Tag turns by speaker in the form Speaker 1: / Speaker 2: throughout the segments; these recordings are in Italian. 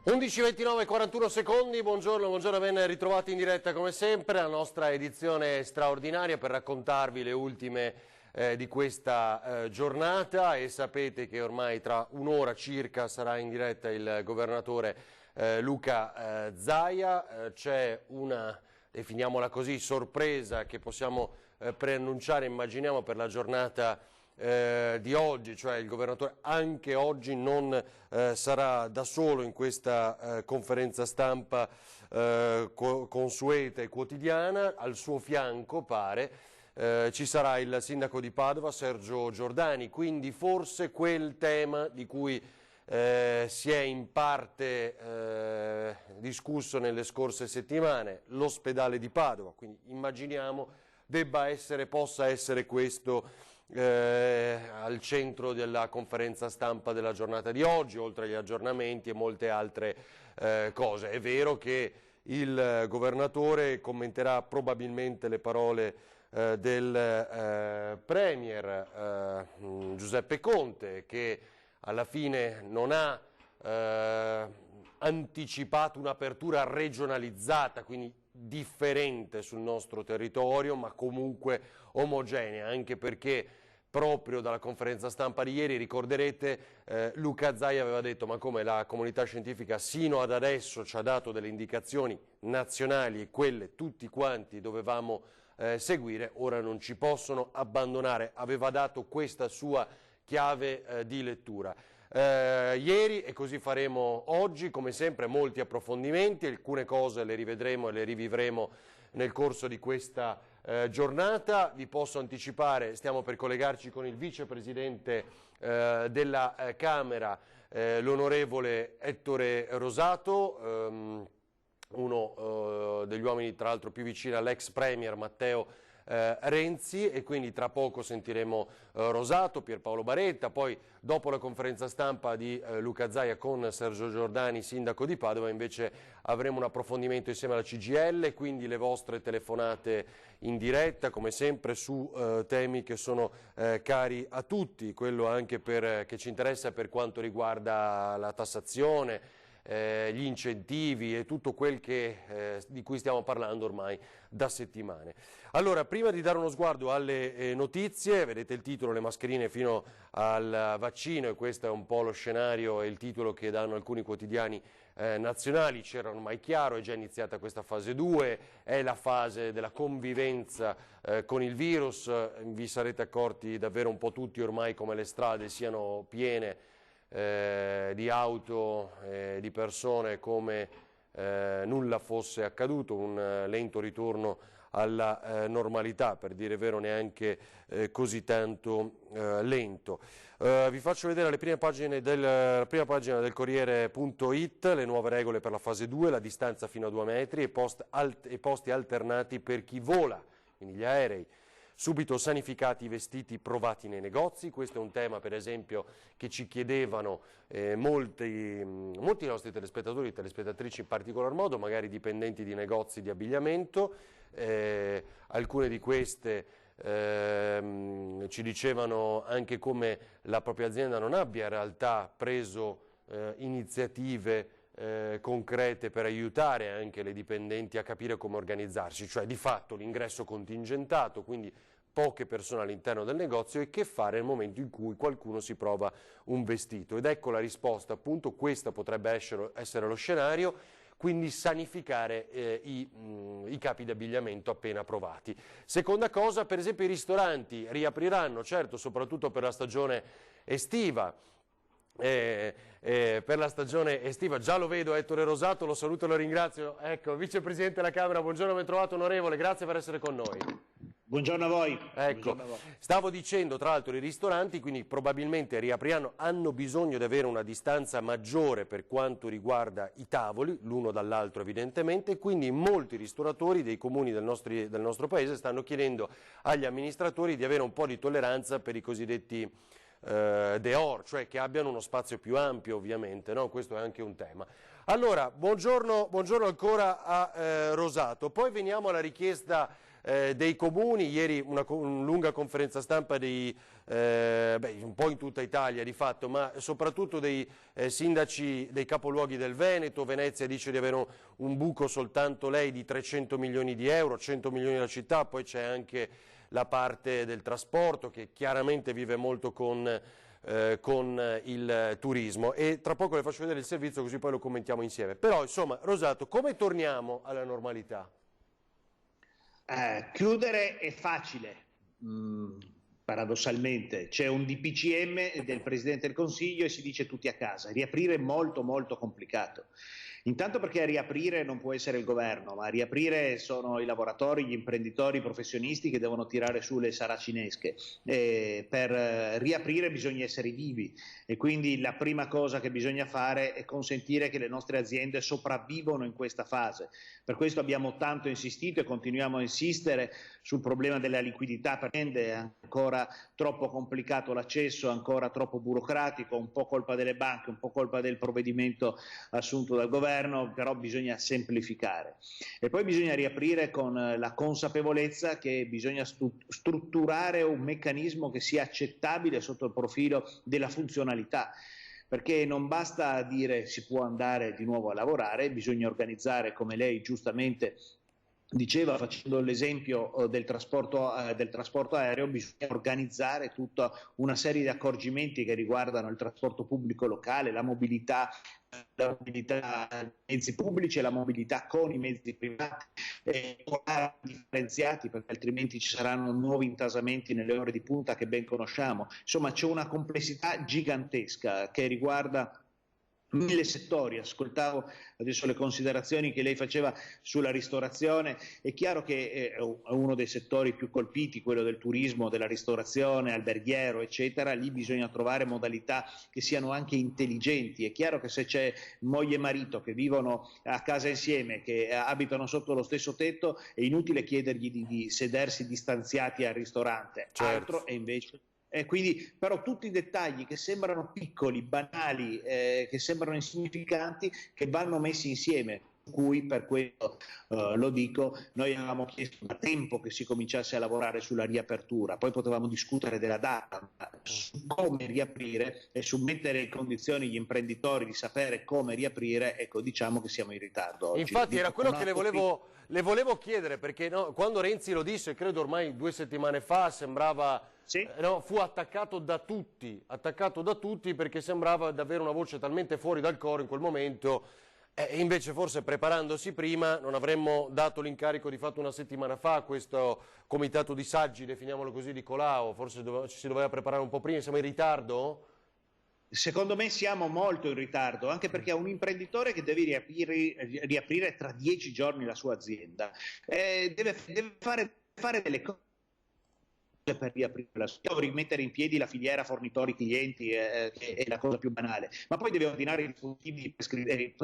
Speaker 1: 11:29, 41 secondi, buongiorno, ben ritrovati in diretta come sempre, la nostra edizione straordinaria per raccontarvi le ultime di questa giornata, e sapete che ormai tra un'ora circa sarà in diretta il governatore Luca Zaia. C'è una, definiamola così, sorpresa che possiamo preannunciare, immaginiamo, per la giornata di oggi, cioè il governatore anche oggi non sarà da solo in questa conferenza stampa consueta e quotidiana. Al suo fianco, pare, ci sarà il sindaco di Padova, Sergio Giordani, quindi forse quel tema di cui si è in parte discusso nelle scorse settimane, l'ospedale di Padova, quindi immaginiamo possa essere questo al centro della conferenza stampa della giornata di oggi, oltre agli aggiornamenti e molte altre cose. È vero che il governatore commenterà probabilmente le parole del Premier Giuseppe Conte, che alla fine non ha anticipato un'apertura regionalizzata, quindi differente sul nostro territorio, ma comunque omogenea, anche perché proprio dalla conferenza stampa di ieri, ricorderete, Luca Zaia aveva detto: ma come, la comunità scientifica sino ad adesso ci ha dato delle indicazioni nazionali e quelle tutti quanti dovevamo seguire, ora non ci possono abbandonare. Aveva dato questa sua chiave di lettura. Ieri, e così faremo oggi, come sempre molti approfondimenti, alcune cose le rivedremo e le rivivremo nel corso di questa giornata. Vi posso anticipare, stiamo per collegarci con il vicepresidente della Camera, l'onorevole Ettore Rosato, uno degli uomini tra l'altro più vicini all'ex premier Matteo Renzi, e quindi tra poco sentiremo Rosato, Pierpaolo Baretta. Poi dopo la conferenza stampa di Luca Zaia con Sergio Giordani, sindaco di Padova, invece avremo un approfondimento insieme alla CGIL, quindi le vostre telefonate in diretta come sempre su temi che sono cari a tutti, quello anche che ci interessa per quanto riguarda la tassazione, gli incentivi e tutto quel di cui stiamo parlando ormai da settimane. Allora, prima di dare uno sguardo alle notizie, vedete il titolo: le mascherine fino al vaccino, e questo è un po' lo scenario e il titolo che danno alcuni quotidiani nazionali. C'era ormai chiaro, è già iniziata questa fase 2, è la fase della convivenza con il virus. Vi sarete accorti davvero un po' tutti ormai come le strade siano piene di auto, di persone, come nulla fosse accaduto, un lento ritorno alla normalità, per dire vero neanche così tanto lento. Vi faccio vedere le prime pagine la prima pagina del Corriere.it, le nuove regole per la fase 2, la distanza fino a 2 metri e posti alternati per chi vola, quindi gli aerei. Subito sanificati i vestiti provati nei negozi. Questo è un tema, per esempio, che ci chiedevano molti nostri telespettatori e telespettatrici in particolar modo, magari dipendenti di negozi di abbigliamento. Alcune di queste ci dicevano anche come la propria azienda non abbia in realtà preso iniziative concrete per aiutare anche le dipendenti a capire come organizzarsi, cioè di fatto l'ingresso contingentato, quindi poche persone all'interno del negozio, e che fare nel momento in cui qualcuno si prova un vestito. Ed ecco la risposta, appunto, questa potrebbe essere lo scenario, quindi sanificare i capi di abbigliamento appena provati. Seconda cosa, per esempio i ristoranti riapriranno, certo, soprattutto per la stagione estiva. Per la stagione estiva, già lo vedo Ettore Rosato, lo saluto e lo ringrazio. Ecco, vicepresidente della Camera, buongiorno, ben trovato onorevole, grazie per essere con noi.
Speaker 2: Buongiorno a voi.
Speaker 1: Ecco,
Speaker 2: buongiorno a voi.
Speaker 1: Stavo dicendo, tra l'altro, i ristoranti quindi probabilmente riapriranno, hanno bisogno di avere una distanza maggiore per quanto riguarda i tavoli, l'uno dall'altro evidentemente, quindi molti ristoratori dei comuni del nostro paese stanno chiedendo agli amministratori di avere un po' di tolleranza per i cosiddetti dehors, cioè che abbiano uno spazio più ampio, ovviamente, no? Questo è anche un tema. Allora, buongiorno ancora a Rosato. Poi veniamo alla richiesta dei comuni, ieri una lunga conferenza stampa un po' in tutta Italia di fatto, ma soprattutto dei sindaci dei capoluoghi del Veneto. Venezia dice di avere un buco soltanto lei di 300 milioni di euro, 100 milioni la città, poi c'è anche la parte del trasporto che chiaramente vive molto con il turismo, e tra poco le faccio vedere il servizio così poi lo commentiamo insieme. Però insomma, Rosato, come torniamo alla normalità?
Speaker 2: Chiudere è facile, paradossalmente. C'è un DPCM del Presidente del Consiglio e si dice tutti a casa. Riaprire è molto molto complicato. Intanto perché a riaprire non può essere il governo, ma a riaprire sono i lavoratori, gli imprenditori, i professionisti che devono tirare su le saracinesche. Per riaprire bisogna essere vivi e quindi la prima cosa che bisogna fare è consentire che le nostre aziende sopravvivano in questa fase. Per questo abbiamo tanto insistito e continuiamo a insistere sul problema della liquidità, perché è ancora troppo complicato l'accesso, ancora troppo burocratico, un po' colpa delle banche, un po' colpa del provvedimento assunto dal governo, però bisogna semplificare. E poi bisogna riaprire con la consapevolezza che bisogna strutturare un meccanismo che sia accettabile sotto il profilo della funzionalità. Perché non basta dire si può andare di nuovo a lavorare, bisogna organizzare, come lei giustamente diceva, facendo l'esempio del trasporto aereo, bisogna organizzare tutta una serie di accorgimenti che riguardano il trasporto pubblico locale, la mobilità mezzi pubblici e la mobilità con i mezzi privati, orari differenziati, perché altrimenti ci saranno nuovi intasamenti nelle ore di punta che ben conosciamo. Insomma, c'è una complessità gigantesca che riguarda 1000 settori. Ascoltavo adesso le considerazioni che lei faceva sulla ristorazione. È chiaro che è uno dei settori più colpiti, quello del turismo, della ristorazione, alberghiero, eccetera. Lì bisogna trovare modalità che siano anche intelligenti. È chiaro che se c'è moglie e marito che vivono a casa insieme, che abitano sotto lo stesso tetto, è inutile chiedergli di sedersi distanziati al ristorante.
Speaker 1: Certo.
Speaker 2: Altro è invece. Quindi, però, tutti i dettagli che sembrano piccoli, banali, che sembrano insignificanti, che vanno messi insieme. Cui, per questo lo dico, noi avevamo chiesto da tempo che si cominciasse a lavorare sulla riapertura, poi potevamo discutere della data, ma su come riaprire e su mettere in condizioni gli imprenditori di sapere come riaprire, ecco, diciamo che siamo in ritardo oggi.
Speaker 1: Infatti era quello che le volevo chiedere, perché no, quando Renzi lo disse, credo ormai 2 settimane fa, sembrava... Sì. No, fu attaccato da tutti perché sembrava davvero una voce talmente fuori dal coro in quel momento, e invece forse preparandosi prima non avremmo dato l'incarico di fatto 1 settimana fa a questo comitato di saggi, definiamolo così, di Colau. Forse ci si doveva preparare un po' prima, siamo in ritardo?
Speaker 2: Secondo me siamo molto in ritardo, anche perché un imprenditore che deve riaprire tra 10 giorni la sua azienda deve fare delle cose per riaprire rimettere in piedi la filiera fornitori-clienti, che è la cosa più banale, ma poi deve ordinare i dispositivi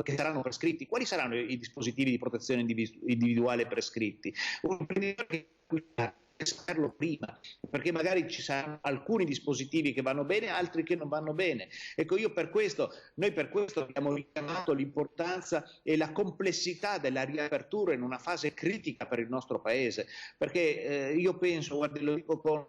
Speaker 2: che saranno prescritti. Quali saranno i dispositivi di protezione individuale prescritti? Un imprenditore che saperlo prima, perché magari ci saranno alcuni dispositivi che vanno bene, altri che non vanno bene. Ecco, noi per questo abbiamo richiamato l'importanza e la complessità della riapertura in una fase critica per il nostro Paese, perché io penso, guardi, lo dico con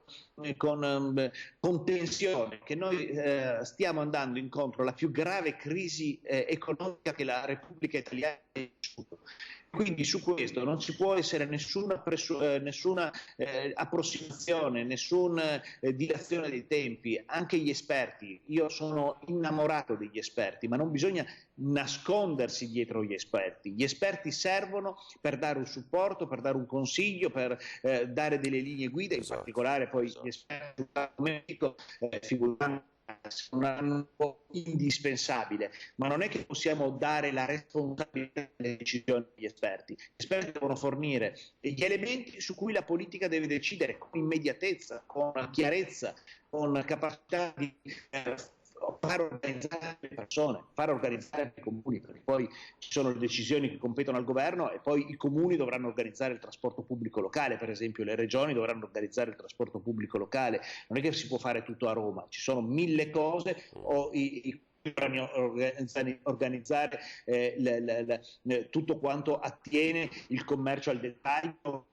Speaker 2: tensione, che noi stiamo andando incontro alla più grave crisi economica che la Repubblica Italiana ha vissuto. Quindi su questo non ci può essere nessuna approssimazione, nessuna dilazione dei tempi. Anche gli esperti, io sono innamorato degli esperti, ma non bisogna nascondersi dietro gli esperti. Gli esperti servono per dare un supporto, per dare un consiglio, per dare delle linee guida, in particolare poi gli esperti, come dico, figurano un po' indispensabile, ma non è che possiamo dare la responsabilità delle decisioni agli esperti. Gli esperti devono fornire gli elementi su cui la politica deve decidere con immediatezza, con chiarezza, con capacità di far organizzare le persone, far organizzare i comuni, perché poi ci sono le decisioni che competono al governo e poi i comuni dovranno organizzare il trasporto pubblico locale, per esempio le regioni dovranno organizzare il trasporto pubblico locale. Non è che si può fare tutto a Roma, ci sono 1000 cose, o organizzare tutto quanto attiene il commercio al dettaglio,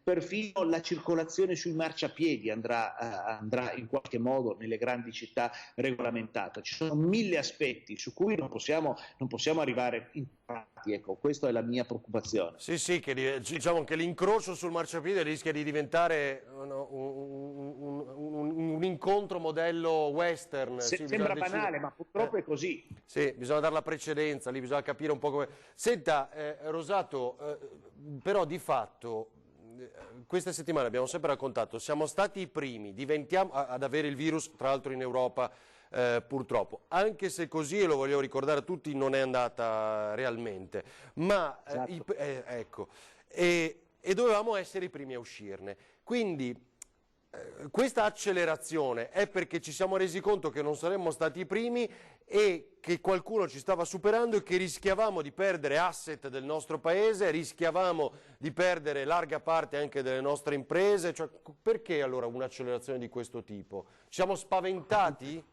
Speaker 2: perfino la circolazione sui marciapiedi andrà in qualche modo nelle grandi città regolamentata. Ci sono 1000 aspetti su cui non possiamo arrivare infatti, ecco, questa è la mia preoccupazione.
Speaker 1: Sì, sì, diciamo che l'incrocio sul marciapiede rischia di diventare un incontro modello western. Sì,
Speaker 2: sembra banale, ma purtroppo è così.
Speaker 1: Sì, bisogna dare la precedenza, lì bisogna capire un po' come... Senta, Rosato, però di fatto queste settimane abbiamo sempre raccontato, siamo stati i primi, diventiamo ad avere il virus, tra l'altro in Europa purtroppo, anche se così, e lo voglio ricordare a tutti, non è andata realmente, ma
Speaker 2: Esatto.
Speaker 1: ecco, e dovevamo essere i primi a uscirne. Quindi questa accelerazione è perché ci siamo resi conto che non saremmo stati i primi e che qualcuno ci stava superando e che rischiavamo di perdere asset del nostro paese, rischiavamo di perdere larga parte anche delle nostre imprese. Cioè, perché allora un'accelerazione di questo tipo? Ci siamo spaventati?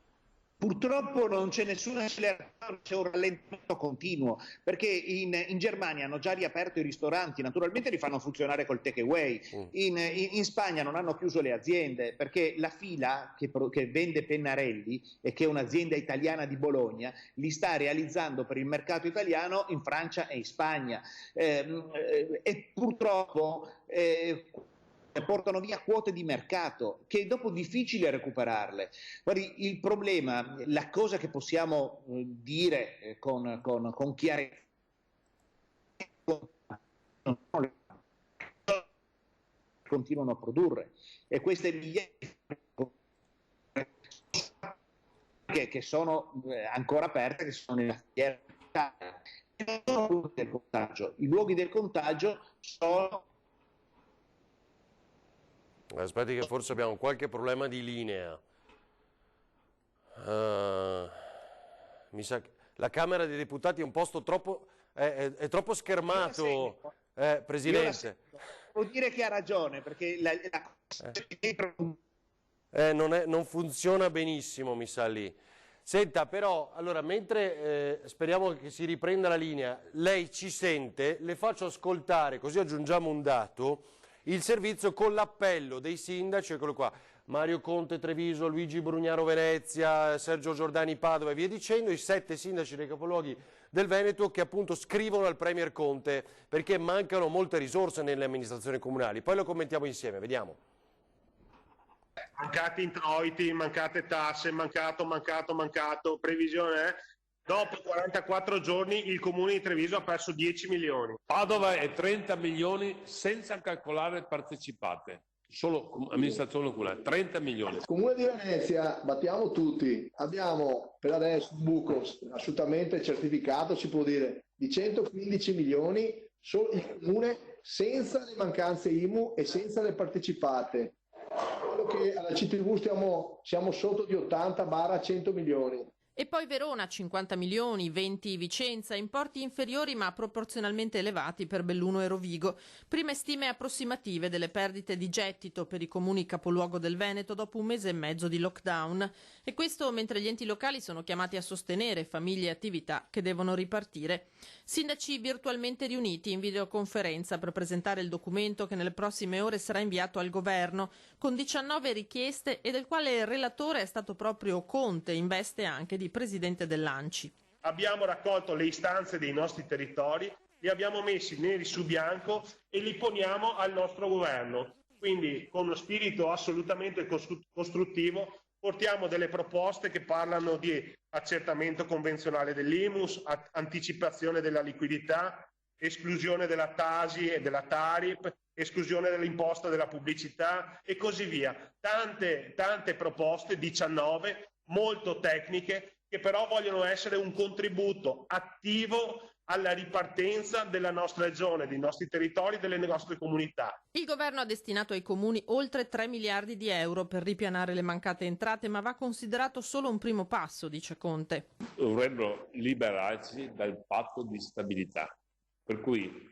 Speaker 2: Purtroppo non c'è nessuna accelerazione, c'è un rallentamento continuo, perché in Germania hanno già riaperto i ristoranti, naturalmente li fanno funzionare col takeaway, in Spagna non hanno chiuso le aziende, perché la Fila che vende pennarelli e che è un'azienda italiana di Bologna, li sta realizzando per il mercato italiano in Francia e in Spagna. E purtroppo portano via quote di mercato che dopo è difficile recuperarle. Guardi, il problema, la cosa che possiamo dire con chiarezza, continuano a produrre, e queste migliaia che sono ancora aperte, che sono nella filiera del contagio. I luoghi del contagio sono...
Speaker 1: Aspetti che forse abbiamo qualche problema di linea. Mi sa che la Camera dei Deputati è un posto troppo, è troppo schermato, Presidente.
Speaker 2: Devo dire che ha ragione, perché
Speaker 1: Non funziona benissimo, mi sa lì. Senta, però, allora, mentre speriamo che si riprenda la linea, lei ci sente, le faccio ascoltare, così aggiungiamo un dato, il servizio con l'appello dei sindaci, eccolo qua, Mario Conte Treviso, Luigi Brugnaro Venezia, Sergio Giordani Padova e via dicendo, i 7 sindaci dei capoluoghi del Veneto che appunto scrivono al Premier Conte perché mancano molte risorse nelle amministrazioni comunali. Poi lo commentiamo insieme, vediamo.
Speaker 3: Mancati introiti, mancate tasse, mancato, previsione dopo 44 giorni il comune di Treviso ha perso 10 milioni.
Speaker 4: Padova è 30 milioni senza calcolare partecipate, solo amministrazione comunale, 30 milioni.
Speaker 5: Comune di Venezia, battiamo tutti, abbiamo per adesso un buco assolutamente certificato, si può dire, di 115 milioni, solo il comune senza le mancanze IMU e senza le partecipate. Quello che alla CTV siamo sotto di 80-100 milioni.
Speaker 6: E poi Verona, 50 milioni, 20 Vicenza, importi inferiori ma proporzionalmente elevati per Belluno e Rovigo. Prime stime approssimative delle perdite di gettito per i comuni capoluogo del Veneto dopo un mese e mezzo di lockdown. E questo mentre gli enti locali sono chiamati a sostenere famiglie e attività che devono ripartire. Sindaci virtualmente riuniti in videoconferenza per presentare il documento che nelle prossime ore sarà inviato al governo, con 19 richieste e del quale il relatore è stato proprio Conte, in veste anche di presidente dell'ANCI.
Speaker 3: Abbiamo raccolto le istanze dei nostri territori, li abbiamo messi neri su bianco e li poniamo al nostro governo. Quindi con uno spirito assolutamente costruttivo portiamo delle proposte che parlano di accertamento convenzionale dell'IMUS, anticipazione della liquidità, esclusione della TASI e della TARIP, esclusione dell'imposta della pubblicità e così via. Tante proposte, 19, molto tecniche, che però vogliono essere un contributo attivo alla ripartenza della nostra regione, dei nostri territori, delle nostre comunità.
Speaker 6: Il governo ha destinato ai comuni oltre 3 miliardi di euro per ripianare le mancate entrate, ma va considerato solo un primo passo, dice Conte.
Speaker 4: Dovrebbero liberarsi dal patto di stabilità, per cui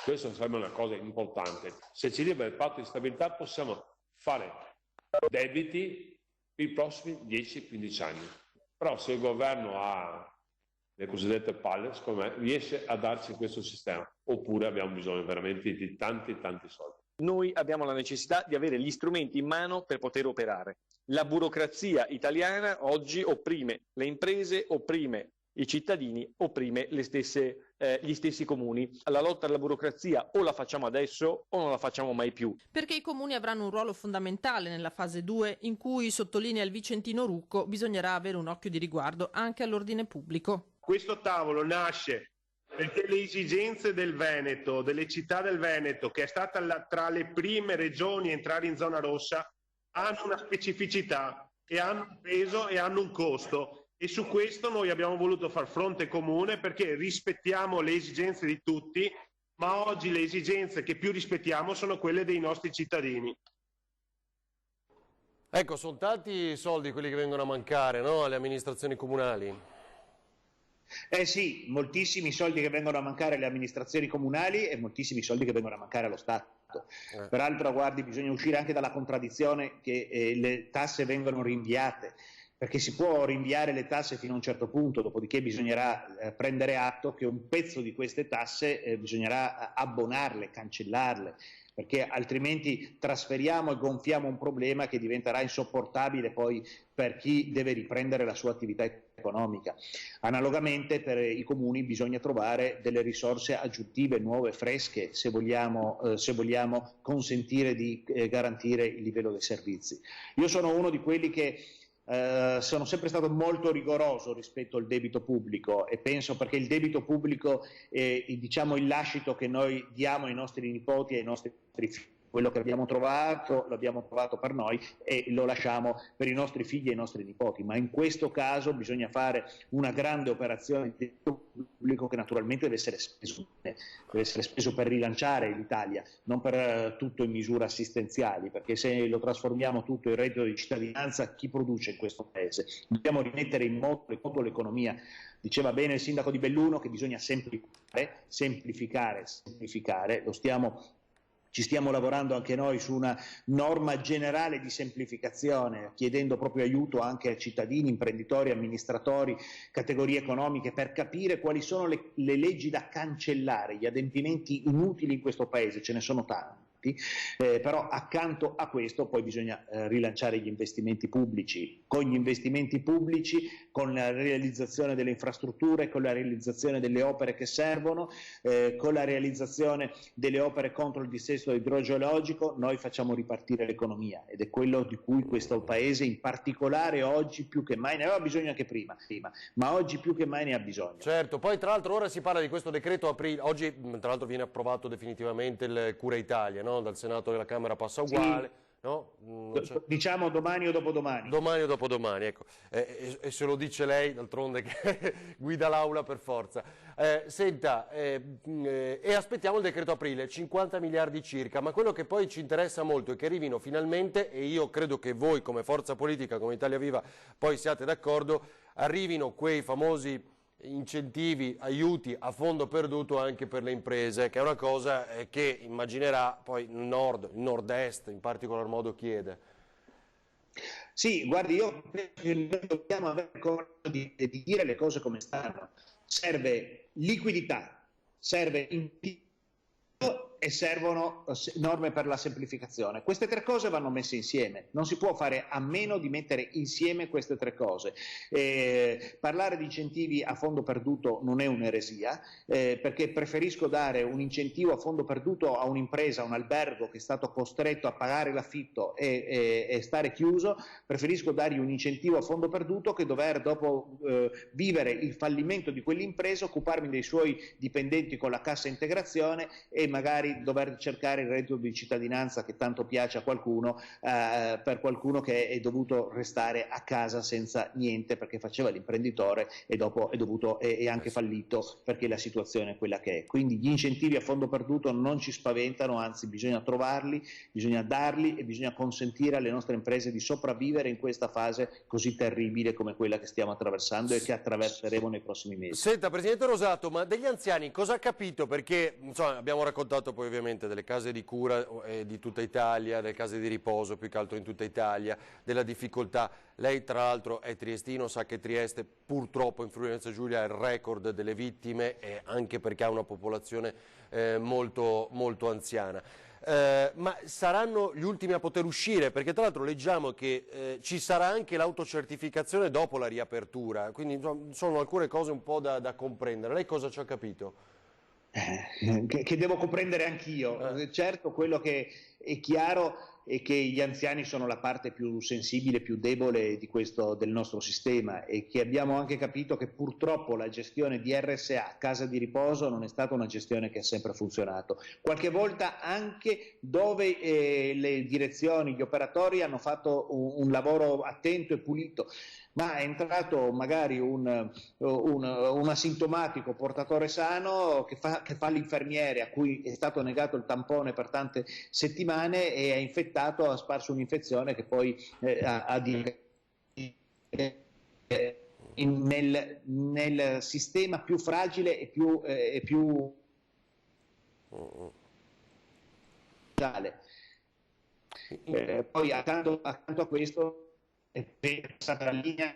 Speaker 4: questo sarebbe una cosa importante. Se ci libera il patto di stabilità possiamo fare debiti per i prossimi 10-15 anni. Però se il governo ha le cosiddette palle, secondo me, riesce a darci questo sistema, oppure abbiamo bisogno veramente di tanti soldi.
Speaker 7: Noi abbiamo la necessità di avere gli strumenti in mano per poter operare. La burocrazia italiana oggi opprime le imprese, opprime i cittadini, opprime gli stessi comuni. La lotta alla burocrazia o la facciamo adesso o non la facciamo mai più.
Speaker 6: Perché i comuni avranno un ruolo fondamentale nella fase 2, in cui, sottolinea il vicentino Rucco, bisognerà avere un occhio di riguardo anche all'ordine pubblico.
Speaker 3: Questo tavolo nasce perché le esigenze del Veneto, delle città del Veneto, che è stata tra le prime regioni a entrare in zona rossa, hanno una specificità e hanno un peso e hanno un costo, e su questo noi abbiamo voluto far fronte comune, perché rispettiamo le esigenze di tutti, ma oggi le esigenze che più rispettiamo sono quelle dei nostri cittadini.
Speaker 1: Ecco, sono tanti i soldi quelli che vengono a mancare, no, alle amministrazioni comunali.
Speaker 2: Sì, moltissimi soldi che vengono a mancare alle amministrazioni comunali e moltissimi soldi che vengono a mancare allo Stato. Peraltro, guardi, bisogna uscire anche dalla contraddizione che le tasse vengono rinviate, perché si può rinviare le tasse fino a un certo punto, dopodiché bisognerà prendere atto che un pezzo di queste tasse bisognerà abbonarle, cancellarle, perché altrimenti trasferiamo e gonfiamo un problema che diventerà insopportabile poi per chi deve riprendere la sua attività economica. Analogamente per i comuni bisogna trovare delle risorse aggiuntive, nuove, fresche, se vogliamo consentire di garantire il livello dei servizi. Io sono uno di quelli che sono sempre stato molto rigoroso rispetto al debito pubblico, e penso, perché il debito pubblico è, diciamo, il lascito che noi diamo ai nostri nipoti e ai nostri figli. Quello che abbiamo trovato l'abbiamo trovato per noi e lo lasciamo per i nostri figli e i nostri nipoti, ma in questo caso bisogna fare una grande operazione di debito pubblico che naturalmente deve essere speso per rilanciare l'Italia, non per tutto in misure assistenziali, perché se lo trasformiamo tutto in reddito di cittadinanza, chi produce in questo paese? Dobbiamo rimettere in moto l'economia. Diceva bene il sindaco di Belluno che bisogna semplificare. Ci stiamo lavorando anche noi su una norma generale di semplificazione, chiedendo proprio aiuto anche a cittadini, imprenditori, amministratori, categorie economiche, per capire quali sono le leggi da cancellare, gli adempimenti inutili in questo Paese, ce ne sono tanti. Però accanto a questo poi bisogna rilanciare gli investimenti pubblici. Con gli investimenti pubblici, con la realizzazione delle infrastrutture, con la realizzazione delle opere che servono, con la realizzazione delle opere contro il dissesto idrogeologico, noi facciamo ripartire l'economia, ed è quello di cui questo Paese in particolare oggi più che mai ne aveva bisogno, anche prima, ma oggi più che mai ne ha bisogno.
Speaker 1: Certo, poi tra l'altro ora si parla di questo decreto aprile, oggi tra l'altro viene approvato definitivamente il Cura Italia, no? Dal Senato e dalla Camera passa uguale. Sì. No?
Speaker 2: Diciamo domani o dopodomani.
Speaker 1: Domani o dopodomani, ecco. E se lo dice lei, d'altronde, che guida l'aula per forza. Senta, e aspettiamo il decreto aprile, 50 miliardi circa, ma quello che poi ci interessa molto è che arrivino finalmente, e io credo che voi come forza politica, come Italia Viva, poi siate d'accordo, arrivino quei famosi incentivi, aiuti a fondo perduto anche per le imprese, che è una cosa che immaginerà poi il nord, il nord-est in particolar modo chiede.
Speaker 2: Sì, guardi, io penso che noi dobbiamo avere il coraggio di dire le cose come stanno. Serve liquidità, serve impiego e servono norme per la semplificazione. Queste tre cose vanno messe insieme, non si può fare a meno di mettere insieme queste tre cose. Parlare di incentivi a fondo perduto non è un'eresia, perché preferisco dare un incentivo a fondo perduto a un'impresa, a un albergo che è stato costretto a pagare l'affitto e stare chiuso, preferisco dargli un incentivo a fondo perduto che dover dopo vivere il fallimento di quell'impresa, occuparmi dei suoi dipendenti con la cassa integrazione e magari dover cercare il reddito di cittadinanza che tanto piace a qualcuno, per qualcuno che è dovuto restare a casa senza niente perché faceva l'imprenditore e dopo è anche fallito perché la situazione è quella che è. Quindi gli incentivi a fondo perduto non ci spaventano, anzi bisogna trovarli, bisogna darli e bisogna consentire alle nostre imprese di sopravvivere in questa fase così terribile come quella che stiamo attraversando e che attraverseremo nei prossimi mesi.
Speaker 1: Senta, Presidente Rosato, ma degli anziani cosa ha capito? Perché insomma, abbiamo raccontato poi ovviamente delle case di cura di tutta Italia, delle case di riposo più che altro in tutta Italia, della difficoltà. Lei tra l'altro è triestino, sa che Trieste purtroppo in Friuli Venezia Giulia è il record delle vittime, e anche perché ha una popolazione molto, molto anziana. Ma saranno gli ultimi a poter uscire, perché tra l'altro leggiamo che ci sarà anche l'autocertificazione dopo la riapertura, quindi sono alcune cose un po' da comprendere. Lei cosa ci ha capito?
Speaker 2: Che devo comprendere anch'io. Certo, quello che è chiaro è che gli anziani sono la parte più sensibile, più debole del nostro sistema, e che abbiamo anche capito che purtroppo la gestione di RSA, casa di riposo, non è stata una gestione che ha sempre funzionato. Qualche volta anche dove le direzioni, gli operatori hanno fatto un lavoro attento e pulito, ma è entrato magari un asintomatico portatore sano che fa l'infermiere, a cui è stato negato il tampone per tante settimane, e ha infettato, ha sparso un'infezione che poi nel sistema più fragile e più tale. Poi accanto a questo è passata la linea.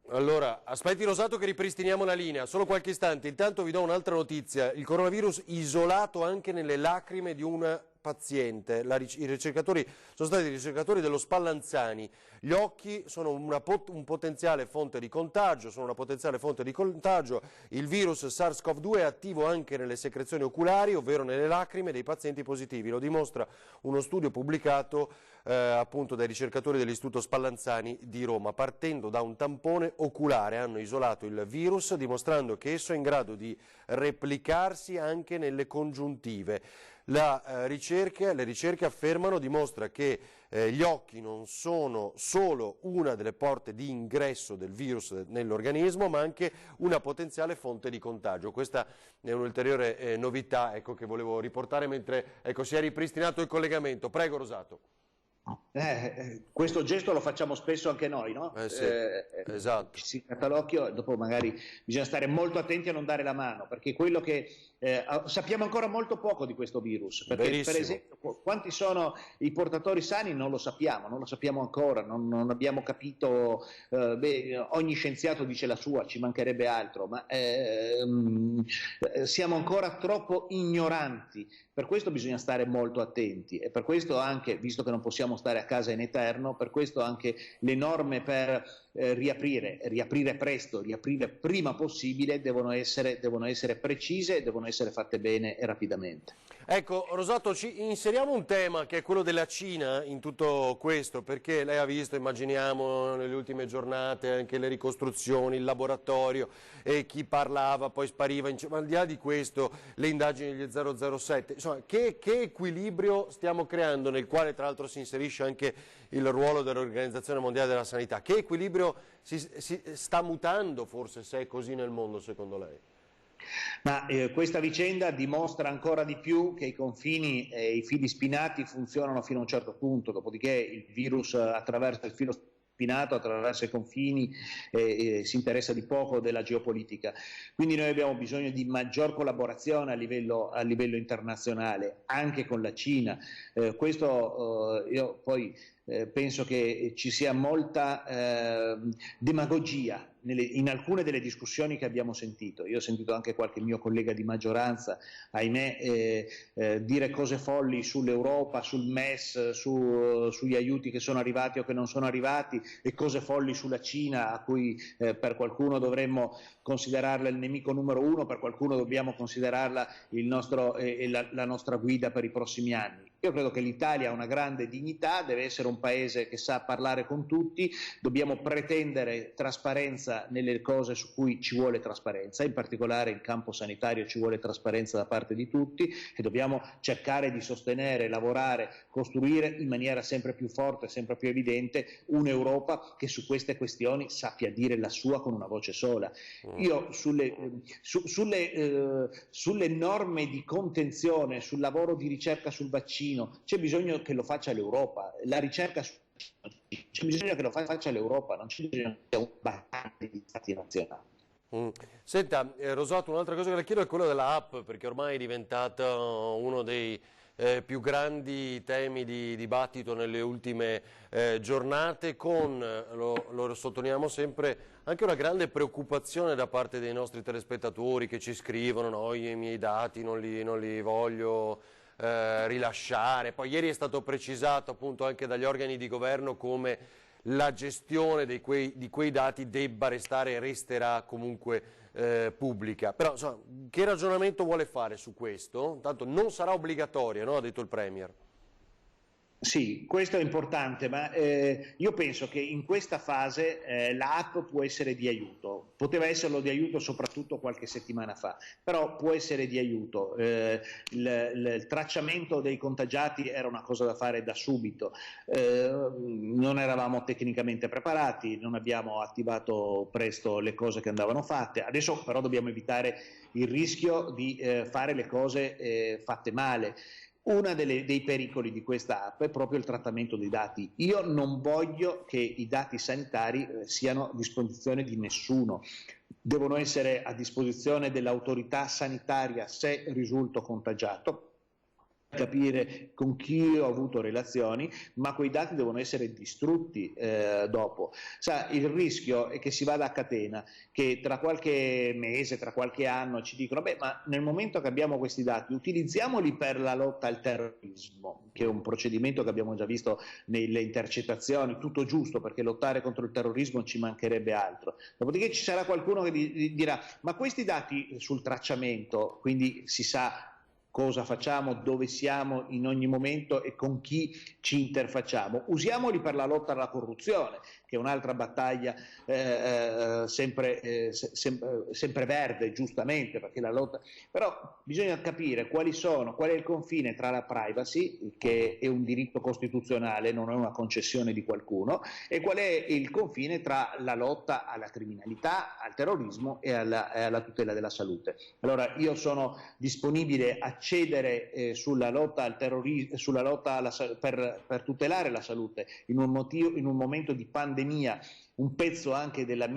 Speaker 1: Allora, aspetti Rosato che ripristiniamo la linea, solo qualche istante. Intanto vi do un'altra notizia: il coronavirus isolato anche nelle lacrime di un paziente. I ricercatori sono stati i ricercatori dello Spallanzani. Gli occhi sono un potenziale fonte di contagio, Il virus SARS-CoV-2 è attivo anche nelle secrezioni oculari, ovvero nelle lacrime dei pazienti positivi. Lo dimostra uno studio pubblicato appunto dai ricercatori dell'Istituto Spallanzani di Roma. Partendo da un tampone oculare hanno isolato il virus, dimostrando che esso è in grado di replicarsi anche nelle congiuntive. Le ricerche affermano, dimostra che gli occhi non sono solo una delle porte di ingresso del virus nell'organismo, ma anche una potenziale fonte di contagio. Questa è un'ulteriore novità, ecco, che volevo riportare mentre si è ripristinato il collegamento. Prego Rosato.
Speaker 2: Questo gesto lo facciamo spesso anche noi, no?
Speaker 1: Sì, esatto.
Speaker 2: Ci si gratta l'occhio e dopo magari bisogna stare molto attenti a non dare la mano, perché quello che sappiamo ancora molto poco di questo virus, perché
Speaker 1: Verissimo.
Speaker 2: per esempio quanti sono i portatori sani non lo sappiamo ancora, non abbiamo capito. Ogni scienziato dice la sua, ci mancherebbe altro, ma siamo ancora troppo ignoranti. Per questo bisogna stare molto attenti, e per questo anche, visto che non possiamo stare a casa in eterno, per questo anche le norme per riaprire presto, riaprire prima possibile, devono essere precise, devono essere fatte bene e rapidamente.
Speaker 1: Ecco, Rosato, ci inseriamo un tema che è quello della Cina in tutto questo, perché lei ha visto, immaginiamo, nelle ultime giornate anche le ricostruzioni, il laboratorio, e chi parlava poi spariva, ma al di là di questo le indagini degli 007, insomma, che equilibrio stiamo creando, nel quale tra l'altro si inserisce anche il ruolo dell'Organizzazione Mondiale della Sanità? Che equilibrio si sta mutando, forse, se è così nel mondo, secondo lei?
Speaker 2: Ma questa vicenda dimostra ancora di più che i confini e i fili spinati funzionano fino a un certo punto, dopodiché il virus attraversa il filo spinato, attraversa i confini e si interessa di poco della geopolitica. Quindi noi abbiamo bisogno di maggior collaborazione a livello internazionale, anche con la Cina. Io poi penso che ci sia molta demagogia in alcune delle discussioni che abbiamo sentito. Io ho sentito anche qualche mio collega di maggioranza, ahimè, dire cose folli sull'Europa, sul MES, sugli aiuti che sono arrivati o che non sono arrivati, e cose folli sulla Cina, a cui per qualcuno dovremmo considerarla il nemico numero uno, per qualcuno dobbiamo considerarla la nostra guida per i prossimi anni. Io credo che l'Italia ha una grande dignità, deve essere un paese che sa parlare con tutti, dobbiamo pretendere trasparenza nelle cose su cui ci vuole trasparenza, in particolare in campo sanitario ci vuole trasparenza da parte di tutti, e dobbiamo cercare di sostenere, lavorare, costruire in maniera sempre più forte, sempre più evidente un'Europa che su queste questioni sappia dire la sua con una voce sola. Io sulle norme di contenzione, sul lavoro di ricerca sul vaccino, c'è bisogno che lo faccia l'Europa, la ricerca c'è bisogno che lo faccia l'Europa, non c'è bisogno di un battaglia di stati nazionali.
Speaker 1: Senta, Rosato, un'altra cosa che le chiedo è quella della app, perché ormai è diventata uno dei più grandi temi di dibattito nelle ultime giornate, con, lo sottolineiamo sempre, anche una grande preoccupazione da parte dei nostri telespettatori che ci scrivono: no, i miei dati non li voglio rilasciare. Poi ieri è stato precisato appunto anche dagli organi di governo come la gestione di quei dati debba restare e resterà comunque pubblica. Però insomma, che ragionamento vuole fare su questo? Tanto non sarà obbligatoria, no? Ha detto il Premier.
Speaker 2: Sì, questo è importante, ma io penso che in questa fase l'app può essere di aiuto. Poteva esserlo di aiuto soprattutto qualche settimana fa, però può essere di aiuto. Il tracciamento dei contagiati era una cosa da fare da subito. Non eravamo tecnicamente preparati, non abbiamo attivato presto le cose che andavano fatte. Adesso però dobbiamo evitare il rischio di fare le cose fatte male. Uno dei pericoli di questa app è proprio il trattamento dei dati. Io non voglio che i dati sanitari siano a disposizione di nessuno, devono essere a disposizione dell'autorità sanitaria se risulto contagiato, capire con chi ho avuto relazioni, ma quei dati devono essere distrutti dopo. Sa, il rischio è che si vada a catena, che tra qualche mese, tra qualche anno ci dicono: beh, ma nel momento che abbiamo questi dati utilizziamoli per la lotta al terrorismo, che è un procedimento che abbiamo già visto nelle intercettazioni, tutto giusto, perché lottare contro il terrorismo ci mancherebbe altro. Dopodiché ci sarà qualcuno che dirà: ma questi dati sul tracciamento, quindi si sa cosa facciamo, dove siamo in ogni momento e con chi ci interfacciamo, usiamoli per la lotta alla corruzione, che è un'altra battaglia sempre verde, giustamente, perché la lotta. Però bisogna capire qual è il confine tra la privacy, che è un diritto costituzionale, non è una concessione di qualcuno, e qual è il confine tra la lotta alla criminalità, al terrorismo e alla tutela della salute. Allora io sono disponibile a cedere sulla lotta al terrorismo, sulla lotta per tutelare la salute in un momento di pandemia, un pezzo anche del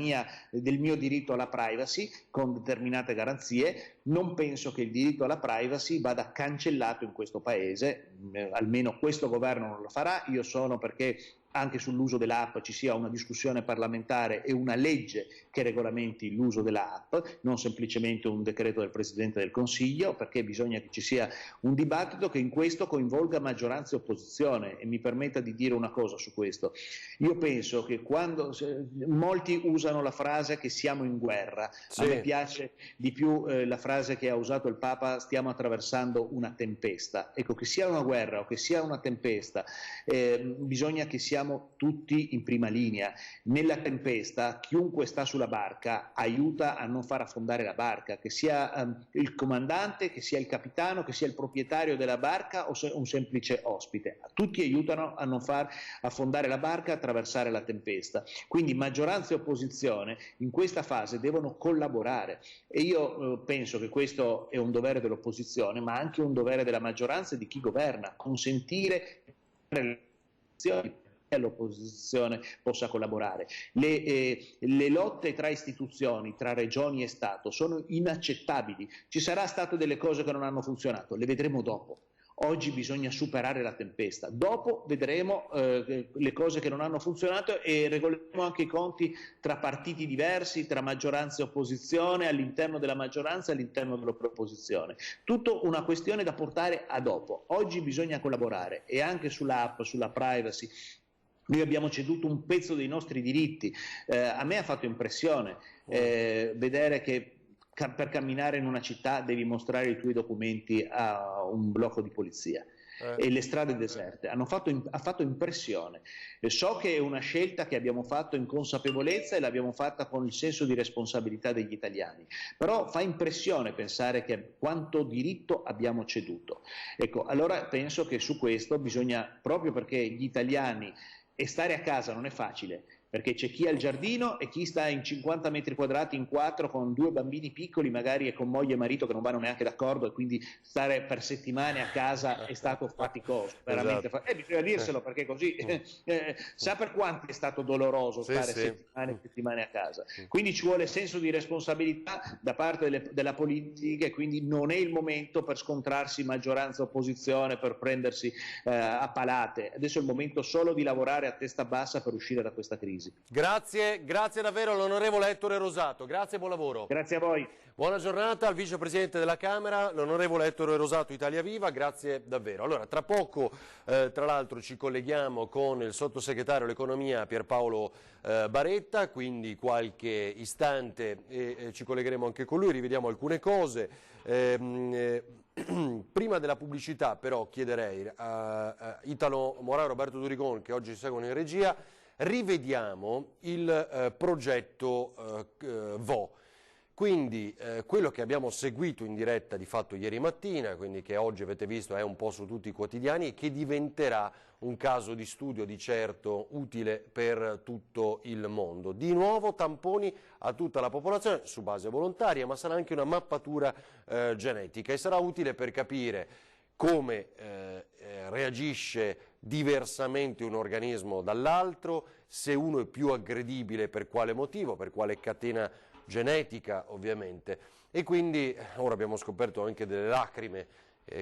Speaker 2: mio diritto alla privacy con determinate garanzie. Non penso che il diritto alla privacy vada cancellato in questo Paese, almeno questo governo non lo farà. Io sono perché anche sull'uso dell'app ci sia una discussione parlamentare e una legge che regolamenti l'uso dell'app, non semplicemente un decreto del Presidente del Consiglio, perché bisogna che ci sia un dibattito che in questo coinvolga maggioranza e opposizione. E mi permetta di dire una cosa su questo: io penso che quando molti usano la frase che siamo in guerra, sì. A me piace di più la frase che ha usato il Papa: stiamo attraversando una tempesta. Ecco, che sia una guerra o che sia una tempesta, bisogna che siamo tutti in prima linea. Nella tempesta chiunque sta sulla barca aiuta a non far affondare la barca, che sia il comandante, che sia il capitano, che sia il proprietario della barca o un semplice ospite. Tutti aiutano a non far affondare la barca, attraversare la tempesta. Quindi maggioranza e opposizione in questa fase devono collaborare, e io penso che questo è un dovere dell'opposizione, ma anche un dovere della maggioranza e di chi governa: consentire che l'opposizione possa collaborare. Le lotte tra istituzioni, tra regioni e Stato sono inaccettabili. Ci sarà stato delle cose che non hanno funzionato, le vedremo dopo. Oggi bisogna superare la tempesta, dopo vedremo le cose che non hanno funzionato e regoleremo anche i conti tra partiti diversi, tra maggioranza e opposizione, all'interno della maggioranza e all'interno dell'opposizione. Tutto una questione da portare a dopo. Oggi bisogna collaborare, e anche sull'app, sulla privacy. Noi abbiamo ceduto un pezzo dei nostri diritti. A me ha fatto impressione vedere che per camminare in una città devi mostrare i tuoi documenti a un blocco di polizia e le strade deserte. Ha fatto impressione. So che è una scelta che abbiamo fatto in consapevolezza e l'abbiamo fatta con il senso di responsabilità degli italiani, però fa impressione pensare che quanto diritto abbiamo ceduto. Ecco, allora penso che su questo bisogna, proprio perché gli italiani, e stare a casa non è facile, perché c'è chi ha il giardino e chi sta in 50 metri quadrati in 4 con 2 bambini piccoli magari e con moglie e marito che non vanno neanche d'accordo, e quindi stare per settimane a casa è stato faticoso, veramente.
Speaker 1: Esatto.
Speaker 2: Bisogna dirselo, perché così sa per quanto è stato doloroso stare settimane e settimane a casa. Quindi ci vuole senso di responsabilità da parte della politica, e quindi non è il momento per scontrarsi maggioranza e opposizione, per prendersi a palate. Adesso è il momento solo di lavorare a testa bassa per uscire da questa crisi.
Speaker 1: Grazie davvero all'onorevole Ettore Rosato, grazie e buon lavoro.
Speaker 2: Grazie a voi.
Speaker 1: Buona giornata al vicepresidente della Camera, l'onorevole Ettore Rosato, Italia Viva, grazie davvero. Allora, tra poco, tra l'altro, ci colleghiamo con il sottosegretario all'economia Pierpaolo Baretta, quindi qualche istante ci collegheremo anche con lui, rivediamo alcune cose. Prima della pubblicità però chiederei a Italo Morà e Roberto Durigon, che oggi seguono in regia, rivediamo il progetto VO. Quindi quello che abbiamo seguito in diretta di fatto ieri mattina, quindi che oggi avete visto è un po' su tutti i quotidiani, e che diventerà un caso di studio di certo utile per tutto il mondo. Di nuovo tamponi a tutta la popolazione su base volontaria, ma sarà anche una mappatura genetica, e sarà utile per capire come reagisce diversamente un organismo dall'altro, se uno è più aggredibile per quale motivo, per quale catena genetica ovviamente. E quindi ora abbiamo scoperto anche delle lacrime,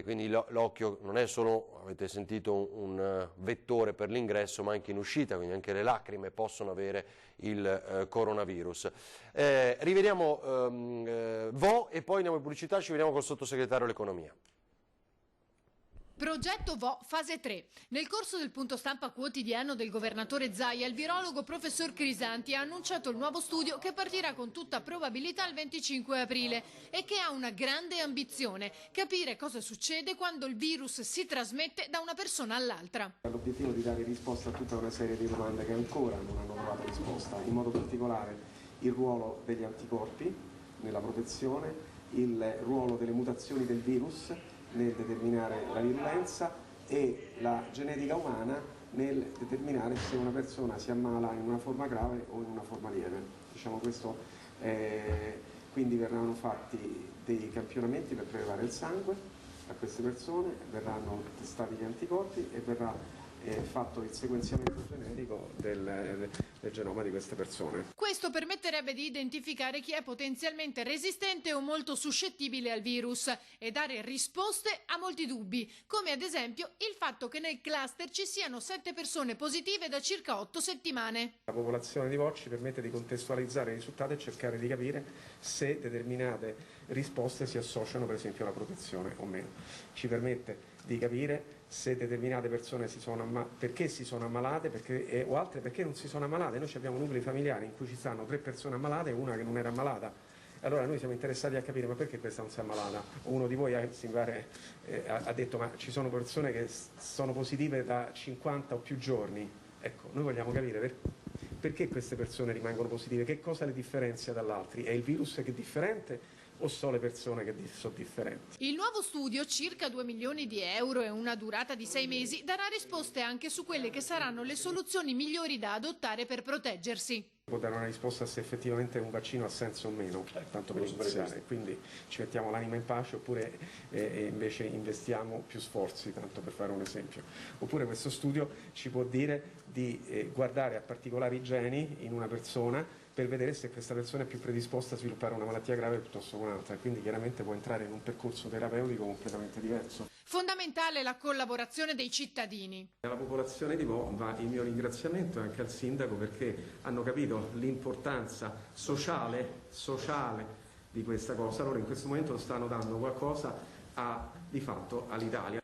Speaker 1: quindi l'occhio non è solo, avete sentito, un vettore per l'ingresso, ma anche in uscita, quindi anche le lacrime possono avere il coronavirus. Rivediamo VO e poi andiamo in pubblicità, ci vediamo col sottosegretario all'economia.
Speaker 8: Progetto VO fase 3. Nel corso del punto stampa quotidiano del governatore Zaia, il virologo professor Crisanti ha annunciato il nuovo studio che partirà con tutta probabilità il 25 aprile e che ha una grande ambizione: capire cosa succede quando il virus si trasmette da una persona all'altra.
Speaker 9: L'obiettivo è di dare risposta a tutta una serie di domande che ancora non hanno trovato risposta, in modo particolare il ruolo degli anticorpi nella protezione, il ruolo delle mutazioni del virus nel determinare la virulenza e la genetica umana nel determinare se una persona si ammala in una forma grave o in una forma lieve. Diciamo questo, quindi verranno fatti dei campionamenti per prelevare il sangue a queste persone, verranno testati gli anticorpi e verrà fatto il sequenziamento genetico del genoma di queste persone.
Speaker 8: Questo permetterebbe di identificare chi è potenzialmente resistente o molto suscettibile al virus e dare risposte a molti dubbi, come ad esempio il fatto che nel cluster ci siano 7 persone positive da circa 8 settimane.
Speaker 9: La popolazione di VO ci permette di contestualizzare i risultati e cercare di capire se determinate risposte si associano per esempio alla protezione o meno. Ci permette di capire se determinate persone perché si sono ammalate o altre perché non si sono ammalate. Noi abbiamo nuclei familiari in cui ci stanno 3 persone ammalate e una che non era ammalata. Allora noi siamo interessati a capire ma perché questa non si è ammalata. Uno di voi ha detto ma ci sono persone che sono positive da 50 o più giorni. Ecco, noi vogliamo capire perché queste persone rimangono positive, che cosa le differenzia dall'altri. È il virus che è differente o solo le persone che sono differenti?
Speaker 8: Il nuovo studio, circa 2 milioni di euro e una durata di 6 mesi, darà risposte anche su quelle che saranno le soluzioni migliori da adottare per proteggersi.
Speaker 9: Può dare una risposta se effettivamente un vaccino ha senso o meno, tanto per iniziare, quindi ci mettiamo l'anima in pace oppure invece investiamo più sforzi, tanto per fare un esempio. Oppure questo studio ci può dire di guardare a particolari geni in una persona per vedere se questa persona è più predisposta a sviluppare una malattia grave piuttosto che un'altra, quindi chiaramente può entrare in un percorso terapeutico completamente diverso.
Speaker 8: Fondamentale la collaborazione dei cittadini.
Speaker 9: Alla popolazione di VO va il mio ringraziamento e anche al sindaco, perché hanno capito l'importanza sociale di questa cosa. Allora in questo momento stanno dando qualcosa di fatto all'Italia.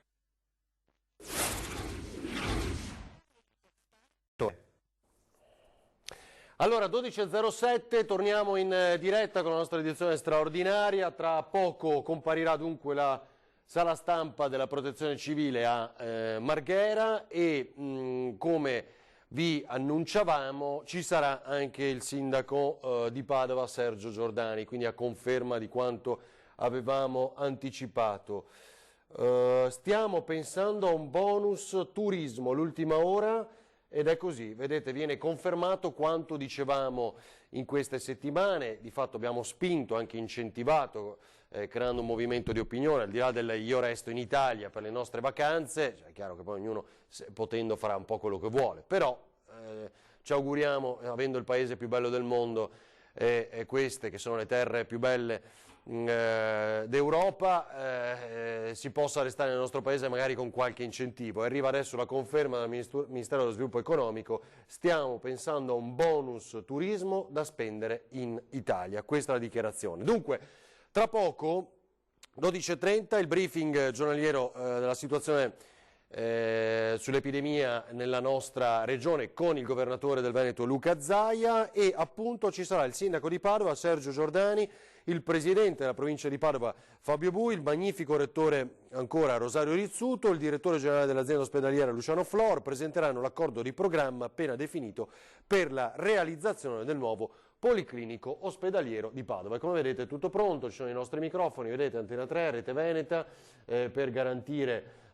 Speaker 1: Allora, 12.07, torniamo in diretta con la nostra edizione straordinaria. Tra poco comparirà dunque la sala stampa della Protezione Civile a Marghera e come vi annunciavamo ci sarà anche il sindaco di Padova, Sergio Giordani, quindi a conferma di quanto avevamo anticipato. Stiamo pensando a un bonus turismo, l'ultima ora. ed è così, vedete, viene confermato quanto dicevamo in queste settimane. Di fatto abbiamo spinto, anche incentivato, creando un movimento di opinione, al di là del io resto in Italia per le nostre vacanze. Cioè, è chiaro che poi ognuno, potendo, farà un po' quello che vuole, però ci auguriamo, avendo il paese più bello del mondo e queste che sono le terre più belle d'Europa, si possa restare nel nostro paese magari con qualche incentivo. Arriva adesso la conferma dal Ministero dello Sviluppo Economico: stiamo pensando a un bonus turismo da spendere in Italia. Questa è la dichiarazione. Dunque, tra poco, 12:30, il briefing giornaliero della situazione sull'epidemia nella nostra regione con il governatore del Veneto Luca Zaia, e appunto ci sarà il sindaco di Padova Sergio Giordani, il presidente della provincia di Padova Fabio Bui, il magnifico rettore ancora Rosario Rizzuto, il direttore generale dell'azienda ospedaliera Luciano Flor. Presenteranno l'accordo di programma appena definito per la realizzazione del nuovo Policlinico Ospedaliero di Padova. E come vedete è tutto pronto, ci sono i nostri microfoni, vedete, Antena 3, Rete Veneta, per garantire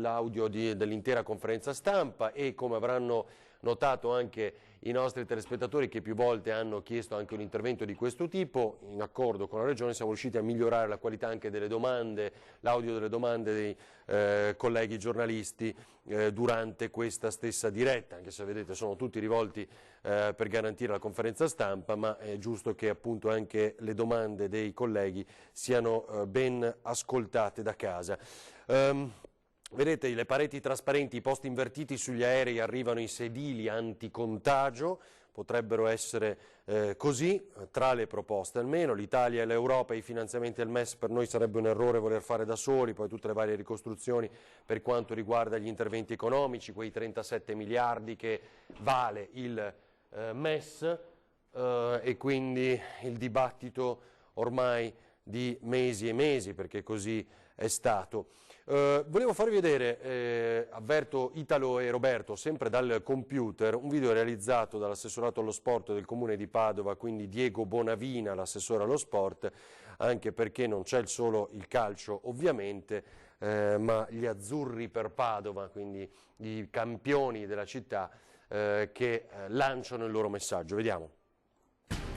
Speaker 1: l'audio dell'intera conferenza stampa, e come avranno notato anche i nostri telespettatori che più volte hanno chiesto anche un intervento di questo tipo, in accordo con la Regione siamo riusciti a migliorare la qualità anche delle domande, l'audio delle domande dei colleghi giornalisti durante questa stessa diretta, anche se vedete sono tutti rivolti per garantire la conferenza stampa, ma è giusto che appunto anche le domande dei colleghi siano ben ascoltate da casa. Vedete le pareti trasparenti, i posti invertiti sugli aerei, arrivano i sedili anticontagio, potrebbero essere così, tra le proposte almeno. L'Italia e l'Europa e i finanziamenti del MES, per noi sarebbe un errore voler fare da soli, poi tutte le varie ricostruzioni per quanto riguarda gli interventi economici, quei 37 miliardi che vale il MES, e quindi il dibattito ormai di mesi e mesi, perché così è stato. Volevo farvi vedere, avverto Italo e Roberto, sempre dal computer, un video realizzato dall'assessorato allo sport del comune di Padova, quindi Diego Bonavina, l'assessore allo sport, anche perché non c'è solo il calcio ovviamente, ma gli azzurri per Padova, quindi i campioni della città che lanciano il loro messaggio. Vediamo.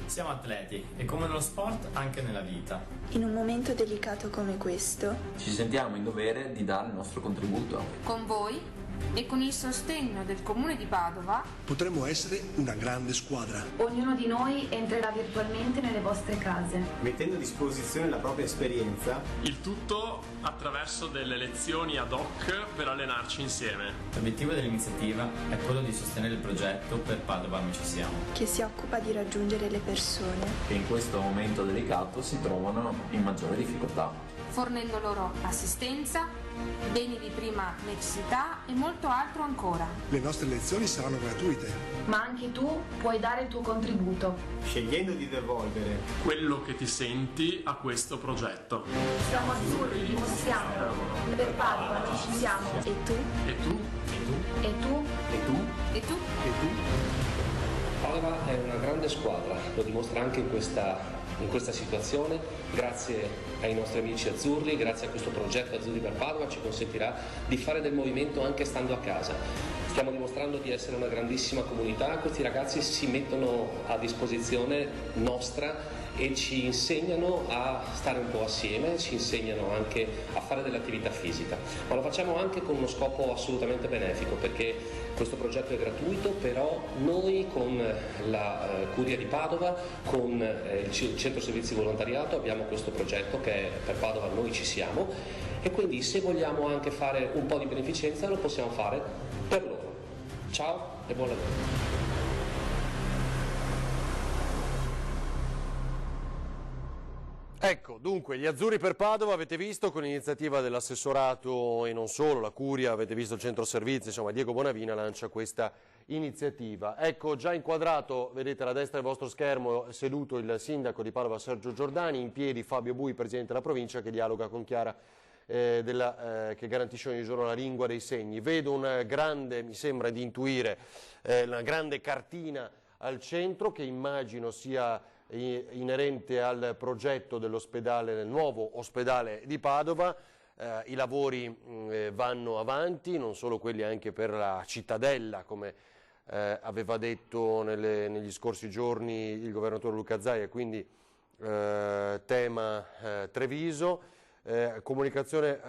Speaker 10: Siamo atleti e come nello sport anche nella vita.
Speaker 11: In un momento delicato come questo
Speaker 12: ci sentiamo in dovere di dare il nostro contributo.
Speaker 13: Con voi e con il sostegno del Comune di Padova
Speaker 14: potremmo essere una grande squadra.
Speaker 15: Ognuno di noi entrerà virtualmente nelle vostre case,
Speaker 16: mettendo a disposizione la propria esperienza.
Speaker 17: Il tutto attraverso delle lezioni ad hoc per allenarci insieme.
Speaker 10: L'obiettivo dell'iniziativa è quello di sostenere il progetto Per Padova Noi Ci Siamo,
Speaker 11: che si occupa di raggiungere le persone
Speaker 12: che in questo momento delicato si trovano in maggiore difficoltà,
Speaker 13: fornendo loro assistenza, beni di prima necessità e molto altro ancora.
Speaker 14: Le nostre lezioni saranno gratuite,
Speaker 15: ma anche tu puoi dare il tuo contributo,
Speaker 16: scegliendo di devolvere
Speaker 17: quello che ti senti a questo progetto.
Speaker 15: Siamo azzurri, dimostriamo. Per Padova noi ci siamo.
Speaker 11: E tu?
Speaker 17: E tu?
Speaker 15: E tu?
Speaker 16: E tu?
Speaker 13: E tu?
Speaker 16: E tu?
Speaker 18: Padova è una grande squadra, lo dimostra anche in questa situazione. Grazie ai nostri amici azzurri, grazie a questo progetto Azzurri per Padova, ci consentirà di fare del movimento anche stando a casa. Stiamo dimostrando di essere una grandissima comunità, questi ragazzi si mettono a disposizione nostra e ci insegnano a stare un po' assieme, ci insegnano anche a fare dell'attività fisica, ma lo facciamo anche con uno scopo assolutamente benefico, perché questo progetto è gratuito, però noi con la Curia di Padova, con il Centro Servizi Volontariato abbiamo questo progetto che è Per Padova Noi Ci Siamo, e quindi se vogliamo anche fare un po' di beneficenza lo possiamo fare per loro. Ciao e buon lavoro.
Speaker 1: Ecco, dunque, gli azzurri per Padova, avete visto, con l'iniziativa dell'assessorato e non solo, la Curia, avete visto il centro servizi, insomma Diego Bonavina lancia questa iniziativa. Ecco, già inquadrato, vedete alla destra del vostro schermo, seduto il sindaco di Padova Sergio Giordani, in piedi Fabio Bui, presidente della provincia, che dialoga con Chiara che garantisce ogni giorno la lingua dei segni. Vedo un grande, mi sembra di intuire, una grande cartina al centro che immagino sia inerente al progetto dell'ospedale, del nuovo ospedale di Padova. i lavori vanno avanti, non solo quelli anche per la cittadella, come aveva detto negli scorsi giorni il governatore Luca Zaia, quindi tema Treviso, comunicazione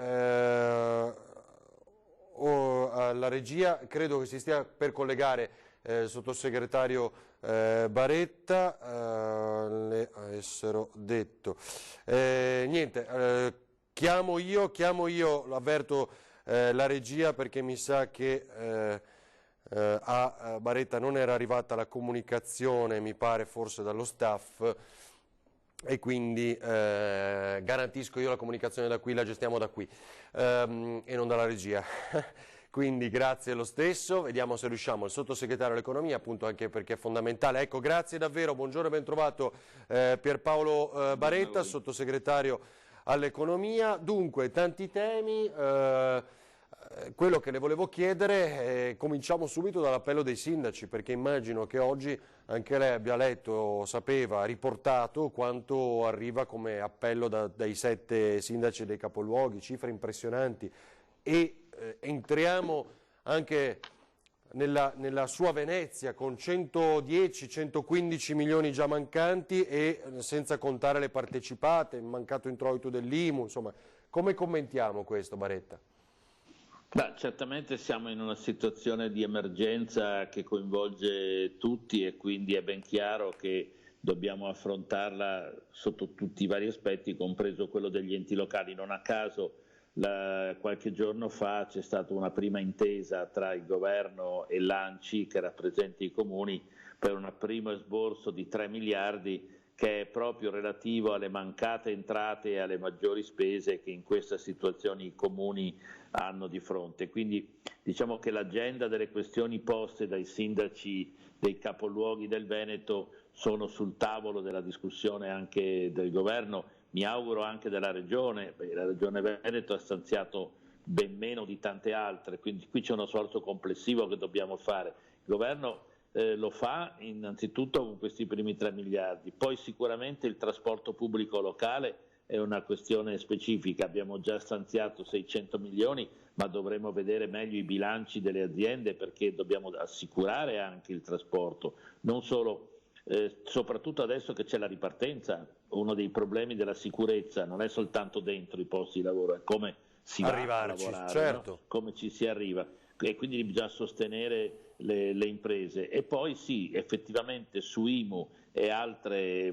Speaker 1: alla regia, credo che si stia per collegare il sottosegretario Baretta, le avessero detto. Niente, chiamo io, avverto la regia perché mi sa che a Baretta non era arrivata la comunicazione, mi pare forse dallo staff, e quindi garantisco io la comunicazione da qui, la gestiamo da qui e non dalla regia. Quindi grazie lo stesso, vediamo se riusciamo. Il sottosegretario all'economia, appunto, anche perché è fondamentale. Ecco, grazie davvero, buongiorno e ben trovato Pierpaolo Baretta, sottosegretario all'economia. Dunque, tanti temi. Quello che le volevo chiedere, cominciamo subito dall'appello dei sindaci, perché immagino che oggi anche lei abbia letto, sapeva, riportato quanto arriva come appello dai 7 sindaci dei capoluoghi, cifre impressionanti, e entriamo anche nella sua Venezia con 110-115 milioni già mancanti e senza contare le partecipate, mancato introito dell'IMU, insomma, come commentiamo questo, Baretta?
Speaker 19: Beh, certamente siamo in una situazione di emergenza che coinvolge tutti e quindi è ben chiaro che dobbiamo affrontarla sotto tutti i vari aspetti, compreso quello degli enti locali. Non a caso qualche giorno fa c'è stata una prima intesa tra il governo e l'ANCI, che rappresenta i comuni, per un primo esborso di 3 miliardi che è proprio relativo alle mancate entrate e alle maggiori spese che in questa situazione i comuni hanno di fronte. Quindi diciamo che l'agenda delle questioni poste dai sindaci dei capoluoghi del Veneto sono sul tavolo della discussione anche del governo, mi auguro anche della Regione. La Regione Veneto ha stanziato ben meno di tante altre, quindi qui c'è uno sforzo complessivo che dobbiamo fare. Il governo lo fa innanzitutto con questi primi 3 miliardi, poi sicuramente il trasporto pubblico locale è una questione specifica, abbiamo già stanziato 600 milioni, ma dovremo vedere meglio i bilanci delle aziende perché dobbiamo assicurare anche il trasporto, non solo, soprattutto adesso che c'è la ripartenza. Uno dei problemi della sicurezza non è soltanto dentro i posti di lavoro, è come si va a lavorare, certo. No? Come ci si arriva, e quindi bisogna sostenere le imprese. E poi sì, effettivamente su IMU e altre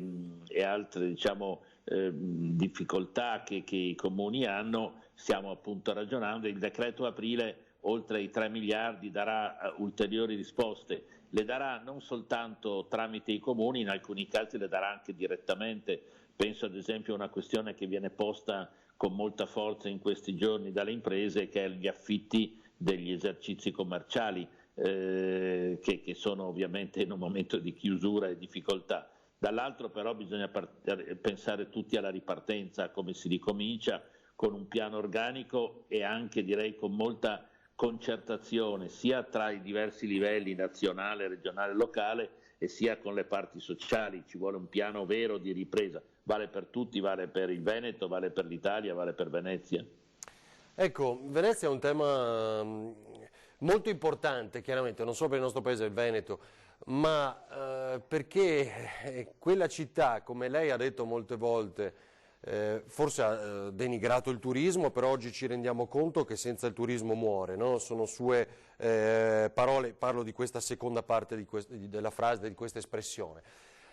Speaker 19: diciamo, difficoltà che i comuni hanno, stiamo appunto ragionando. Il decreto aprile, oltre ai 3 miliardi, darà ulteriori risposte, le darà non soltanto tramite i comuni, in alcuni casi le darà anche direttamente. Penso ad esempio a una questione che viene posta con molta forza in questi giorni dalle imprese, che è gli affitti degli esercizi commerciali, che sono ovviamente in un momento di chiusura e difficoltà. Dall'altro però bisogna pensare tutti alla ripartenza, come si ricomincia, con un piano organico e anche direi con molta concertazione sia tra i diversi livelli, nazionale, regionale, locale, e sia con le parti sociali. Ci vuole un piano vero di ripresa, vale per tutti, vale per il Veneto, vale per l'Italia, vale per Venezia.
Speaker 1: Ecco, Venezia è un tema molto importante, chiaramente, non solo per il nostro paese, il Veneto, ma perché quella città, come lei ha detto molte volte, forse ha denigrato il turismo, però oggi ci rendiamo conto che senza il turismo muore, no? Sono sue parole, parlo di questa seconda parte della frase, di questa espressione.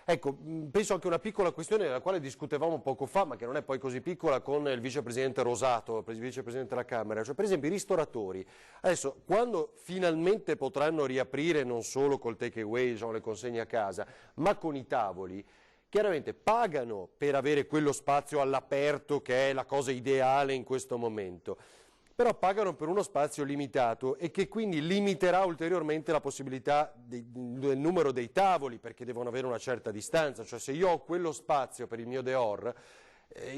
Speaker 1: Ecco, penso anche a una piccola questione della quale discutevamo poco fa, ma che non è poi così piccola, con il vicepresidente Rosato, vicepresidente della Camera, cioè per esempio i ristoratori. Adesso, quando finalmente potranno riaprire non solo col take away, diciamo, le consegne a casa, ma con i tavoli, chiaramente pagano per avere quello spazio all'aperto che è la cosa ideale in questo momento, però pagano per uno spazio limitato e che quindi limiterà ulteriormente la possibilità del numero dei tavoli, perché devono avere una certa distanza. Cioè, se io ho quello spazio per il mio dehors,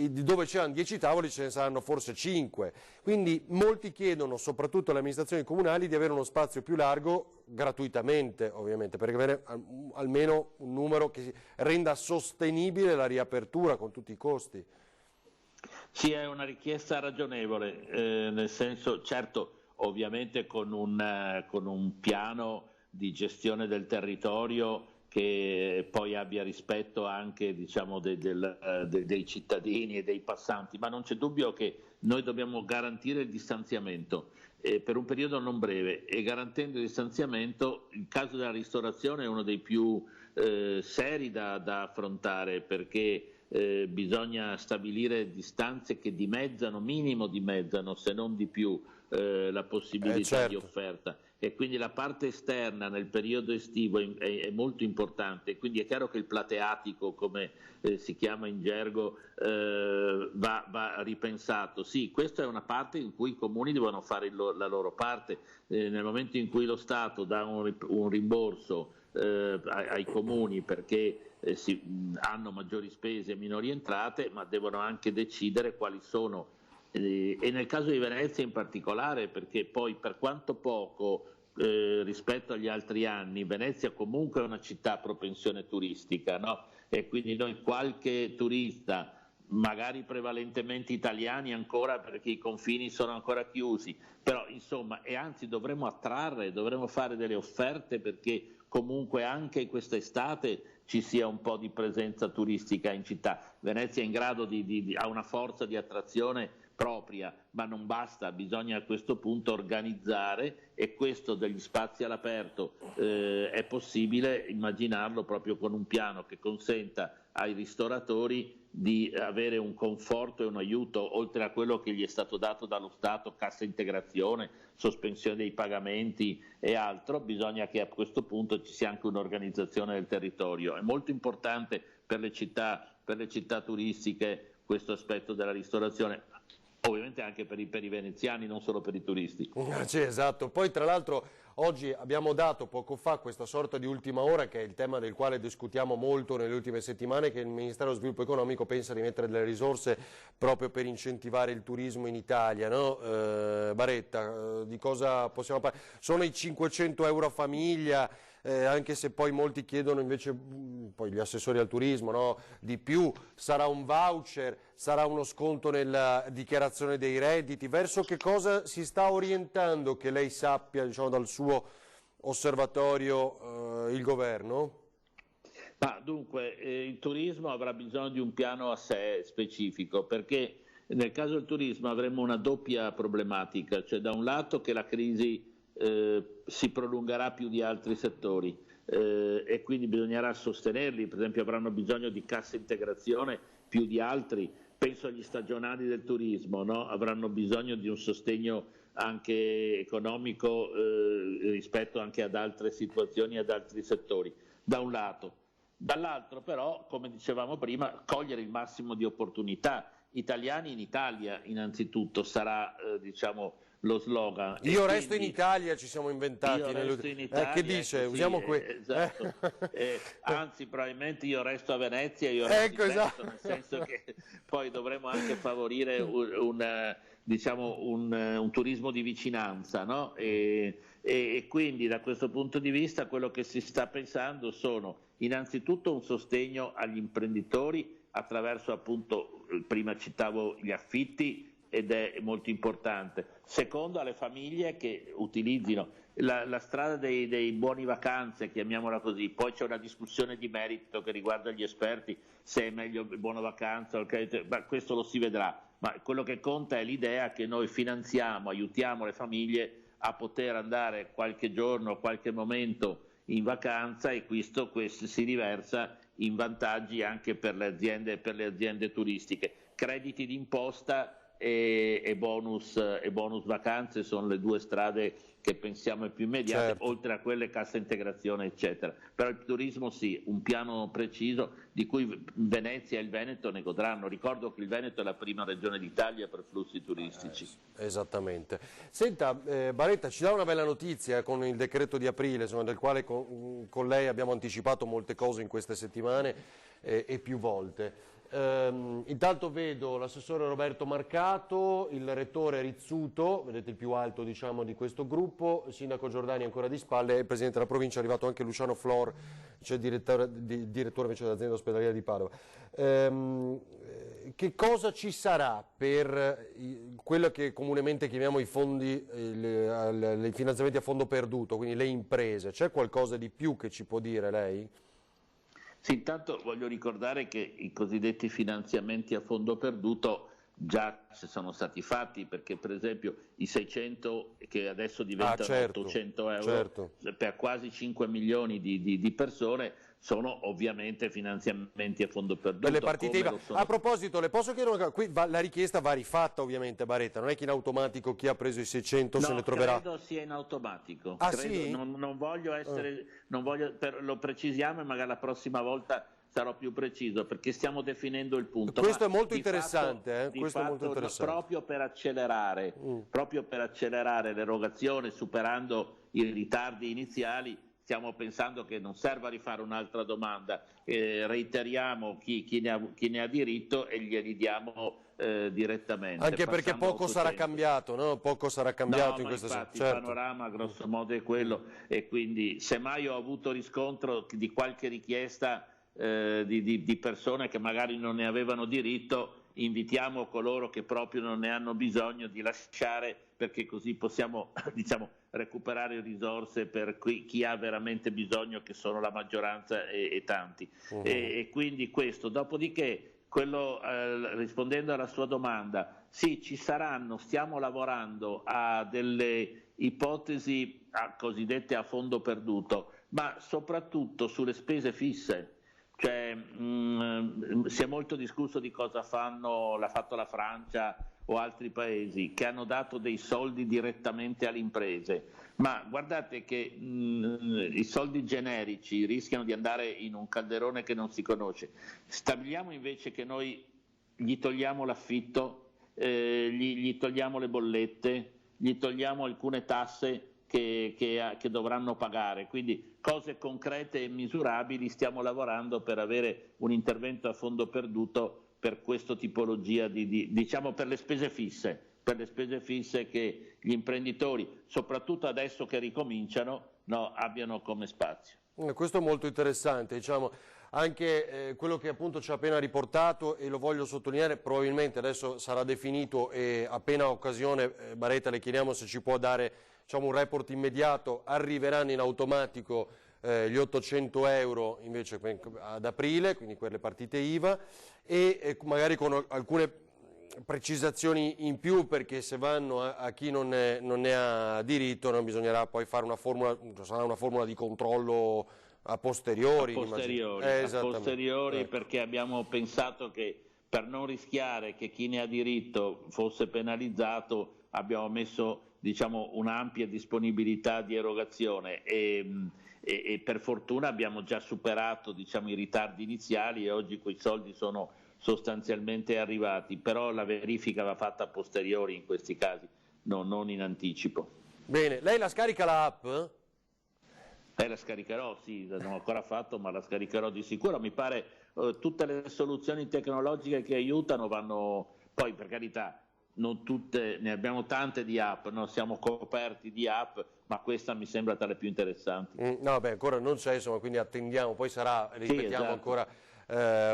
Speaker 1: dove c'erano 10 tavoli ce ne saranno forse 5, quindi molti chiedono, soprattutto alle amministrazioni comunali, di avere uno spazio più largo, gratuitamente ovviamente, per avere almeno un numero che renda sostenibile la riapertura con tutti i costi.
Speaker 19: Sì, è una richiesta ragionevole, nel senso, certo, ovviamente con un piano di gestione del territorio che poi abbia rispetto anche, diciamo, dei cittadini e dei passanti, ma non c'è dubbio che noi dobbiamo garantire il distanziamento per un periodo non breve, e garantendo il distanziamento il caso della ristorazione è uno dei più seri da affrontare, perché bisogna stabilire distanze che dimezzano, minimo dimezzano, se non di più, la possibilità
Speaker 1: certo.
Speaker 19: di offerta, e quindi la parte esterna nel periodo estivo è molto importante. Quindi è chiaro che il plateatico, come si chiama in gergo, va ripensato. Sì, questa è una parte in cui i comuni devono fare la loro parte. Nel momento in cui lo Stato dà un rimborso ai comuni perché hanno maggiori spese e minori entrate, ma devono anche decidere quali sono, e nel caso di Venezia in particolare, perché poi per quanto poco rispetto agli altri anni, Venezia comunque è una città a propensione turistica, no? E quindi noi qualche turista, magari prevalentemente italiani ancora perché i confini sono ancora chiusi, però insomma, e anzi dovremmo attrarre, dovremmo fare delle offerte perché comunque anche quest'estate ci sia un po' di presenza turistica in città. Venezia è in grado ha una forza di attrazione propria, ma non basta, bisogna a questo punto organizzare, e questo degli spazi all'aperto è possibile immaginarlo proprio con un piano che consenta ai ristoratori di avere un conforto e un aiuto, oltre a quello che gli è stato dato dallo Stato, cassa integrazione, sospensione dei pagamenti e altro. Bisogna che a questo punto ci sia anche un'organizzazione del territorio. È molto importante per le città turistiche questo aspetto della ristorazione, ovviamente anche per i veneziani, non solo per i turisti.
Speaker 1: Sì, esatto. Poi tra l'altro oggi abbiamo dato poco fa questa sorta di ultima ora, che è il tema del quale discutiamo molto nelle ultime settimane, che il Ministero dello Sviluppo Economico pensa di mettere delle risorse proprio per incentivare il turismo in Italia, no? Baretta, di cosa possiamo parlare? Sono i 500 euro a famiglia, anche se poi molti chiedono invece, poi gli assessori al turismo, no? Di più, sarà un voucher, sarà uno sconto nella dichiarazione dei redditi, verso che cosa si sta orientando, che lei sappia, diciamo, dal suo osservatorio, il governo?
Speaker 19: Ma dunque, il turismo avrà bisogno di un piano a sé specifico, perché nel caso del turismo avremo una doppia problematica, cioè da un lato che la crisi si prolungherà più di altri settori e quindi bisognerà sostenerli, per esempio avranno bisogno di cassa integrazione più di altri, penso agli stagionali del turismo, no? Avranno bisogno di un sostegno anche economico rispetto anche ad altre situazioni, ad altri settori, da un lato. Dall'altro però, come dicevamo prima, cogliere il massimo di opportunità. Italiani in Italia innanzitutto sarà diciamo lo slogan.
Speaker 1: Io resto in Italia, ci siamo inventati.
Speaker 19: Io resto in Italia,
Speaker 1: che dice?
Speaker 19: ecco,
Speaker 1: Usiamo
Speaker 19: esatto. Anzi, probabilmente io resto a Venezia, io resto in Veneto, nel senso che poi dovremo anche favorire un turismo di vicinanza, no? E quindi da questo punto di vista quello che si sta pensando sono innanzitutto un sostegno agli imprenditori attraverso, appunto, prima citavo gli affitti, ed è molto importante. Secondo, alle famiglie che utilizzino la strada dei buoni vacanze, chiamiamola così. Poi c'è una discussione di merito che riguarda gli esperti, se è meglio il buono vacanza o il credito, ma questo lo si vedrà. Ma quello che conta è l'idea che noi finanziamo, aiutiamo le famiglie a poter andare qualche giorno, qualche momento in vacanza, e questo si riversa in vantaggi anche per le aziende turistiche. Crediti d'imposta e bonus vacanze sono le due strade che pensiamo più immediate, certo, oltre a quelle cassa integrazione eccetera. Però il turismo sì, un piano preciso di cui Venezia e il Veneto ne godranno. Ricordo che il Veneto è la prima regione d'Italia per flussi turistici.
Speaker 1: Esattamente. Senta, Baretta, ci dà una bella notizia con il decreto di aprile, insomma, del quale con lei abbiamo anticipato molte cose in queste settimane e più volte. Intanto vedo l'assessore Roberto Marcato, il rettore Rizzuto, vedete il più alto diciamo di questo gruppo, il sindaco Giordani ancora di spalle e il presidente della provincia, è arrivato anche Luciano Flor, cioè direttore invece dell'azienda ospedaliera di Padova. Che cosa ci sarà per quello che comunemente chiamiamo i fondi, i finanziamenti a fondo perduto, quindi le imprese? C'è qualcosa di più che ci può dire lei?
Speaker 19: Sì, intanto voglio ricordare che i cosiddetti finanziamenti a fondo perduto già ci sono stati fatti, perché per esempio i 600 che adesso diventano 800 euro per quasi 5 milioni di persone sono ovviamente finanziamenti a fondo perduto.
Speaker 1: Delle partite IVA. A proposito, le posso chiedere una cosa? Qui la richiesta va rifatta ovviamente, Baretta, non è che in automatico chi ha preso i 600 se ne troverà?
Speaker 19: No, credo sia in automatico.
Speaker 1: Ah,
Speaker 19: credo,
Speaker 1: sì?
Speaker 19: Non voglio essere, lo precisiamo e magari la prossima volta sarò più preciso, perché stiamo definendo il punto.
Speaker 1: Questo è molto interessante, questo è molto interessante.
Speaker 19: Proprio per accelerare l'erogazione, superando i ritardi iniziali, stiamo pensando che non serva rifare un'altra domanda, reiteriamo chi ne ha diritto e glieli diamo direttamente.
Speaker 1: Anche perché poco sarà cambiato, no? Poco sarà cambiato in questa
Speaker 19: infatti,
Speaker 1: certo.
Speaker 19: Il panorama grosso modo è quello, e quindi semmai ho avuto riscontro di qualche richiesta di persone che magari non ne avevano diritto, invitiamo coloro che proprio non ne hanno bisogno di lasciare, perché così possiamo diciamo recuperare risorse per chi ha veramente bisogno, che sono la maggioranza e tanti. E quindi questo. Dopodiché, rispondendo alla sua domanda, sì, ci saranno, stiamo lavorando a delle ipotesi cosiddette a fondo perduto, ma soprattutto sulle spese fisse. Cioè, si è molto discusso di cosa l'ha fatto la Francia o altri paesi che hanno dato dei soldi direttamente alle imprese, ma guardate che i soldi generici rischiano di andare in un calderone che non si conosce. Stabiliamo invece che noi gli togliamo l'affitto, gli togliamo le bollette, gli togliamo alcune tasse che dovranno pagare, quindi cose concrete e misurabili. Stiamo lavorando per avere un intervento a fondo perduto per questa tipologia diciamo per le spese fisse che gli imprenditori, soprattutto adesso che ricominciano, abbiano come spazio.
Speaker 1: Questo è molto interessante, diciamo. Anche quello che appunto ci ha appena riportato, e lo voglio sottolineare, probabilmente adesso sarà definito e appena occasione, Baretta, le chiediamo se ci può dare un report immediato. Arriveranno in automatico gli 800 euro invece ad aprile, quindi quelle partite IVA, e magari con alcune precisazioni in più, perché se vanno a chi non ne ha diritto, non bisognerà poi fare una formula, sarà una formula di controllo a posteriori.
Speaker 19: Perché abbiamo pensato che per non rischiare che chi ne ha diritto fosse penalizzato abbiamo messo un'ampia disponibilità di erogazione e per fortuna abbiamo già superato i ritardi iniziali e oggi quei soldi sono sostanzialmente arrivati, però la verifica va fatta a posteriori in questi casi, non in anticipo.
Speaker 1: Bene, lei la scarica l'app?
Speaker 19: La scaricherò, sì, non l'ho ancora fatto, ma la scaricherò di sicuro. Mi pare tutte le soluzioni tecnologiche che aiutano vanno, poi per carità, non tutte, ne abbiamo tante di app, siamo coperti di app, ma questa mi sembra tra le più interessanti.
Speaker 1: Ancora non c'è, insomma, quindi attendiamo, poi sarà, ripetiamo, ancora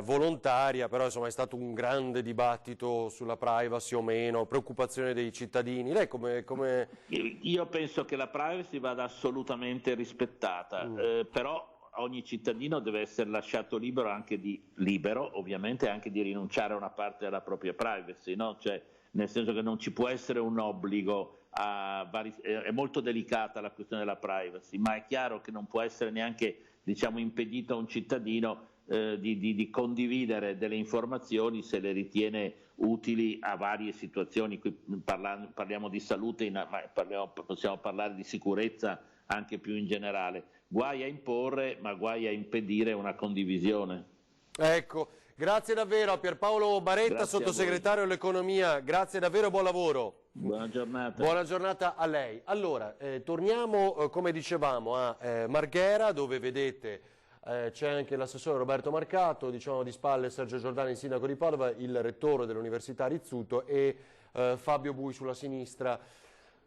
Speaker 1: volontaria, però insomma è stato un grande dibattito sulla privacy o meno, preoccupazione dei cittadini. Lei come...
Speaker 19: Io penso che la privacy vada assolutamente rispettata, però ogni cittadino deve essere lasciato libero ovviamente anche di rinunciare a una parte della propria privacy, no? Cioè, nel senso che non ci può essere un obbligo è molto delicata la questione della privacy, ma è chiaro che non può essere neanche impedito a un cittadino di condividere delle informazioni se le ritiene utili a varie situazioni. Qui parliamo di salute, possiamo parlare di sicurezza anche più in generale. Guai a imporre, ma guai a impedire una condivisione.
Speaker 1: Ecco, grazie davvero a Pierpaolo Baretta, sottosegretario all'economia, grazie davvero e buon lavoro.
Speaker 19: Buona giornata.
Speaker 1: Buona giornata a lei. Allora, torniamo come dicevamo a Marghera, dove vedete c'è anche l'assessore Roberto Marcato, diciamo di spalle Sergio Giordani, sindaco di Padova, il rettore dell'Università Rizzuto e Fabio Bui sulla sinistra,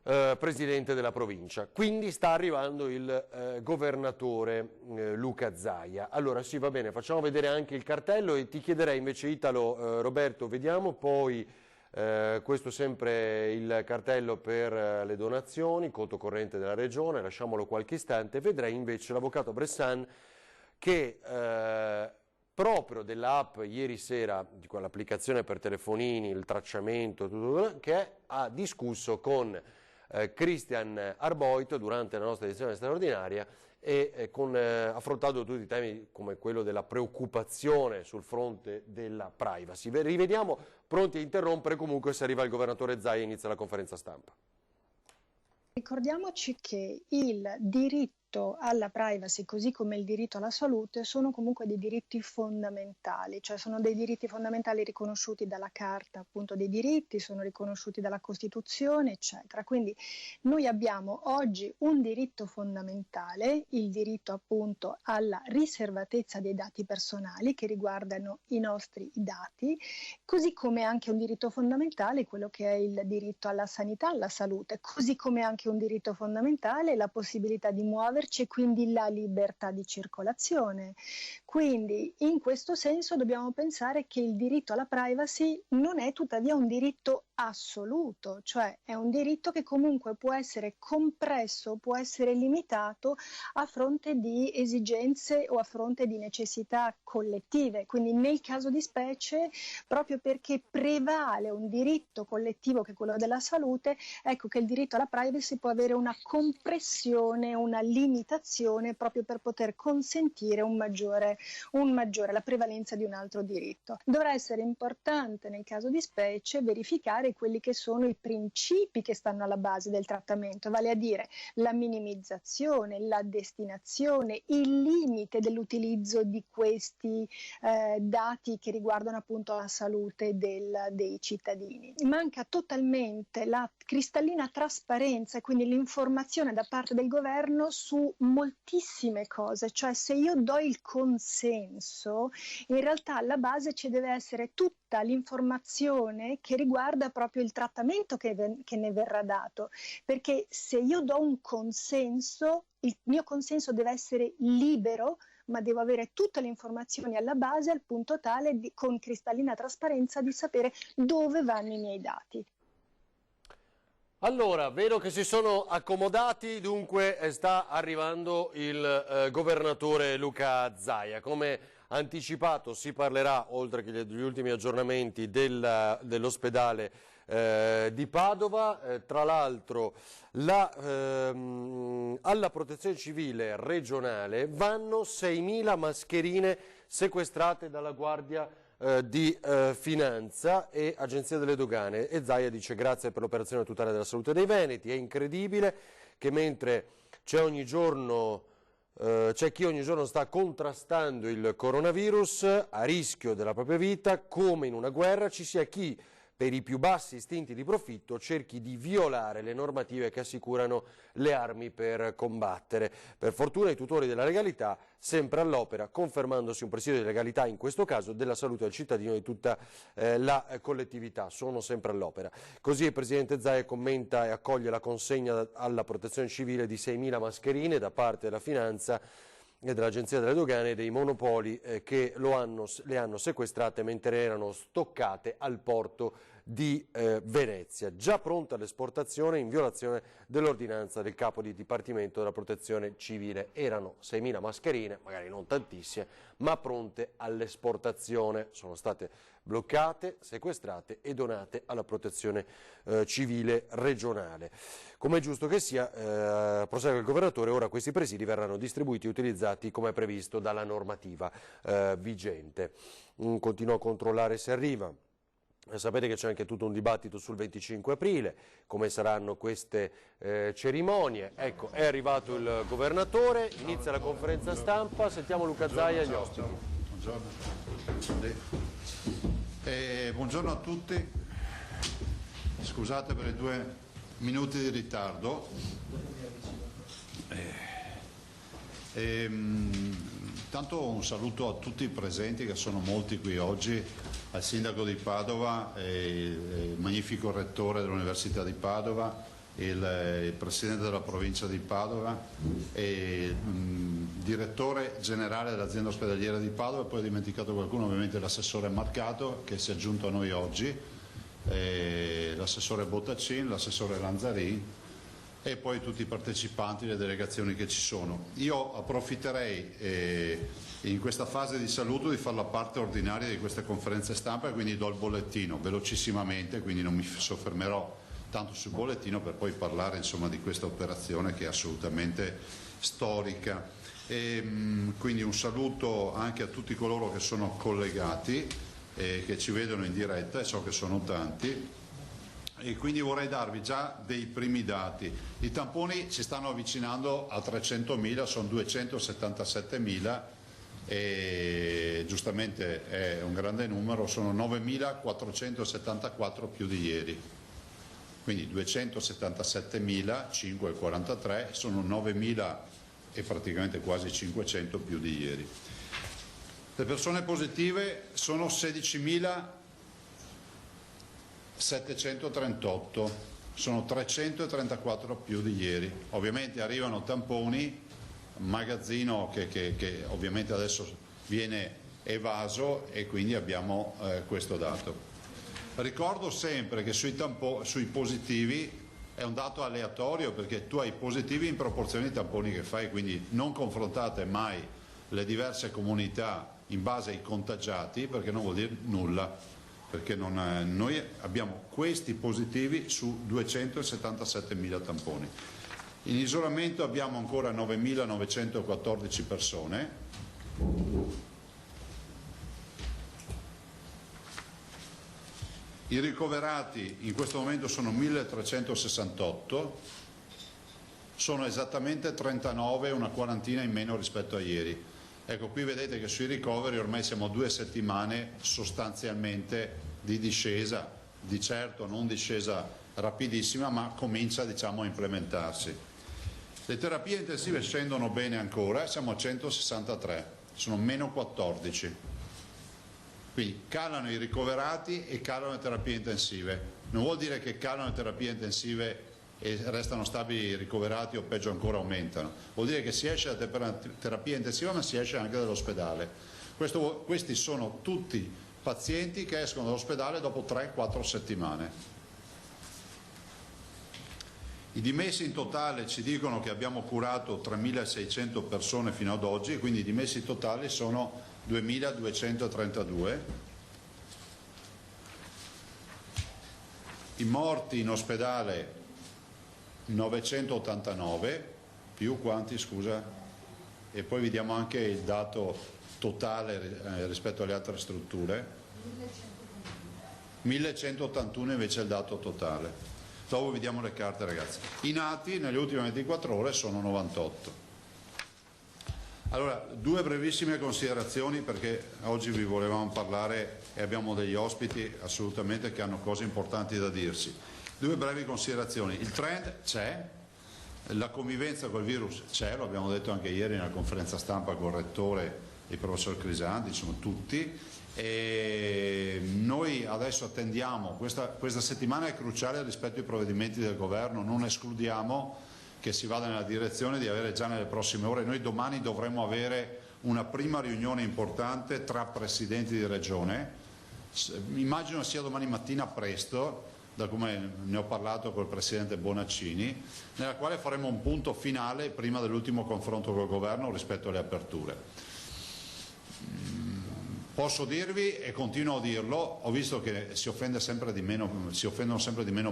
Speaker 1: presidente della provincia. Quindi sta arrivando il governatore Luca Zaia. Allora sì, va bene, facciamo vedere anche il cartello e ti chiederei invece, Italo, Roberto, vediamo poi questo sempre il cartello per le donazioni, conto corrente della regione, lasciamolo qualche istante. Vedrei invece l'avvocato Bressan che proprio dell'app ieri sera, di quell'applicazione per telefonini, il tracciamento, tutto, che ha discusso con Christian Arboito durante la nostra edizione straordinaria e affrontato tutti i temi come quello della preoccupazione sul fronte della privacy. Rivediamo, pronti a interrompere comunque se arriva il governatore Zaia e inizia la conferenza stampa.
Speaker 20: Ricordiamoci che il diritto alla privacy, così come il diritto alla salute, sono comunque dei diritti fondamentali, cioè sono dei diritti fondamentali riconosciuti dalla Carta appunto dei diritti, sono riconosciuti dalla Costituzione, eccetera. Quindi noi abbiamo oggi un diritto fondamentale, il diritto appunto alla riservatezza dei dati personali che riguardano i nostri dati, così come anche un diritto fondamentale quello che è il diritto alla sanità, alla salute, così come anche un diritto fondamentale la possibilità di muoverci e quindi la libertà di circolazione. Quindi in questo senso dobbiamo pensare che il diritto alla privacy non è tuttavia un diritto assoluto, cioè è un diritto che comunque può essere compresso, può essere limitato a fronte di esigenze o a fronte di necessità collettive. Quindi nel caso di specie, proprio perché prevale un diritto collettivo che è quello della salute, ecco che il diritto alla privacy può avere una compressione, una limitazione proprio per poter consentire la prevalenza di un altro diritto. Dovrà essere importante nel caso di specie verificare quelli che sono i principi che stanno alla base del trattamento, vale a dire la minimizzazione, la destinazione, il limite dell'utilizzo di questi dati che riguardano appunto la salute dei cittadini. Manca totalmente la cristallina trasparenza e quindi l'informazione da parte del governo su moltissime cose, cioè se io do il consenso, in realtà alla base ci deve essere tutta l'informazione che riguarda proprio il trattamento che ne verrà dato, perché se io do un consenso, il mio consenso deve essere libero, ma devo avere tutte le informazioni alla base al punto tale con cristallina trasparenza di sapere dove vanno i miei dati.
Speaker 1: Allora, vedo che si sono accomodati, dunque sta arrivando il governatore Luca Zaia. Come anticipato si parlerà, oltre che degli ultimi aggiornamenti, dell'ospedale di Padova. Tra l'altro alla protezione civile regionale vanno 6.000 mascherine sequestrate dalla Guardia di Finanza e Agenzia delle Dogane, e Zaia dice: grazie per l'operazione tutela della salute dei veneti. È incredibile che mentre c'è chi ogni giorno sta contrastando il coronavirus a rischio della propria vita, come in una guerra, ci sia chi per i più bassi istinti di profitto cerchi di violare le normative che assicurano le armi per combattere. Per fortuna i tutori della legalità sempre all'opera, confermandosi un presidio di legalità, in questo caso della salute del cittadino e di tutta la collettività, sono sempre all'opera. Così il Presidente Zaia commenta e accoglie la consegna alla Protezione Civile di 6.000 mascherine da parte della Finanza e dell'Agenzia delle Dogane e dei monopoli che le hanno sequestrate mentre erano stoccate al porto di Venezia, già pronta all'esportazione in violazione dell'ordinanza del capo di Dipartimento della Protezione Civile. Erano 6.000 mascherine, magari non tantissime, ma pronte all'esportazione. Sono state bloccate, sequestrate e donate alla Protezione Civile regionale. Come è giusto che sia, prosegue il governatore, ora questi presidi verranno distribuiti e utilizzati come previsto dalla normativa vigente. Continua a controllare se arriva. Sapete che c'è anche tutto un dibattito sul 25 aprile, come saranno queste cerimonie. Ecco, è arrivato il governatore, inizia la conferenza stampa, sentiamo Luca Zaia e gli ospiti.
Speaker 21: Buongiorno. Buongiorno a tutti, scusate per i 2 minuti di ritardo. Intanto un saluto a tutti i presenti, che sono molti qui oggi, al sindaco di Padova, il magnifico rettore dell'Università di Padova, il presidente della provincia di Padova, il direttore generale dell'azienda ospedaliera di Padova, e poi ho dimenticato qualcuno, ovviamente l'assessore Marcato che si è aggiunto a noi oggi, l'assessore Bottacin, l'assessore Lanzarin e poi tutti i partecipanti, le delegazioni che ci sono. Io approfitterei in questa fase di saluto di fare la parte ordinaria di queste conferenze stampa, e quindi do il bollettino velocissimamente, quindi non mi soffermerò tanto sul bollettino per poi parlare insomma di questa operazione che è assolutamente storica. Quindi un saluto anche a tutti coloro che sono collegati e che ci vedono in diretta, e so che sono tanti, e quindi vorrei darvi già dei primi dati. I tamponi si stanno avvicinando a 300.000, sono 277.000 e giustamente è un grande numero, sono 9.474 più di ieri. Quindi 277.000, 5,43, sono 9.000 e praticamente quasi 500 più di ieri. Le persone positive sono 16.738, sono 334 più di ieri. Ovviamente arrivano tamponi, magazzino che ovviamente adesso viene evaso, e quindi abbiamo questo dato. Ricordo sempre che sui positivi è un dato aleatorio, perché tu hai positivi in proporzione ai tamponi che fai, quindi non confrontate mai le diverse comunità in base ai contagiati, perché non vuol dire nulla, perché noi abbiamo questi positivi su 277.000 tamponi. In isolamento abbiamo ancora 9.914 persone. I ricoverati in questo momento sono 1.368, sono esattamente 39, una quarantina in meno rispetto a ieri. Ecco, qui vedete che sui ricoveri ormai siamo a 2 settimane sostanzialmente di discesa, di certo non discesa rapidissima, ma comincia, diciamo, a implementarsi. Le terapie intensive scendono bene ancora, siamo a 163, sono meno 14. Quindi calano i ricoverati e calano le terapie intensive. Non vuol dire che calano le terapie intensive e restano stabili i ricoverati, o peggio ancora aumentano. Vuol dire che si esce da terapia intensiva, ma si esce anche dall'ospedale. Questi sono tutti pazienti che escono dall'ospedale dopo 3-4 settimane. I dimessi in totale ci dicono che abbiamo curato 3.600 persone fino ad oggi, quindi i dimessi totali sono 2.232. I morti in ospedale 989, più quanti, scusa? E poi vediamo anche il dato totale rispetto alle altre strutture. 1181 invece è il dato totale. Dopo vediamo le carte, ragazzi. I nati nelle ultime 24 ore sono 98. Allora, due brevissime considerazioni, perché oggi vi volevamo parlare e abbiamo degli ospiti assolutamente che hanno cose importanti da dirsi. Due brevi considerazioni. Il trend c'è, la convivenza col virus c'è, lo abbiamo detto anche ieri nella conferenza stampa con il rettore e il professor Crisanti, insomma tutti, e noi adesso attendiamo, questa settimana è cruciale rispetto ai provvedimenti del governo, non escludiamo che si vada nella direzione di avere già nelle prossime ore, noi domani dovremmo avere una prima riunione importante tra presidenti di regione, immagino sia domani mattina presto, da come ne ho parlato col presidente Bonaccini, nella quale faremo un punto finale prima dell'ultimo confronto col governo rispetto alle aperture. Posso dirvi, e continuo a dirlo, ho visto che si offendono sempre di meno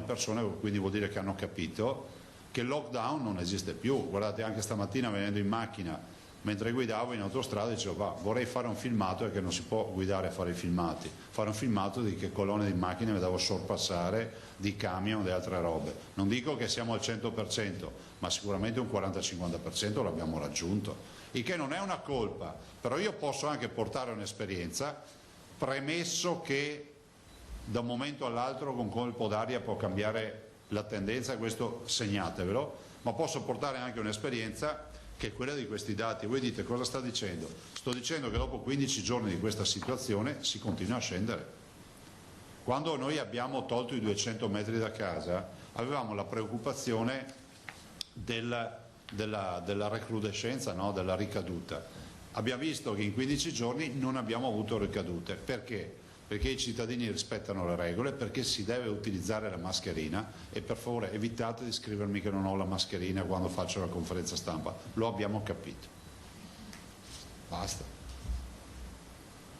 Speaker 21: persone, quindi vuol dire che hanno capito che il lockdown non esiste più. Guardate, anche stamattina venendo in macchina, mentre guidavo in autostrada, dicevo vorrei fare un filmato, e che non si può guidare a fare i filmati, fare un filmato di che colonne di macchine vedevo sorpassare, di camion, di altre robe. Non dico che siamo al 100%, ma sicuramente un 40-50% l'abbiamo raggiunto, il che non è una colpa, però io posso anche portare un'esperienza, premesso che da un momento all'altro con colpo d'aria può cambiare la tendenza, questo segnatevelo, ma posso portare anche un'esperienza che è quella di questi dati. Voi dite cosa sta dicendo? Sto dicendo che dopo 15 giorni di questa situazione si continua a scendere. Quando noi abbiamo tolto i 200 metri da casa avevamo la preoccupazione della recrudescenza, no? Della ricaduta. Abbiamo visto che in 15 giorni non abbiamo avuto ricadute. Perché? Perché i cittadini rispettano le regole, perché si deve utilizzare la mascherina, e per favore evitate di scrivermi che non ho la mascherina quando faccio la conferenza stampa, lo abbiamo capito. Basta.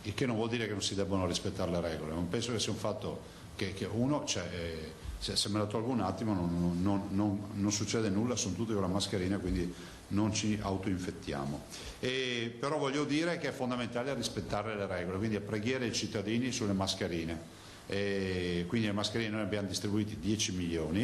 Speaker 21: Il che non vuol dire che non si debbano rispettare le regole, non penso che sia un fatto che uno, se me la tolgo un attimo non succede nulla, sono tutti con la mascherina, quindi non ci autoinfettiamo. Però voglio dire che è fondamentale rispettare le regole, quindi a preghiere ai cittadini sulle mascherine. Quindi le mascherine noi abbiamo distribuiti 10 milioni,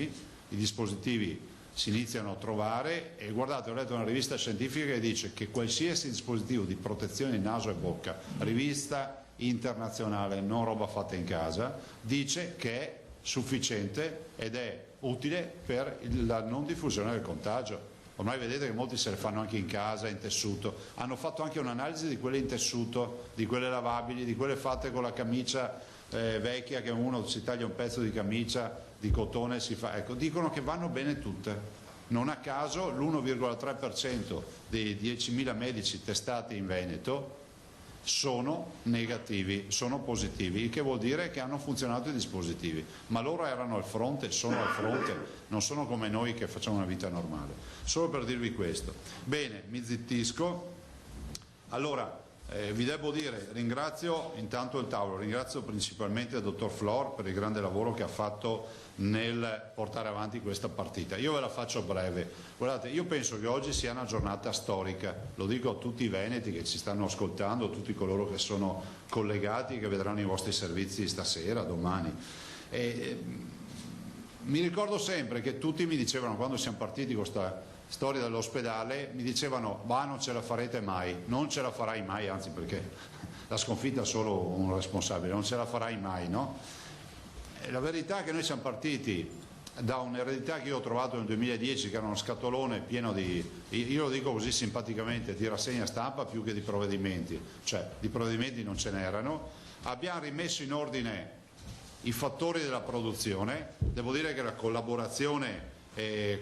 Speaker 21: i dispositivi si iniziano a trovare, e guardate, ho letto una rivista scientifica che dice che qualsiasi dispositivo di protezione di naso e bocca, rivista internazionale, non roba fatta in casa, dice che è sufficiente ed è utile per la non diffusione del contagio. Ormai vedete che molti se le fanno anche in casa, in tessuto. Hanno fatto anche un'analisi di quelle in tessuto, di quelle lavabili, di quelle fatte con la camicia vecchia, che uno si taglia un pezzo di camicia di cotone e si fa. Ecco, dicono che vanno bene tutte. Non a caso l'1,3% dei 10.000 medici testati in Veneto sono negativi, sono positivi, il che vuol dire che hanno funzionato i dispositivi, ma loro erano al fronte, sono al fronte, non sono come noi che facciamo una vita normale. Solo per dirvi questo. Bene, mi zittisco. Allora, vi devo dire, ringrazio intanto il tavolo, ringrazio principalmente il dottor Flor per il grande lavoro che ha fatto nel portare avanti questa partita. Io ve la faccio breve. Guardate, io penso che oggi sia una giornata storica, lo dico a tutti i veneti che ci stanno ascoltando, a tutti coloro che sono collegati, che vedranno i vostri servizi stasera, domani. Mi ricordo sempre che tutti mi dicevano, quando siamo partiti con questa storia dell'ospedale, mi dicevano: ma non ce la farete mai, non ce la farai mai, anzi, perché la sconfitta è solo un responsabile, non ce la farai mai, no? La verità è che noi siamo partiti da un'eredità che io ho trovato nel 2010, che era uno scatolone pieno di, io lo dico così simpaticamente, di rassegna stampa più che di provvedimenti, cioè di provvedimenti non ce n'erano. Abbiamo rimesso in ordine i fattori della produzione, devo dire che la collaborazione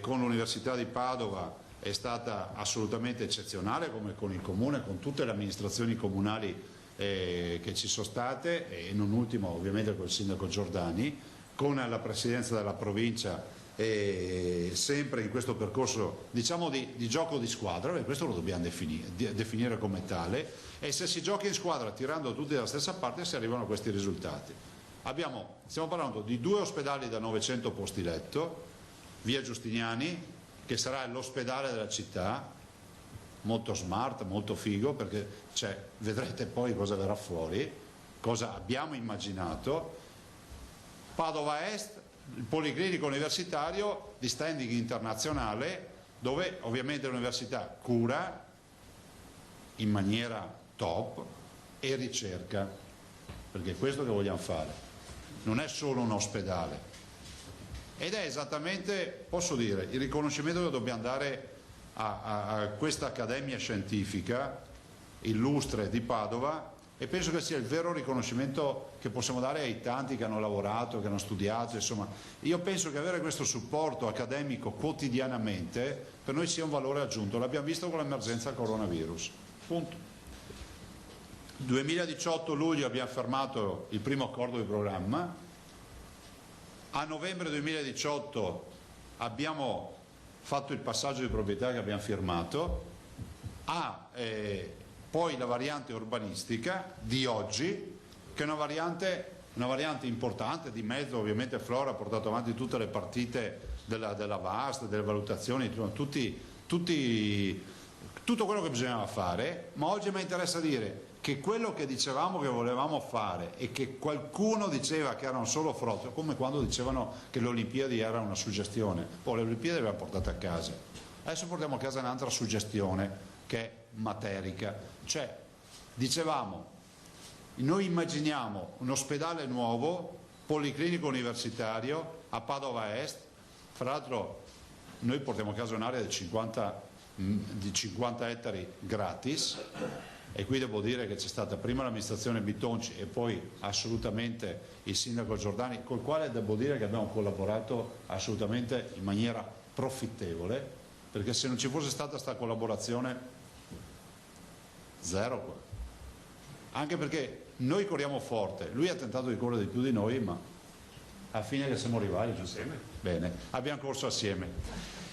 Speaker 21: con l'Università di Padova è stata assolutamente eccezionale, come con il Comune, con tutte le amministrazioni comunali che ci sono state, e non ultimo ovviamente col sindaco Giordani, con la presidenza della provincia, sempre in questo percorso, diciamo, di gioco di squadra, perché questo lo dobbiamo definire come tale, e se si gioca in squadra tirando tutti dalla stessa parte si arrivano a questi risultati. Stiamo parlando di 2 ospedali da 900 posti letto, via Giustiniani, che sarà l'ospedale della città, molto smart, molto figo, perché vedrete poi cosa verrà fuori, cosa abbiamo immaginato. Padova Est, il policlinico universitario di standing internazionale, dove ovviamente l'università cura in maniera top e ricerca, perché è questo che vogliamo fare, non è solo un ospedale. Ed è esattamente, posso dire, il riconoscimento che dobbiamo dare a questa accademia scientifica illustre di Padova, e penso che sia il vero riconoscimento che possiamo dare ai tanti che hanno lavorato, che hanno studiato, insomma. Io penso che avere questo supporto accademico quotidianamente per noi sia un valore aggiunto, l'abbiamo visto con l'emergenza coronavirus. Punto. 2018 luglio abbiamo firmato il primo accordo di programma, a novembre 2018 abbiamo fatto il passaggio di proprietà che abbiamo firmato, poi la variante urbanistica di oggi, che è una variante importante, di mezzo ovviamente Flora ha portato avanti tutte le partite della VAST, delle valutazioni, tutto quello che bisognava fare, ma oggi mi interessa dire che quello che dicevamo che volevamo fare e che qualcuno diceva che erano solo frodi, come quando dicevano che le Olimpiadi era una suggestione, poi le Olimpiadi le abbiamo portate a casa, adesso portiamo a casa un'altra suggestione che è materica, cioè dicevamo noi immaginiamo un ospedale nuovo, policlinico universitario a Padova Est, fra l'altro noi portiamo a casa un'area di 50 di 50 ettari gratis, e qui devo dire che c'è stata prima l'amministrazione Bitonci e poi assolutamente il sindaco Giordani, col quale devo dire che abbiamo collaborato assolutamente in maniera profittevole, perché se non ci fosse stata questa collaborazione, zero qua. Anche perché noi corriamo forte, lui ha tentato di correre di più di noi, ma alla fine che siamo rivali,
Speaker 4: assieme.
Speaker 21: Bene, abbiamo corso assieme.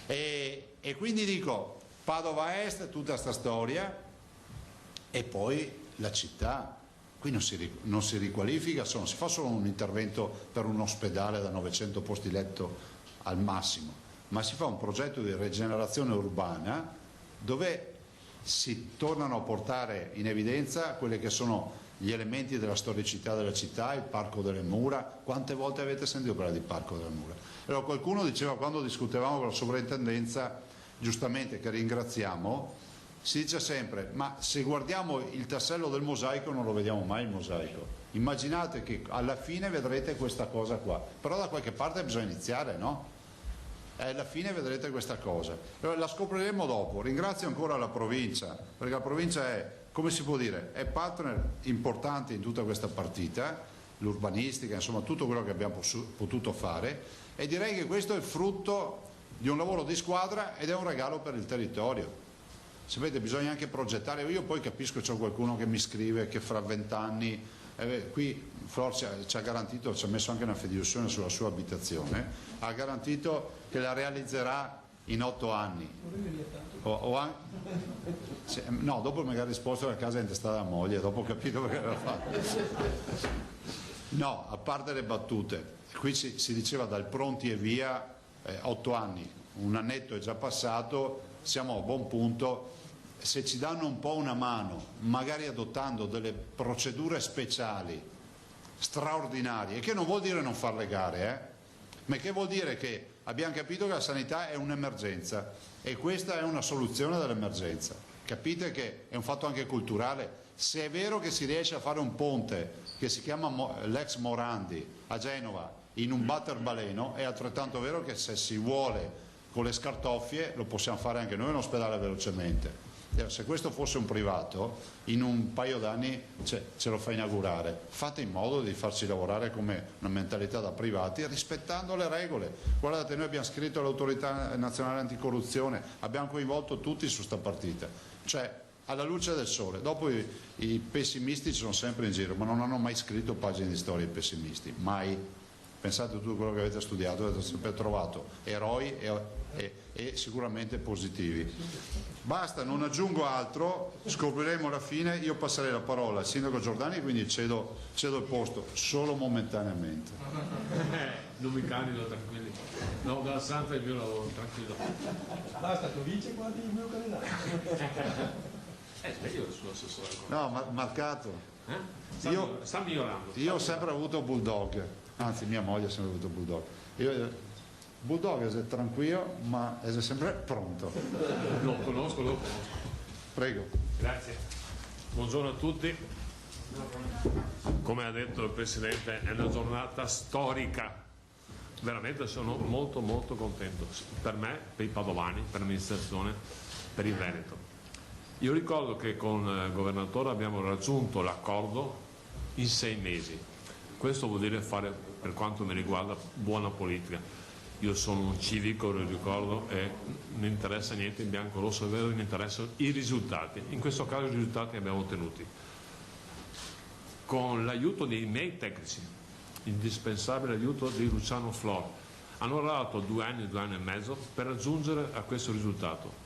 Speaker 21: E quindi dico, Padova Est, tutta questa storia, e poi la città, qui non si riqualifica, si fa solo un intervento per un ospedale da 900 posti letto al massimo, ma si fa un progetto di rigenerazione urbana dove si tornano a portare in evidenza quelli che sono gli elementi della storicità della città, il Parco delle Mura. Quante volte avete sentito parlare di Parco delle Mura? Allora, qualcuno diceva, quando discutevamo con la sovrintendenza, giustamente, che ringraziamo, si dice sempre, ma se guardiamo il tassello del mosaico non lo vediamo mai il mosaico. Immaginate che alla fine vedrete questa cosa qua, però da qualche parte bisogna iniziare, no? Alla fine vedrete questa cosa, la scopriremo dopo. Ringrazio ancora la provincia, perché la provincia è, come si può dire, è partner importante in tutta questa partita, l'urbanistica, insomma tutto quello che abbiamo potuto fare, e direi che questo è il frutto di un lavoro di squadra ed è un regalo per il territorio. Sapete, bisogna anche progettare. Io poi capisco che c'è qualcuno che mi scrive che fra 20 anni, qui Flor ci ha garantito, ci ha messo anche una fiducia sulla sua abitazione, ha garantito che la realizzerà in 8 anni. No, dopo mi ha risposto che la casa è intestata alla moglie, dopo ho capito perché l'aveva fatto. No, a parte le battute, qui si diceva dal pronti e via 8 anni, un annetto è già passato, siamo a buon punto. Se ci danno un po' una mano, magari adottando delle procedure speciali straordinarie, che non vuol dire non fare le gare, ma che vuol dire che abbiamo capito che la sanità è un'emergenza e questa è una soluzione dell'emergenza. Capite che è un fatto anche culturale. Se è vero che si riesce a fare un ponte che si chiama l'ex Morandi a Genova in un batterbaleno, è altrettanto vero che se si vuole con le scartoffie lo possiamo fare anche noi in ospedale velocemente. Se questo fosse un privato, in un paio d'anni ce lo fa inaugurare. Fate in modo di farci lavorare come una mentalità da privati, rispettando le regole. Guardate, noi abbiamo scritto all'autorità nazionale anticorruzione, abbiamo coinvolto tutti su sta partita, cioè alla luce del sole. Dopo i pessimisti ci sono sempre in giro, ma non hanno mai scritto pagine di storia i pessimisti, mai. Pensate a tutto quello che avete studiato, avete sempre trovato eroi e sicuramente positivi. Basta, non aggiungo altro, scopriremo alla fine. Io passerei la parola al sindaco Giordani, quindi cedo il posto solo momentaneamente.
Speaker 4: Non mi candido, tranquilli. No, dalla Santa è il mio lavoro, tranquillo.
Speaker 5: Basta, tu vinci qua il mio calendario.
Speaker 4: Io sono assessore.
Speaker 21: No, marcato.
Speaker 4: Sta migliorando.
Speaker 21: Io ho sempre avuto bulldog, anzi mia moglie ha sempre avuto bulldog. Bulldog è tranquillo, ma è sempre pronto.
Speaker 4: Lo conosco.
Speaker 21: Prego.
Speaker 4: Grazie. Buongiorno a tutti. Come ha detto il Presidente, è una giornata storica. Veramente sono molto molto contento. Per me, per i padovani, per l'amministrazione, per il Veneto. Io ricordo che con il Governatore abbiamo raggiunto l'accordo in 6 mesi. Questo vuol dire fare, per quanto mi riguarda, buona politica. Io sono un civico, lo ricordo, e non interessa niente in bianco, rosso e verde, mi interessano i risultati. In questo caso i risultati li abbiamo ottenuti. Con l'aiuto dei miei tecnici, indispensabile aiuto di Luciano Flor, hanno lavorato 2 anni e mezzo per raggiungere a questo risultato.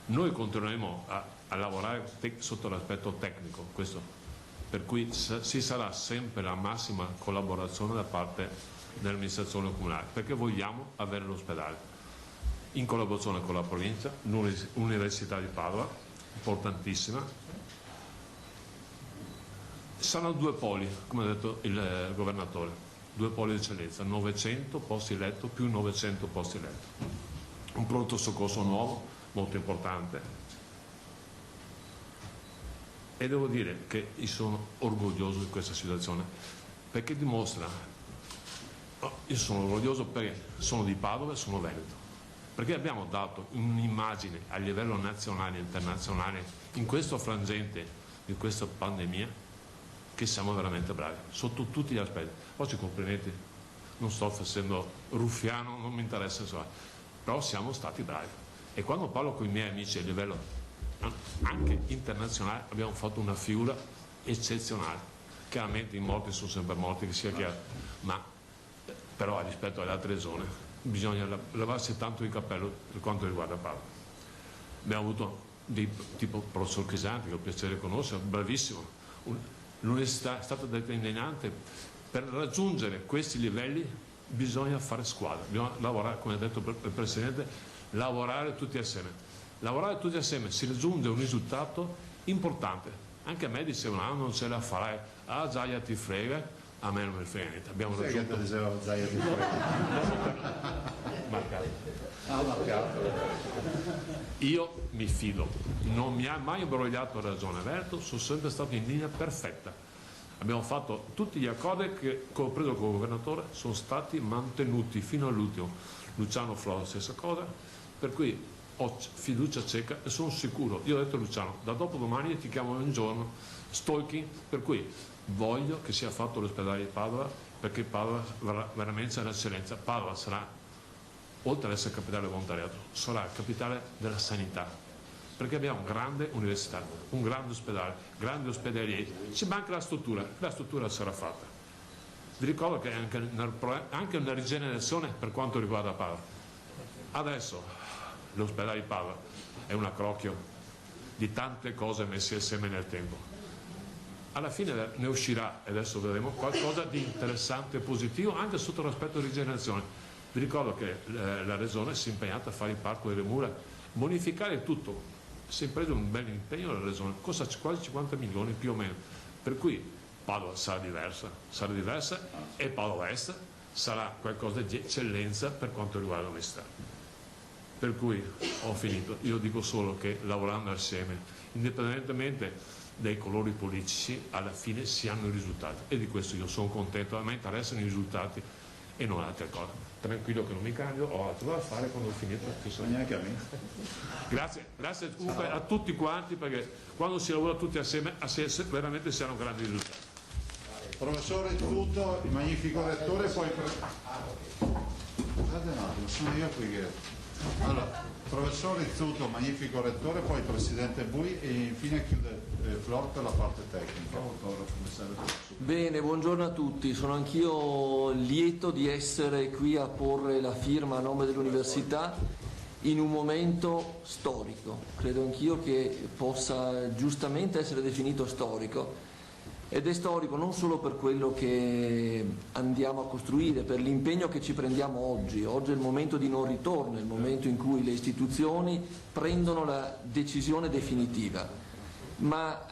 Speaker 4: Noi continueremo a lavorare sotto l'aspetto tecnico, questo, per cui ci sarà sempre la massima collaborazione da parte dell'amministrazione comunale, perché vogliamo avere l'ospedale in collaborazione con la provincia, l'Università di Padova, importantissima. Saranno 2 poli, come ha detto il Governatore, 2 poli di eccellenza, 900 posti letto più 900 posti letto. Un pronto soccorso nuovo, molto importante, e devo dire che io sono orgoglioso di questa situazione, perché dimostra, io sono orgoglioso perché sono di Padova e sono veneto, perché abbiamo dato un'immagine a livello nazionale e internazionale in questo frangente di questa pandemia che siamo veramente bravi, sotto tutti gli aspetti. Oggi complimenti, non sto facendo ruffiano, non mi interessa, insomma, però siamo stati bravi. E quando parlo con i miei amici a livello anche internazionale abbiamo fatto una figura eccezionale. Chiaramente i morti sono sempre morti, che sia chiaro, ma però rispetto alle altre zone bisogna levarsi tanto il cappello per quanto riguarda Padova. Abbiamo avuto tipo il professor Crisanti, che ho piacere di conoscere, bravissimo. L'università è stata determinante. Per raggiungere questi livelli bisogna fare squadra, bisogna lavorare, come ha detto il Presidente, lavorare tutti assieme. Lavorare tutti assieme si raggiunge un risultato importante. Anche a me dicevano, non ce la farai, Zaia ti frega, a me non mi frega niente. Abbiamo raggiunto...
Speaker 21: Zaia ti frega. Marcato.
Speaker 4: Io mi fido, non mi ha mai imbrogliato a ragione Alberto, sono sempre stato in linea perfetta. Abbiamo fatto tutti gli accordi che ho preso con il governatore, sono stati mantenuti fino all'ultimo. Luciano Flora stessa cosa, per cui ho fiducia cieca e sono sicuro. Io ho detto a Luciano, da dopodomani ti chiamo un giorno, stalking, per cui voglio che sia fatto l'ospedale di Padova, perché Padova veramente è un'eccellenza. Padova sarà, oltre ad essere capitale del volontariato, sarà capitale della sanità, perché abbiamo una grande università, un grande ospedale, grandi ospedalieri, ci manca la struttura sarà fatta. Vi ricordo che è anche una rigenerazione per quanto riguarda Padova. Adesso l'ospedale di Padova è un accrocchio di tante cose messe assieme nel tempo. Alla fine ne uscirà, e adesso vedremo, qualcosa di interessante e positivo anche sotto l'aspetto di rigenerazione. Vi ricordo che la Regione si è impegnata a fare il Parco delle Mura, bonificare tutto. Si è preso un bel impegno la Regione, costa quasi 50 milioni più o meno, per cui Padova sarà diversa e Padova Est sarà qualcosa di eccellenza per quanto riguarda l'università. Per cui ho finito, io dico solo che lavorando assieme, indipendentemente dai colori politici, alla fine si hanno i risultati e di questo io sono contento, a me interessano i risultati e non altre cose. Tranquillo che non mi cambio, ho altro da fare quando ho finito.
Speaker 21: Neanche a me.
Speaker 4: Grazie comunque a tutti quanti, perché quando si lavora tutti assieme veramente si hanno grandi risultati.
Speaker 21: Professore Tutto, il magnifico rettore, poi... Guardate un attimo, sono io qui che... Allora, professore Izzuto, magnifico rettore, poi presidente Bui e infine chiude Flor per la parte tecnica.
Speaker 7: Bene, buongiorno a tutti, sono anch'io lieto di essere qui a porre la firma a nome dell'università in un momento storico, credo anch'io che possa giustamente essere definito storico. Ed è storico non solo per quello che andiamo a costruire, per l'impegno che ci prendiamo oggi. Oggi è il momento di non ritorno, è il momento in cui le istituzioni prendono la decisione definitiva, ma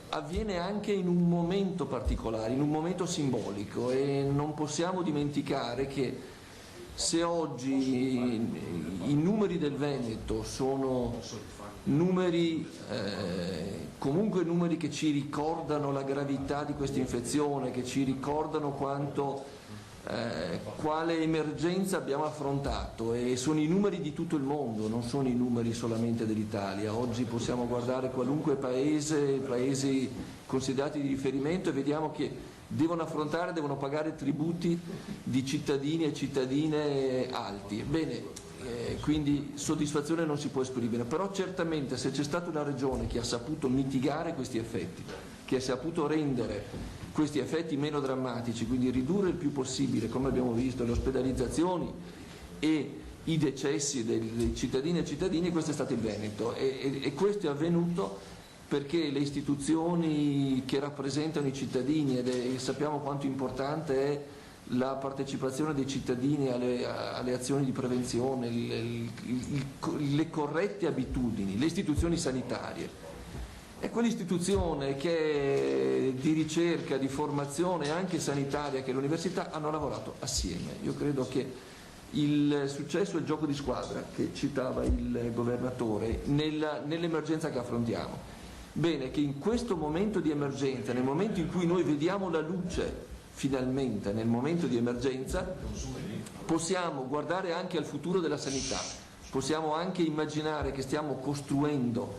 Speaker 7: avviene anche in un momento particolare, in un momento simbolico, e non possiamo dimenticare che se oggi i numeri del Veneto sono numeri, comunque numeri che ci ricordano la gravità di questa infezione, che ci ricordano quale emergenza abbiamo affrontato, e sono i numeri di tutto il mondo, non sono i numeri solamente dell'Italia. Oggi possiamo guardare qualunque paesi considerati di riferimento e vediamo che devono pagare tributi di cittadini e cittadine alti. Bene, quindi soddisfazione non si può esprimere, però certamente se c'è stata una regione che ha saputo mitigare questi effetti, che ha saputo rendere questi effetti meno drammatici, quindi ridurre il più possibile, come abbiamo visto, le ospedalizzazioni e i decessi dei cittadini e cittadini, questo è stato il Veneto, e questo è avvenuto perché le istituzioni che rappresentano i cittadini, e sappiamo quanto importante è la partecipazione dei cittadini alle azioni di prevenzione, le corrette abitudini, le istituzioni sanitarie. E quell'istituzione che è di ricerca, di formazione anche sanitaria, che è l'università, hanno lavorato assieme. Io credo che il successo è il gioco di squadra che citava il governatore nell'emergenza che affrontiamo. Bene, che in questo momento di emergenza, nel momento in cui noi vediamo la luce finalmente, nel momento di emergenza, possiamo guardare anche al futuro della sanità, possiamo anche immaginare che stiamo costruendo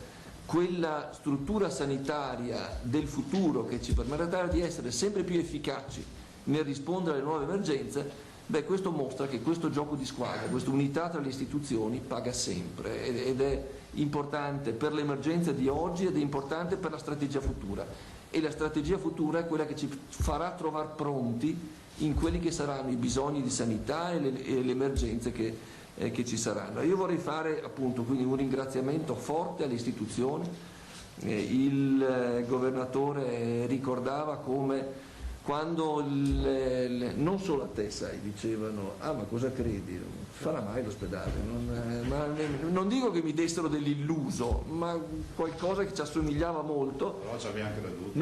Speaker 7: quella struttura sanitaria del futuro che ci permetterà di essere sempre più efficaci nel rispondere alle nuove emergenze, beh, questo mostra che questo gioco di squadra, questa unità tra le istituzioni paga sempre ed è importante per l'emergenza di oggi ed è importante per la strategia futura. E la strategia futura è quella che ci farà trovare pronti in quelli che saranno i bisogni di sanità e le emergenze che ci saranno. Io vorrei fare appunto quindi un ringraziamento forte alle istituzioni. Il governatore ricordava come quando non solo a te, sai, dicevano ma cosa credi? Non farà mai l'ospedale? Non dico che mi dessero dell'illuso, ma qualcosa che ci assomigliava molto.
Speaker 21: Però ci abbiamo creduto.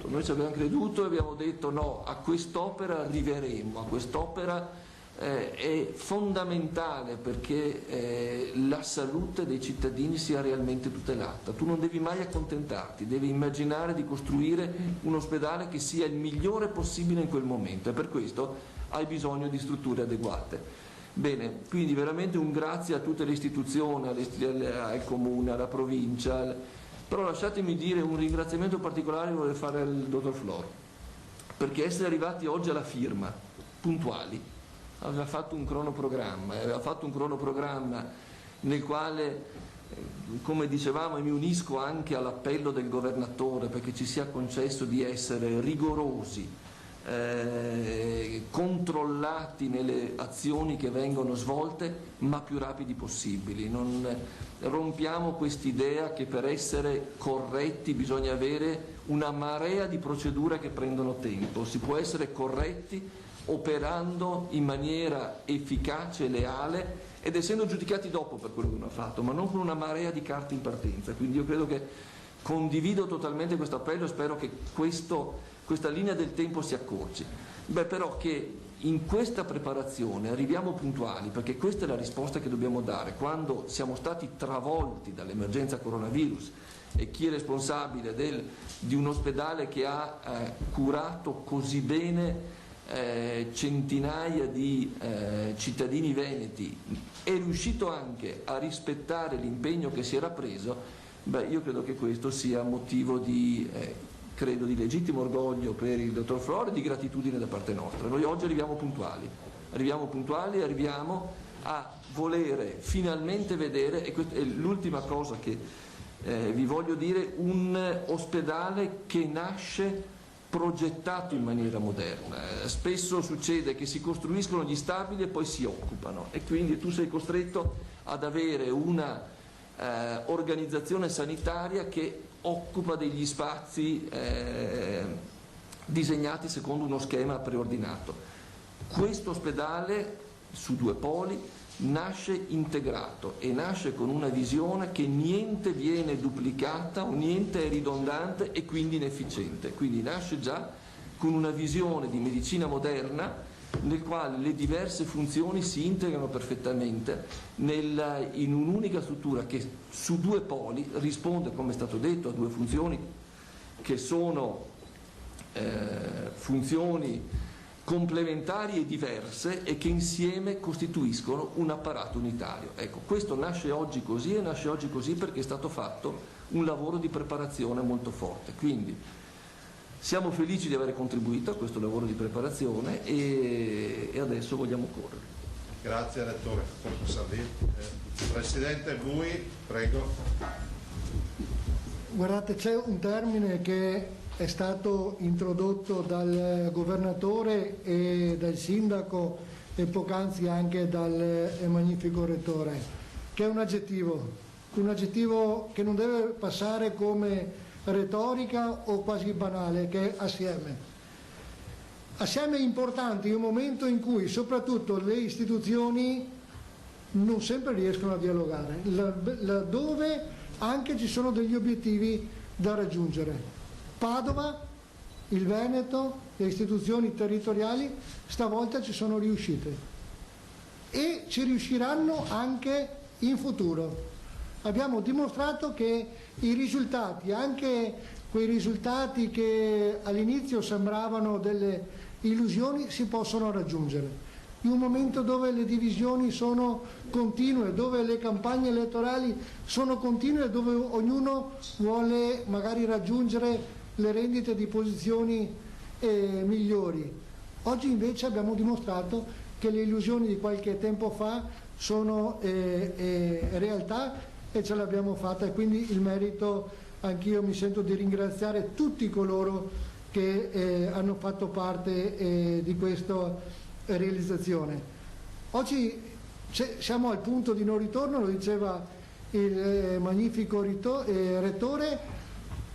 Speaker 7: Noi ci abbiamo creduto e abbiamo detto no, a quest'opera arriveremo, a quest'opera è fondamentale perché la salute dei cittadini sia realmente tutelata. Tu non devi mai accontentarti, devi immaginare di costruire un ospedale che sia il migliore possibile in quel momento e per questo hai bisogno di strutture adeguate. Bene, quindi veramente un grazie a tutte le istituzioni, al Comune, alla Provincia, però lasciatemi dire un ringraziamento particolare vorrei fare al dottor Flor, perché essere arrivati oggi alla firma, puntuali, aveva fatto un cronoprogramma nel quale, come dicevamo, e mi unisco anche all'appello del governatore perché ci sia concesso di essere rigorosi, controllati nelle azioni che vengono svolte, ma più rapidi possibili. Non rompiamo quest'idea che per essere corretti bisogna avere una marea di procedure che prendono tempo. Si può essere corretti operando in maniera efficace e leale ed essendo giudicati dopo per quello che uno ha fatto, ma non con una marea di carte in partenza. Quindi io credo che condivido totalmente questo appello e spero che questa linea del tempo si accorci. Però che in questa preparazione arriviamo puntuali, perché questa è la risposta che dobbiamo dare quando siamo stati travolti dall'emergenza coronavirus e chi è responsabile di un ospedale che ha curato così bene centinaia di cittadini veneti è riuscito anche a rispettare l'impegno che si era preso, io credo che questo sia motivo di legittimo orgoglio per il dottor Flor e di gratitudine da parte nostra. Noi oggi arriviamo puntuali, arriviamo a volere finalmente vedere, e questa è l'ultima cosa che vi voglio dire, un ospedale che nasce progettato in maniera moderna. Spesso succede che si costruiscono gli stabili e poi si occupano e quindi tu sei costretto ad avere una organizzazione sanitaria che occupa degli spazi disegnati secondo uno schema preordinato. Questo ospedale su 2 poli nasce integrato e nasce con una visione che niente viene duplicata o niente è ridondante e quindi inefficiente, quindi nasce già con una visione di medicina moderna nel quale le diverse funzioni si integrano perfettamente in un'unica struttura che su 2 poli risponde, come è stato detto, a 2 funzioni che sono funzioni complementari e diverse e che insieme costituiscono un apparato unitario. Ecco, questo nasce oggi così e nasce oggi così perché è stato fatto un lavoro di preparazione molto forte. Quindi siamo felici di aver contribuito a questo lavoro di preparazione e adesso vogliamo correre.
Speaker 21: Grazie Rettore. Presidente Bui, prego.
Speaker 6: Guardate, c'è un termine che è stato introdotto dal governatore e dal sindaco e poc'anzi anche dal magnifico rettore, che è un aggettivo che non deve passare come retorica o quasi banale, che è assieme. Assieme è importante in un momento in cui soprattutto le istituzioni non sempre riescono a dialogare, laddove anche ci sono degli obiettivi da raggiungere. Padova, il Veneto, le istituzioni territoriali stavolta ci sono riuscite e ci riusciranno anche in futuro. Abbiamo dimostrato che i risultati, anche quei risultati che all'inizio sembravano delle illusioni, si possono raggiungere. in un momento dove le divisioni sono continue, dove le campagne elettorali sono continue, dove ognuno vuole magari raggiungere le rendite di posizioni migliori. Oggi invece abbiamo dimostrato che le illusioni di qualche tempo fa sono realtà e ce l'abbiamo fatta, e quindi il merito, anch'io mi sento di ringraziare tutti coloro che hanno fatto parte di questa realizzazione. Oggi siamo al punto di non ritorno, lo diceva il magnifico rettore,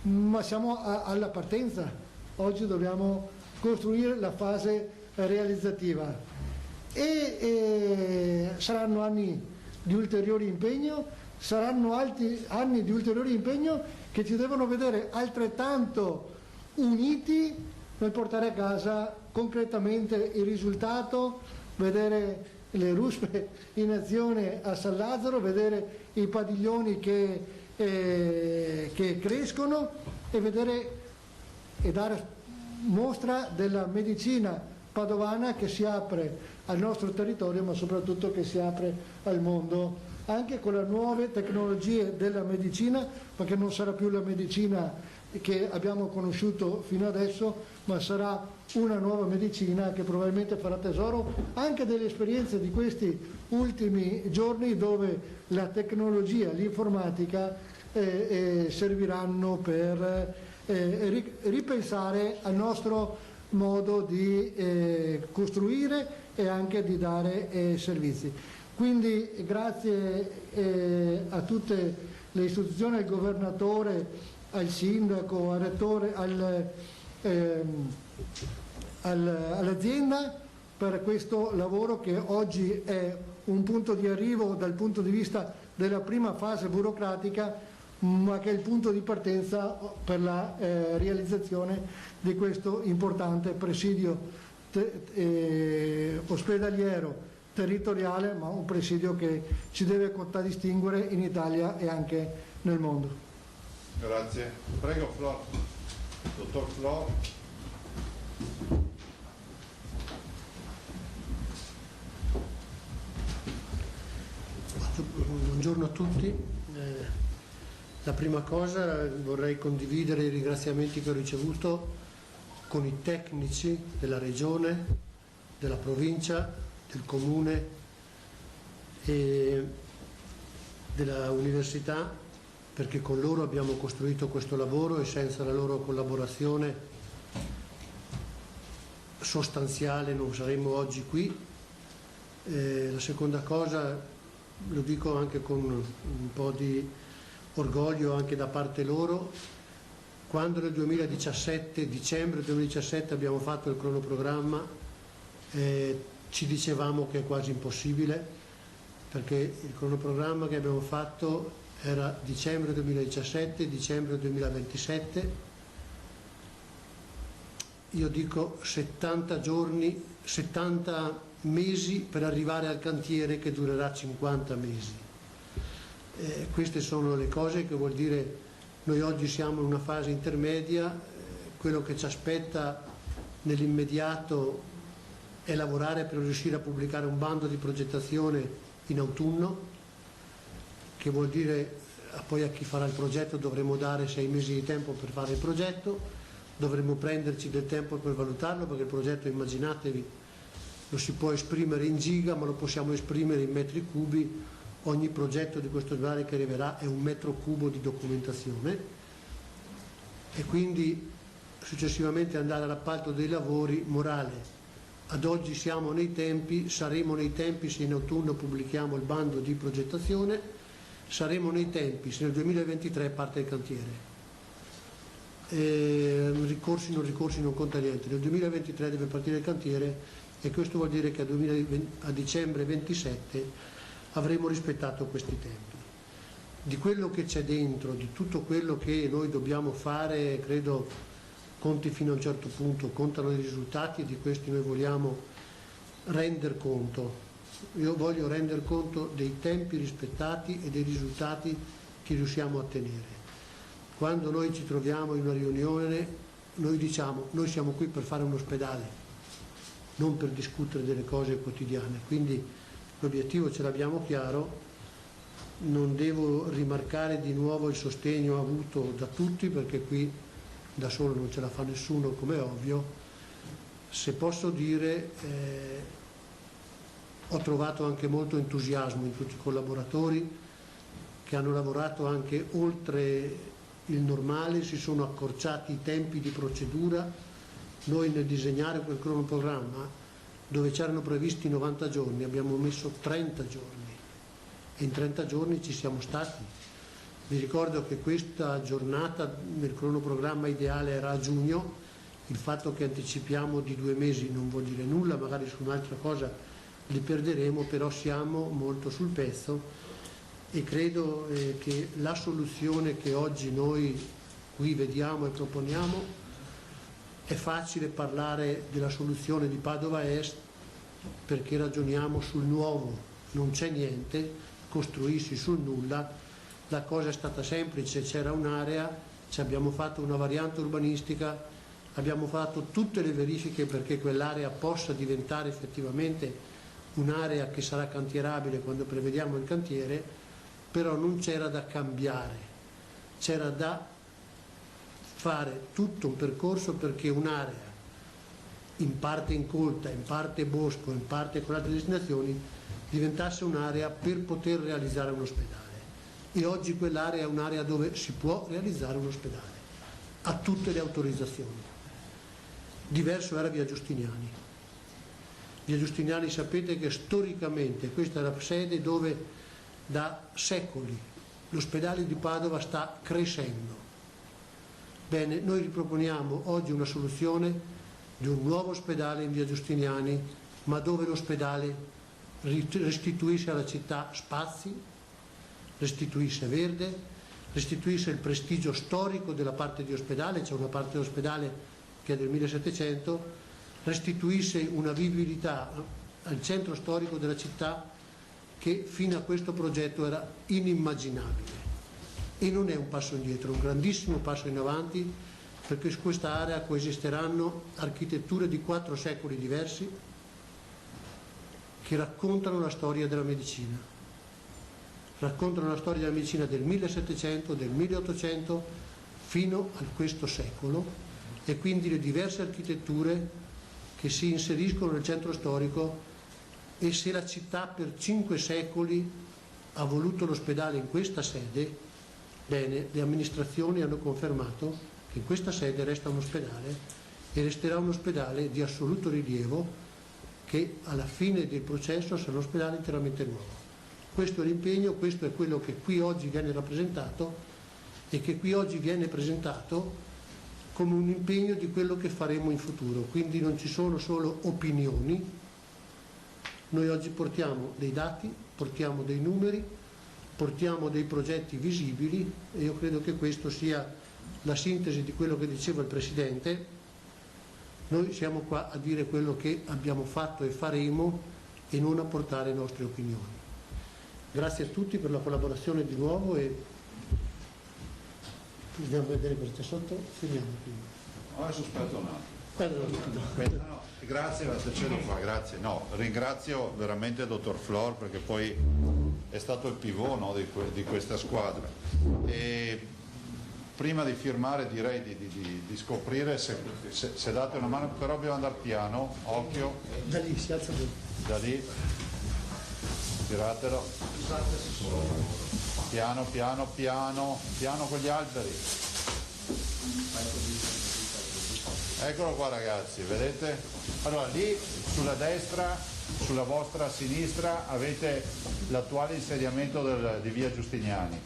Speaker 6: ma siamo alla partenza. Oggi dobbiamo costruire la fase realizzativa e saranno anni di ulteriore impegno, saranno anni di ulteriore impegno che ci devono vedere altrettanto uniti nel portare a casa concretamente il risultato, vedere le ruspe in azione a San Lazzaro, vedere i padiglioni che crescono e vedere e dare mostra della medicina padovana che si apre al nostro territorio, ma soprattutto che si apre al mondo, anche con le nuove tecnologie della medicina, perché non sarà più la medicina che abbiamo conosciuto fino adesso, ma sarà una nuova medicina che probabilmente farà tesoro anche delle esperienze di questi ultimi giorni, dove la tecnologia, l'informatica serviranno per ripensare al nostro modo di costruire e anche di dare servizi. Quindi grazie a tutte le istituzioni, al governatore, al sindaco, al rettore, all'azienda per questo lavoro che oggi è un punto di arrivo dal punto di vista della prima fase burocratica, ma che è il punto di partenza per la realizzazione di questo importante presidio ospedaliero territoriale, ma un presidio che ci deve contraddistinguere in Italia e anche nel mondo.
Speaker 21: Grazie. Prego Flor. Dottor Flor.
Speaker 3: Buongiorno a tutti. La prima cosa vorrei condividere i ringraziamenti che ho ricevuto con i tecnici della Regione, della provincia, del Comune e della Università, perché con loro abbiamo costruito questo lavoro e senza la loro collaborazione sostanziale non saremmo oggi qui. La seconda cosa, lo dico anche con un po' di orgoglio anche da parte loro, quando nel 2017, dicembre 2017, abbiamo fatto il cronoprogramma, ci dicevamo che è quasi impossibile, perché il cronoprogramma che abbiamo fatto era dicembre 2017, dicembre 2027, io dico 70 giorni, 70 mesi per arrivare al cantiere che durerà 50 mesi. Queste sono le cose che vuol dire noi oggi siamo in una fase intermedia, quello che ci aspetta nell'immediato è lavorare per riuscire a pubblicare un bando di progettazione in autunno, che vuol dire poi a chi farà il progetto dovremo dare 6 mesi di tempo per fare il progetto, dovremo prenderci del tempo per valutarlo, perché il progetto, immaginatevi, lo si può esprimere in giga, ma lo possiamo esprimere in metri cubi. Ogni progetto di questo genere che arriverà è un metro cubo di documentazione, e quindi successivamente andare all'appalto dei lavori. Morale: ad oggi siamo nei tempi, saremo nei tempi se in autunno pubblichiamo il bando di progettazione, saremo nei tempi se nel 2023 parte il cantiere. Ricorsi non conta niente, nel 2023 deve partire il cantiere, e questo vuol dire che a dicembre 27 avremo rispettato questi tempi. Di quello che c'è dentro, di tutto quello che noi dobbiamo fare, credo conti fino a un certo punto, contano i risultati, e di questi noi vogliamo render conto. Io voglio render conto dei tempi rispettati e dei risultati che riusciamo a ottenere. Quando noi ci troviamo in una riunione, noi diciamo: noi siamo qui per fare un ospedale, non per discutere delle cose quotidiane. Quindi l'obiettivo ce l'abbiamo chiaro, non devo rimarcare di nuovo il sostegno avuto da tutti, perché qui da solo non ce la fa nessuno, come è ovvio. Se posso dire, ho trovato anche molto entusiasmo in tutti i collaboratori che hanno lavorato anche oltre il normale, si sono accorciati i tempi di procedura. Noi nel disegnare quel cronoprogramma, dove c'erano previsti 90 giorni, abbiamo messo 30 giorni e in 30 giorni ci siamo stati. Vi ricordo che questa giornata nel cronoprogramma ideale era a giugno. Il fatto che anticipiamo di 2 mesi non vuol dire nulla, magari su un'altra cosa li perderemo, però siamo molto sul pezzo e credo che la soluzione che oggi noi qui vediamo e proponiamo, è facile parlare della soluzione di Padova Est perché ragioniamo sul nuovo, non c'è niente, costruissi sul nulla. La cosa è stata semplice, c'era un'area, ci abbiamo fatto una variante urbanistica, abbiamo fatto tutte le verifiche perché quell'area possa diventare effettivamente un'area che sarà cantierabile quando prevediamo il cantiere, però non c'era da cambiare, c'era da fare tutto un percorso perché un'area in parte incolta, in parte bosco, in parte con altre destinazioni diventasse un'area per poter realizzare un ospedale. E oggi quell'area è un'area dove si può realizzare un ospedale, ha tutte le autorizzazioni. Diverso era via Giustiniani. Via Giustiniani sapete che storicamente questa è la sede dove da secoli l'ospedale di Padova sta crescendo. Bene, noi riproponiamo oggi una soluzione di un nuovo ospedale in via Giustiniani, ma dove l'ospedale restituisce alla città spazi, restituisce verde, restituisce il prestigio storico della parte di ospedale, c'è una parte di ospedale che è del 1700, restituisce una vivibilità al centro storico della città che fino a questo progetto era inimmaginabile. E non è un passo indietro, è un grandissimo passo in avanti, perché su questa area coesisteranno architetture di 4 secoli diversi che raccontano la storia della medicina. Raccontano la storia della medicina del 1700, del 1800 fino a questo secolo, e quindi le diverse architetture che si inseriscono nel centro storico. E se la città per 5 secoli ha voluto l'ospedale in questa sede, bene, le amministrazioni hanno confermato che in questa sede resta un ospedale e resterà un ospedale di assoluto rilievo che alla fine del processo sarà un ospedale interamente nuovo. Questo è l'impegno, questo è quello che qui oggi viene rappresentato e che qui oggi viene presentato come un impegno di quello che faremo in futuro. Quindi non ci sono solo opinioni. Noi oggi portiamo dei dati, portiamo dei numeri, portiamo dei progetti visibili e io credo che questo sia la sintesi di quello che diceva il Presidente. Noi siamo qua a dire quello che abbiamo fatto e faremo e non a portare le nostre opinioni. Grazie a tutti per la collaborazione di nuovo e andiamo a vedere cosa c'è sotto, finiamo prima.
Speaker 21: Adesso aspetta un attimo. Grazie, cedo qua, grazie. No, ringrazio veramente il dottor Flor perché poi è stato il pivot, no, di questa squadra. E prima di firmare direi di scoprire se date una mano, però dobbiamo andare piano, occhio.
Speaker 3: Da lì, si alza giù.
Speaker 21: Da lì, tiratelo. Piano, piano, piano, piano con gli alberi. Eccolo qua ragazzi, vedete? Allora lì sulla destra, sulla vostra sinistra avete l'attuale insediamento di via Giustiniani.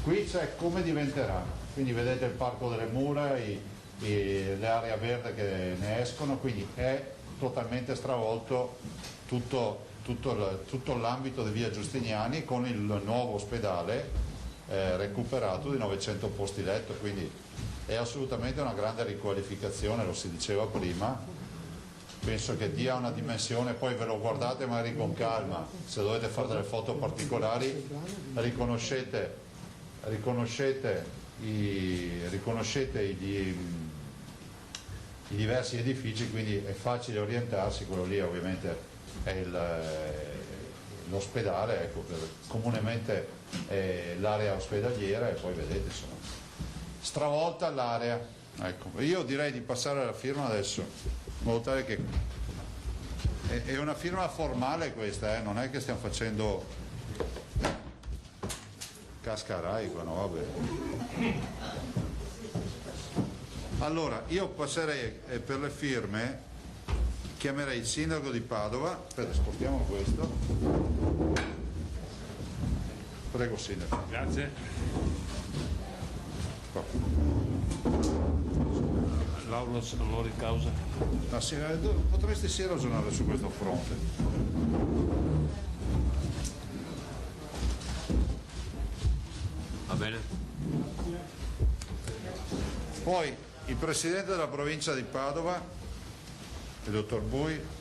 Speaker 21: Qui c'è come diventerà, quindi vedete il parco delle mura, le aree verdi che ne escono, quindi è totalmente stravolto tutto l'ambito di via Giustiniani con il nuovo ospedale recuperato di 900 posti letto, quindi è assolutamente una grande riqualificazione, lo si diceva prima, penso che dia una dimensione, poi ve lo guardate magari con calma, se dovete fare delle foto particolari riconoscete i diversi edifici, quindi è facile orientarsi. Quello lì ovviamente è l'ospedale, ecco, comunemente è l'area ospedaliera, e poi vedete insomma stravolta l'area. Ecco, io direi di passare alla firma adesso, in modo tale che è una firma formale questa, non è che stiamo facendo cascarai qua, no? Vabbè. Allora, io passerei per le firme, chiamerei il sindaco di Padova. Aspetta, spostiamo questo. Prego sindaco.
Speaker 4: Grazie. Lauro onore causa.
Speaker 21: Ah, sì, potresti sì ragionare su questo fronte.
Speaker 4: Va bene.
Speaker 21: Poi il presidente della provincia di Padova, il dottor Bui.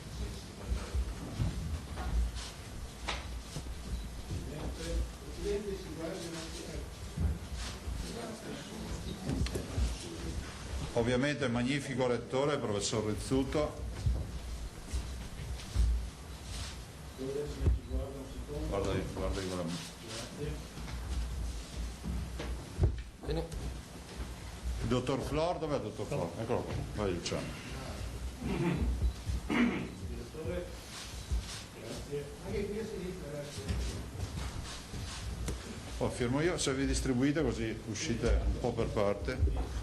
Speaker 21: Ovviamente il magnifico rettore, il professor Rizzuto. Guarda di quella.
Speaker 1: Bene.
Speaker 21: Il dottor Flor, dov'è il dottor Flor? Eccolo qua, vai Luciano.
Speaker 6: Direttore, grazie. Anche qui a sinistra,
Speaker 21: Poi firmo io, se vi distribuite così uscite un po' per parte.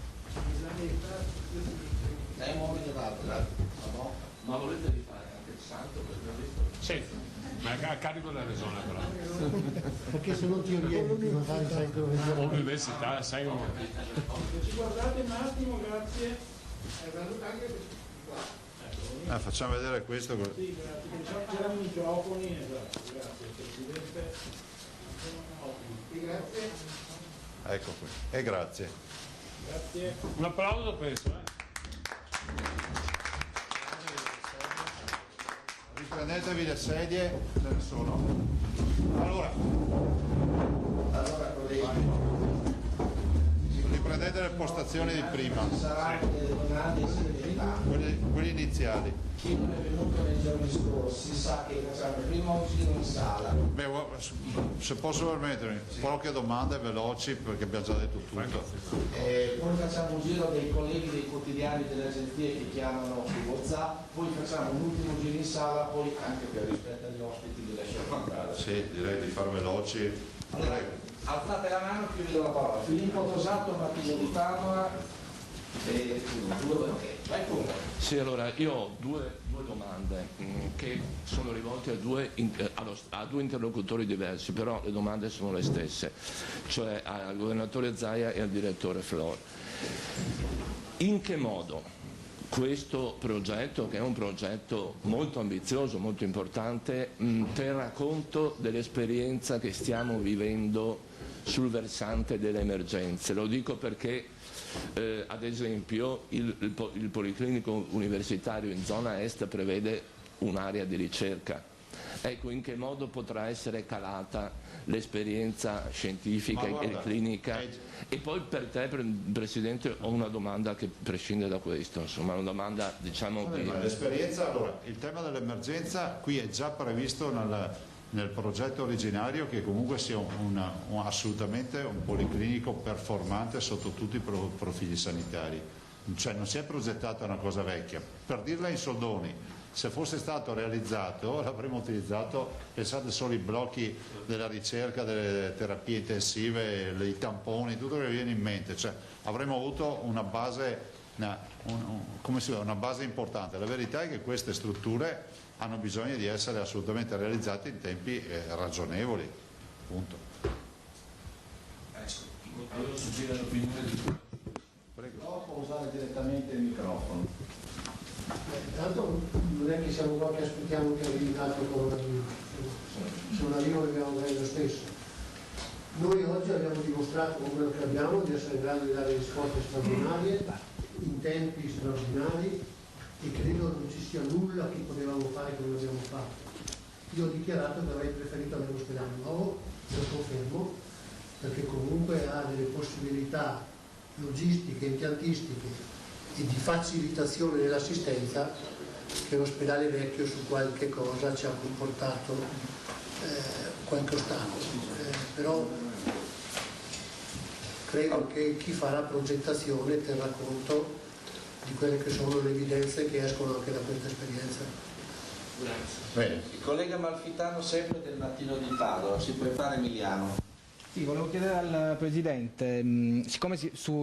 Speaker 7: Ma volete rifare anche il santo?
Speaker 4: Sì, ma è a carico della regione però.
Speaker 3: Perché se non ti orienti magari sai dove siamo.
Speaker 4: Università, sai come.
Speaker 6: Se ci guardate un attimo, grazie. È venuto anche qua.
Speaker 21: Facciamo vedere questo.
Speaker 6: Sì, grazie. C'erano i microfoni, esatto, grazie Presidente. Grazie.
Speaker 21: Ecco qui, e grazie.
Speaker 6: Grazie.
Speaker 4: Un applauso penso.
Speaker 21: Riprendetevi le sedie, ce ne sono. Allora riprendete le postazioni di prima, quelli iniziali.
Speaker 2: Chi non è venuto nei giorni scorsi sa che facciamo prima un giro in sala.
Speaker 21: Beh, se posso permettermi, poche domande veloci perché abbiamo già detto tutto.
Speaker 2: Poi facciamo un giro dei colleghi dei quotidiani, delle agenzie che chiamano su WhatsApp, poi facciamo un ultimo giro in sala, poi anche per rispetto agli ospiti vi lasciamo andare.
Speaker 21: Sì, direi di far veloci.
Speaker 2: Allora, alzate la mano che vi do la parola. Filippo Tosato, Martino di Padova.
Speaker 7: Sì, allora io ho due domande che sono rivolte a due interlocutori diversi, però le domande sono le stesse, cioè al governatore Zaia e al direttore Flor. In che modo questo progetto, che è un progetto molto ambizioso, molto importante, terrà conto dell'esperienza che stiamo vivendo sul versante delle emergenze? Lo dico perché ad esempio il Policlinico Universitario in zona est prevede un'area di ricerca. Ecco, in che modo potrà essere calata l'esperienza scientifica e clinica? E poi per te, Presidente, ho una domanda che prescinde da questo, insomma una domanda diciamo che...
Speaker 21: L'esperienza, allora, il tema dell'emergenza qui è già previsto nel progetto originario, che comunque sia assolutamente un policlinico performante sotto tutti i profili sanitari, cioè non si è progettata una cosa vecchia. Per dirla in soldoni, se fosse stato realizzato l'avremmo utilizzato, pensate solo ai blocchi della ricerca, delle terapie intensive, i tamponi, tutto quello che viene in mente, cioè avremmo avuto una base, una base importante. La verità è che queste strutture hanno bisogno di essere assolutamente realizzate in tempi ragionevoli, punto.
Speaker 7: Io suggerire l'opinione di tutti.
Speaker 2: Dopo usare direttamente il microfono.
Speaker 3: Intanto non è che siamo qua che aspettiamo che arrivi l'altro coronavirus, se non arriva dobbiamo andare lo stesso. Noi oggi abbiamo dimostrato con quello che abbiamo di essere in grado di dare risposte straordinarie, in tempi straordinari, e credo non ci sia nulla che potevamo fare che non abbiamo fatto. Io ho dichiarato che avrei preferito avere un ospedale nuovo, lo confermo, perché comunque ha delle possibilità logistiche, impiantistiche e di facilitazione dell'assistenza che l'ospedale vecchio su qualche cosa ci ha comportato qualche ostacolo. Però credo che chi fa la progettazione terrà conto di quelle che sono le evidenze che escono anche da questa esperienza.
Speaker 2: Grazie. Il collega Malfitano, sempre del Mattino di Padova, si può fare Emiliano.
Speaker 5: Sì, volevo chiedere al Presidente,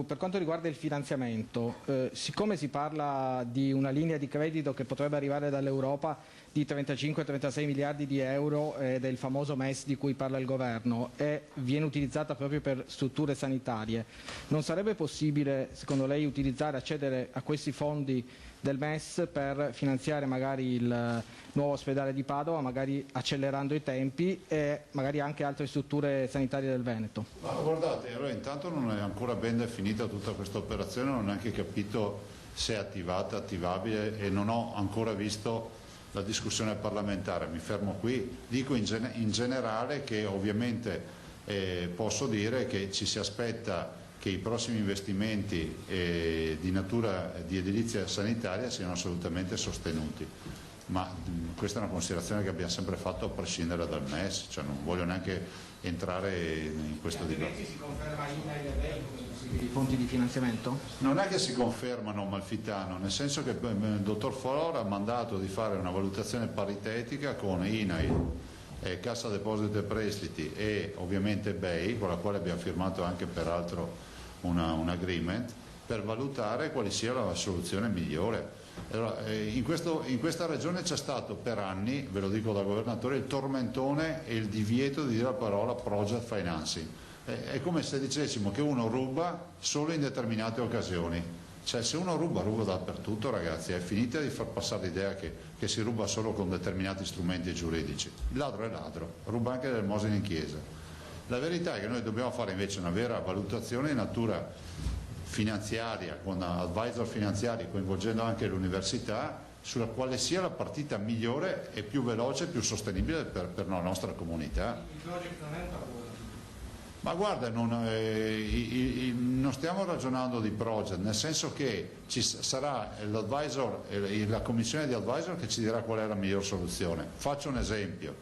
Speaker 5: per quanto riguarda il finanziamento, siccome si parla di una linea di credito che potrebbe arrivare dall'Europa di 35-36 miliardi di euro del famoso MES di cui parla il Governo e viene utilizzata proprio per strutture sanitarie, non sarebbe possibile, secondo lei, accedere a questi fondi del MES per finanziare magari il nuovo ospedale di Padova, magari accelerando i tempi e magari anche altre strutture sanitarie del Veneto?
Speaker 21: Ma guardate, allora intanto non è ancora ben definita tutta questa operazione, non ho neanche capito se è attivata, attivabile e non ho ancora visto la discussione parlamentare, mi fermo qui. Dico in generale che ovviamente posso dire che ci si aspetta che i prossimi investimenti di natura di edilizia sanitaria siano assolutamente sostenuti, ma questa è una considerazione che abbiamo sempre fatto a prescindere dal MES, cioè non voglio neanche entrare in questo dibattito.
Speaker 5: Si conferma INAIL e BEI come possibili fonti di finanziamento?
Speaker 21: Non è che si confermano, Malfitano, nel senso che il dottor Forora ha mandato di fare una valutazione paritetica con INAIL, Cassa Depositi e Prestiti e ovviamente BEI, con la quale abbiamo firmato anche peraltro un agreement, per valutare quale sia la soluzione migliore. Allora, in questa regione c'è stato per anni, ve lo dico da governatore, il tormentone e il divieto di dire la parola project financing. È come se dicessimo che uno ruba solo in determinate occasioni. Cioè, se uno ruba dappertutto, ragazzi, è finita di far passare l'idea che si ruba solo con determinati strumenti giuridici. Il ladro è ladro, ruba anche l'elemosina in chiesa. La verità è che noi dobbiamo fare invece una vera valutazione di natura finanziaria, con advisor finanziari, coinvolgendo anche l'università, sulla quale sia la partita migliore e più veloce e più sostenibile per la nostra comunità.
Speaker 5: Il project non è un lavoro.
Speaker 21: Ma guarda, non stiamo ragionando di project, nel senso che ci sarà l'advisor, la commissione di advisor che ci dirà qual è la miglior soluzione. Faccio un esempio: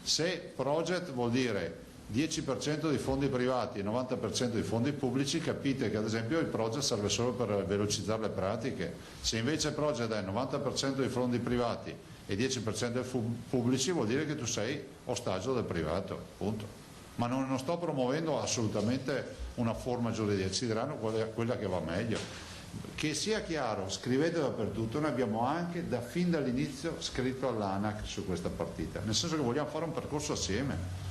Speaker 21: se project vuol dire 10% di fondi privati e 90% di fondi pubblici, capite che ad esempio il project serve solo per velocizzare le pratiche. Se invece il project è 90% di fondi privati e 10% di pubblici, vuol dire che tu sei ostaggio del privato, punto. Ma non sto promuovendo assolutamente una forma giuridica, ci diranno quella che va meglio. Che sia chiaro, scrivete dappertutto, noi abbiamo anche fin dall'inizio scritto all'ANAC su questa partita, nel senso che vogliamo fare un percorso assieme.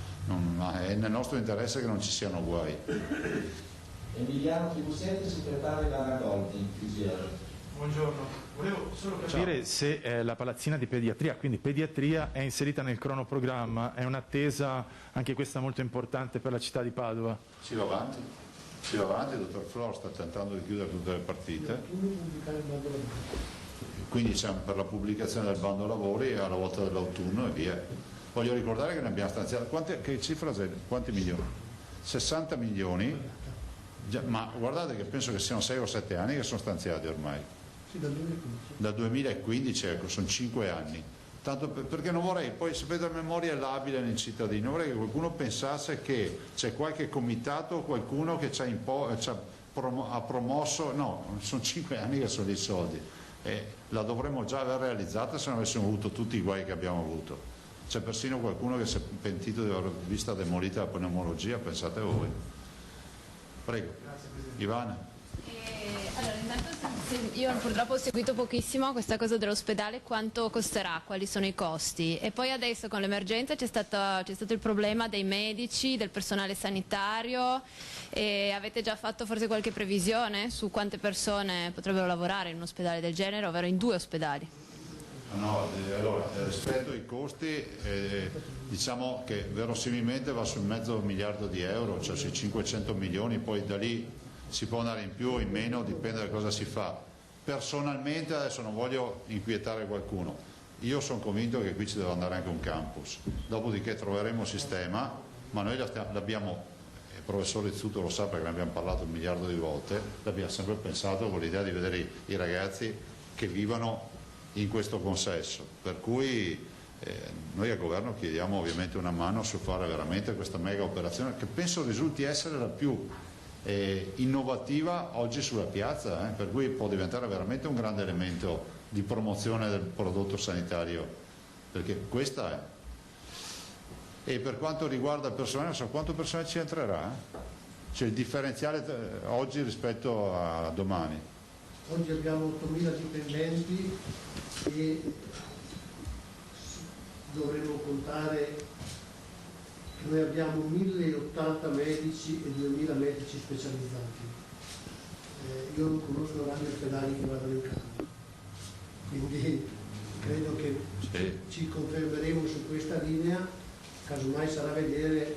Speaker 21: È nel nostro interesse che non ci siano guai.
Speaker 2: Emiliano Tribusetti, segretario della Goldi, Fisiero.
Speaker 8: Buongiorno, volevo solo capire se la palazzina di pediatria, quindi pediatria, è inserita nel cronoprogramma, è un'attesa anche questa molto importante per la città di Padova.
Speaker 21: Si va avanti, il dottor Flor sta tentando di chiudere tutte le partite, quindi siamo per la pubblicazione del bando lavori alla volta dell'autunno e via. Voglio ricordare che ne abbiamo stanziato, che cifra sei? Quanti milioni? 60 milioni, ma guardate che penso che siano 6 o 7 anni che sono stanziati ormai.
Speaker 3: Sì, dal 2015.
Speaker 21: Dal 2015, ecco, sono 5 anni. Tanto perché non vorrei, poi sapete, la memoria è labile nei cittadini, non vorrei che qualcuno pensasse che c'è qualche comitato o qualcuno che ha promosso, no, sono 5 anni che sono dei soldi e la dovremmo già aver realizzata se non avessimo avuto tutti i guai che abbiamo avuto. C'è persino qualcuno che si è pentito di aver vista demolita la pneumologia, pensate voi. Prego. Ivana.
Speaker 22: Allora, intanto io purtroppo ho seguito pochissimo questa cosa dell'ospedale, quanto costerà, quali sono i costi, e poi adesso con l'emergenza c'è stato il problema dei medici, del personale sanitario, e avete già fatto forse qualche previsione su quante persone potrebbero lavorare in un ospedale del genere, ovvero in 2 ospedali?
Speaker 21: No, allora, rispetto ai costi, diciamo che verosimilmente va sul $500 milioni, cioè sui 500 milioni, poi da lì si può andare in più o in meno, dipende da cosa si fa. Personalmente, adesso non voglio inquietare qualcuno, io sono convinto che qui ci deve andare anche un campus, dopodiché troveremo un sistema, ma noi l'abbiamo il professor Rizzuto lo sa perché ne abbiamo parlato 1 miliardo di volte, l'abbiamo sempre pensato con l'idea di vedere i ragazzi che vivono in questo consesso, per cui noi al governo chiediamo ovviamente una mano su fare veramente questa mega operazione che penso risulti essere la più innovativa oggi sulla piazza, per cui può diventare veramente un grande elemento di promozione del prodotto sanitario, perché questa è. E per quanto riguarda il personale, non so quanto personale ci entrerà? C'è il differenziale oggi rispetto a domani.
Speaker 3: Oggi abbiamo 8.000 dipendenti e dovremmo contare che noi abbiamo 1.080 medici e 2.000 medici specializzati. Io non conosco grandi ospedali che vadano in campo, quindi credo che ci confermeremo su questa linea, casomai sarà vedere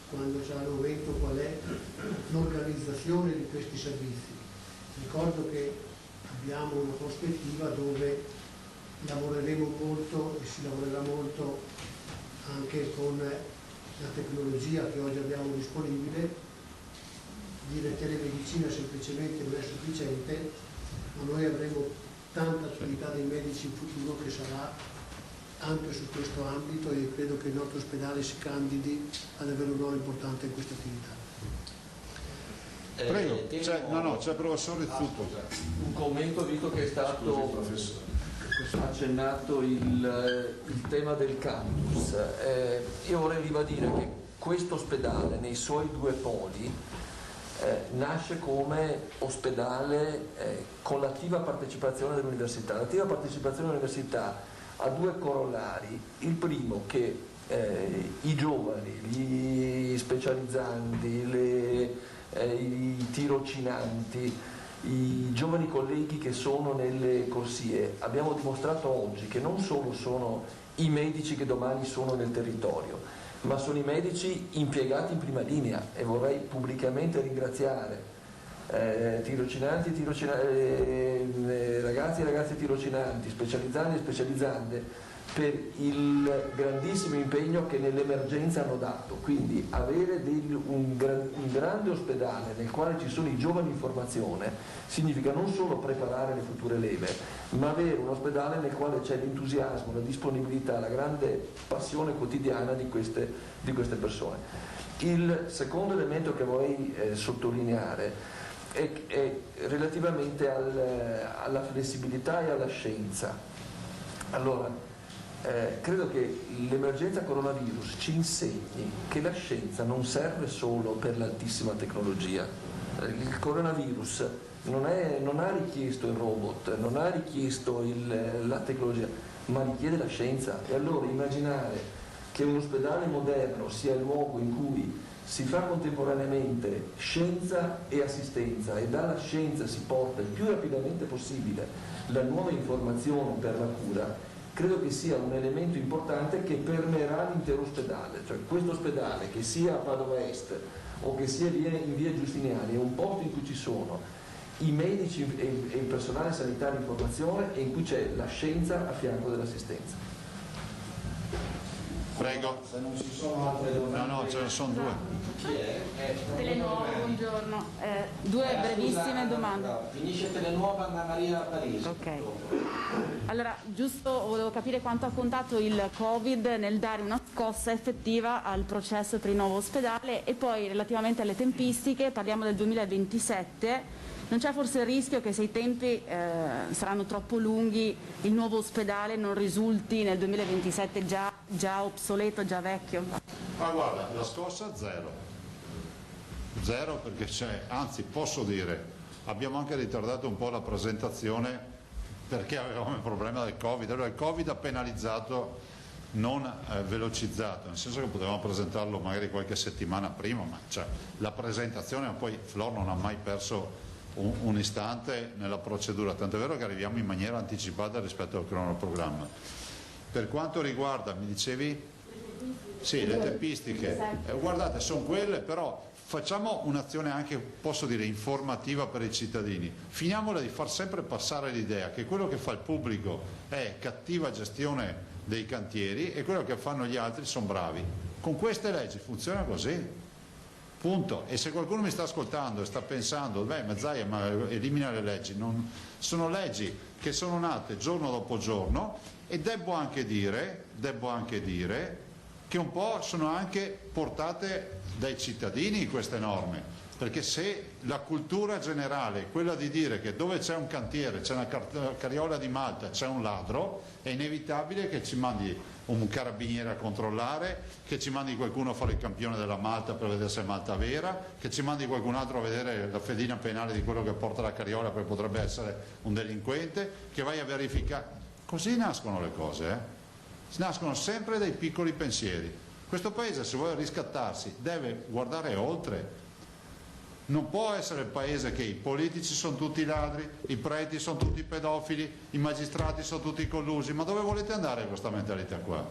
Speaker 3: quando sarà il momento qual è l'organizzazione di questi servizi. Ricordo che abbiamo una prospettiva dove lavoreremo molto e si lavorerà molto anche con la tecnologia che oggi abbiamo disponibile. Dire telemedicina semplicemente non è sufficiente, ma noi avremo tanta attività dei medici in futuro che sarà anche su questo ambito e credo che il nostro ospedale si candidi ad avere un ruolo importante in questa attività.
Speaker 21: Prego, c'è il professor Rizzuto.
Speaker 7: Un commento, visto che è stato accennato il tema del campus. Io vorrei ribadire che questo ospedale nei suoi 2 poli nasce come ospedale con l'attiva partecipazione dell'università. L'attiva partecipazione dell'università ha 2 corollari. Il primo, che i giovani, gli specializzanti, i tirocinanti, i giovani colleghi che sono nelle corsie, abbiamo dimostrato oggi che non solo sono i medici che domani sono nel territorio, ma sono i medici impiegati in prima linea, e vorrei pubblicamente ringraziare tirocinanti, ragazzi e ragazze tirocinanti, specializzanti e specializzande per il grandissimo impegno che nell'emergenza hanno dato. Quindi avere un grande ospedale nel quale ci sono i giovani in formazione significa non solo preparare le future leve, ma avere un ospedale nel quale c'è l'entusiasmo, la disponibilità, la grande passione quotidiana di queste persone. Il secondo elemento che vorrei sottolineare è relativamente alla flessibilità e alla scienza. Allora, credo che l'emergenza coronavirus ci insegni che la scienza non serve solo per l'altissima tecnologia. Il coronavirus non ha richiesto il robot, non ha richiesto la tecnologia, ma richiede la scienza. E allora immaginare che un ospedale moderno sia il luogo in cui si fa contemporaneamente scienza e assistenza, e dalla scienza si porta il più rapidamente possibile la nuova informazione per la cura, credo che sia un elemento importante che permeerà l'intero ospedale. Cioè questo ospedale, che sia a Padova Est o che sia in via Giustiniani, è un posto in cui ci sono i medici e il personale sanitario in formazione e in cui c'è la scienza a fianco dell'assistenza.
Speaker 21: Prego.
Speaker 2: Se non ci sono altre domande.
Speaker 21: No, ce ne sono 2.
Speaker 2: Chi è?
Speaker 9: Telenuova, buongiorno. 2 brevissime domande.
Speaker 2: Finisce Telenuova, Anna Maria Parisi.
Speaker 9: Ok. Allora, giusto volevo capire quanto ha contato il Covid nel dare una scossa effettiva al processo per il nuovo ospedale, e poi relativamente alle tempistiche, parliamo del 2027. Non c'è forse il rischio che se i tempi saranno troppo lunghi il nuovo ospedale non risulti nel 2027 già obsoleto, già vecchio?
Speaker 21: Ma guarda, la scossa zero, perché c'è, anzi posso dire, abbiamo anche ritardato un po' la presentazione perché avevamo il problema del Covid. Allora il Covid ha penalizzato, non velocizzato, nel senso che potevamo presentarlo magari qualche settimana prima, ma cioè, la presentazione, ma poi Flor non ha mai perso un istante nella procedura, tanto è vero che arriviamo in maniera anticipata rispetto al cronoprogramma. Per quanto riguarda, mi dicevi? Sì, le tempistiche, guardate, sono quelle, però facciamo un'azione anche, posso dire, informativa per i cittadini. Finiamola di far sempre passare l'idea che quello che fa il pubblico è cattiva gestione dei cantieri e quello che fanno gli altri sono bravi. Con queste leggi funziona così. Punto. E se qualcuno mi sta ascoltando e sta pensando, beh, Mazzaia, ma elimina le leggi, sono leggi che sono nate giorno dopo giorno, e debbo anche dire che un po' sono anche portate dai cittadini queste norme, perché se la cultura generale è quella di dire che dove c'è un cantiere, c'è una carriola di Malta, c'è un ladro, è inevitabile che ci mandi un carabiniere a controllare, che ci mandi qualcuno a fare il campione della Malta per vedere se è Malta vera, che ci mandi qualcun altro a vedere la fedina penale di quello che porta la carriola perché potrebbe essere un delinquente, che vai a verificare. Così nascono le cose, nascono sempre dai piccoli pensieri. Questo paese, se vuole riscattarsi, deve guardare oltre. Non può essere il paese che i politici sono tutti ladri, i preti sono tutti pedofili, i magistrati sono tutti collusi. Ma dove volete andare con questa mentalità qua?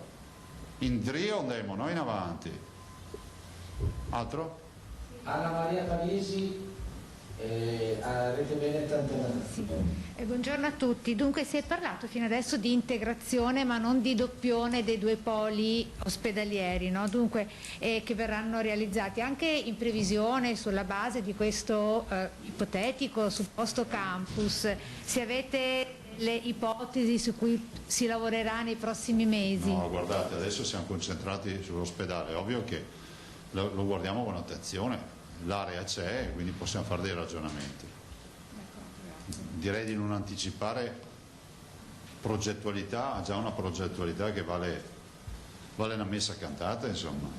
Speaker 21: In drio andiamo, noi in avanti. Altro?
Speaker 2: Anna Maria Pavesi, a Rete Veneta Alternativa.
Speaker 10: Buongiorno a tutti. Dunque si è parlato fino adesso di integrazione ma non di doppione dei due poli ospedalieri, no? Dunque che verranno realizzati anche in previsione sulla base di questo ipotetico supposto campus. Se avete le ipotesi su cui si lavorerà nei prossimi mesi?
Speaker 21: No, guardate, adesso siamo concentrati sull'ospedale, è ovvio che lo guardiamo con attenzione, l'area c'è, quindi possiamo fare dei ragionamenti. Direi di non anticipare progettualità, ha già una progettualità che vale una messa cantata, insomma.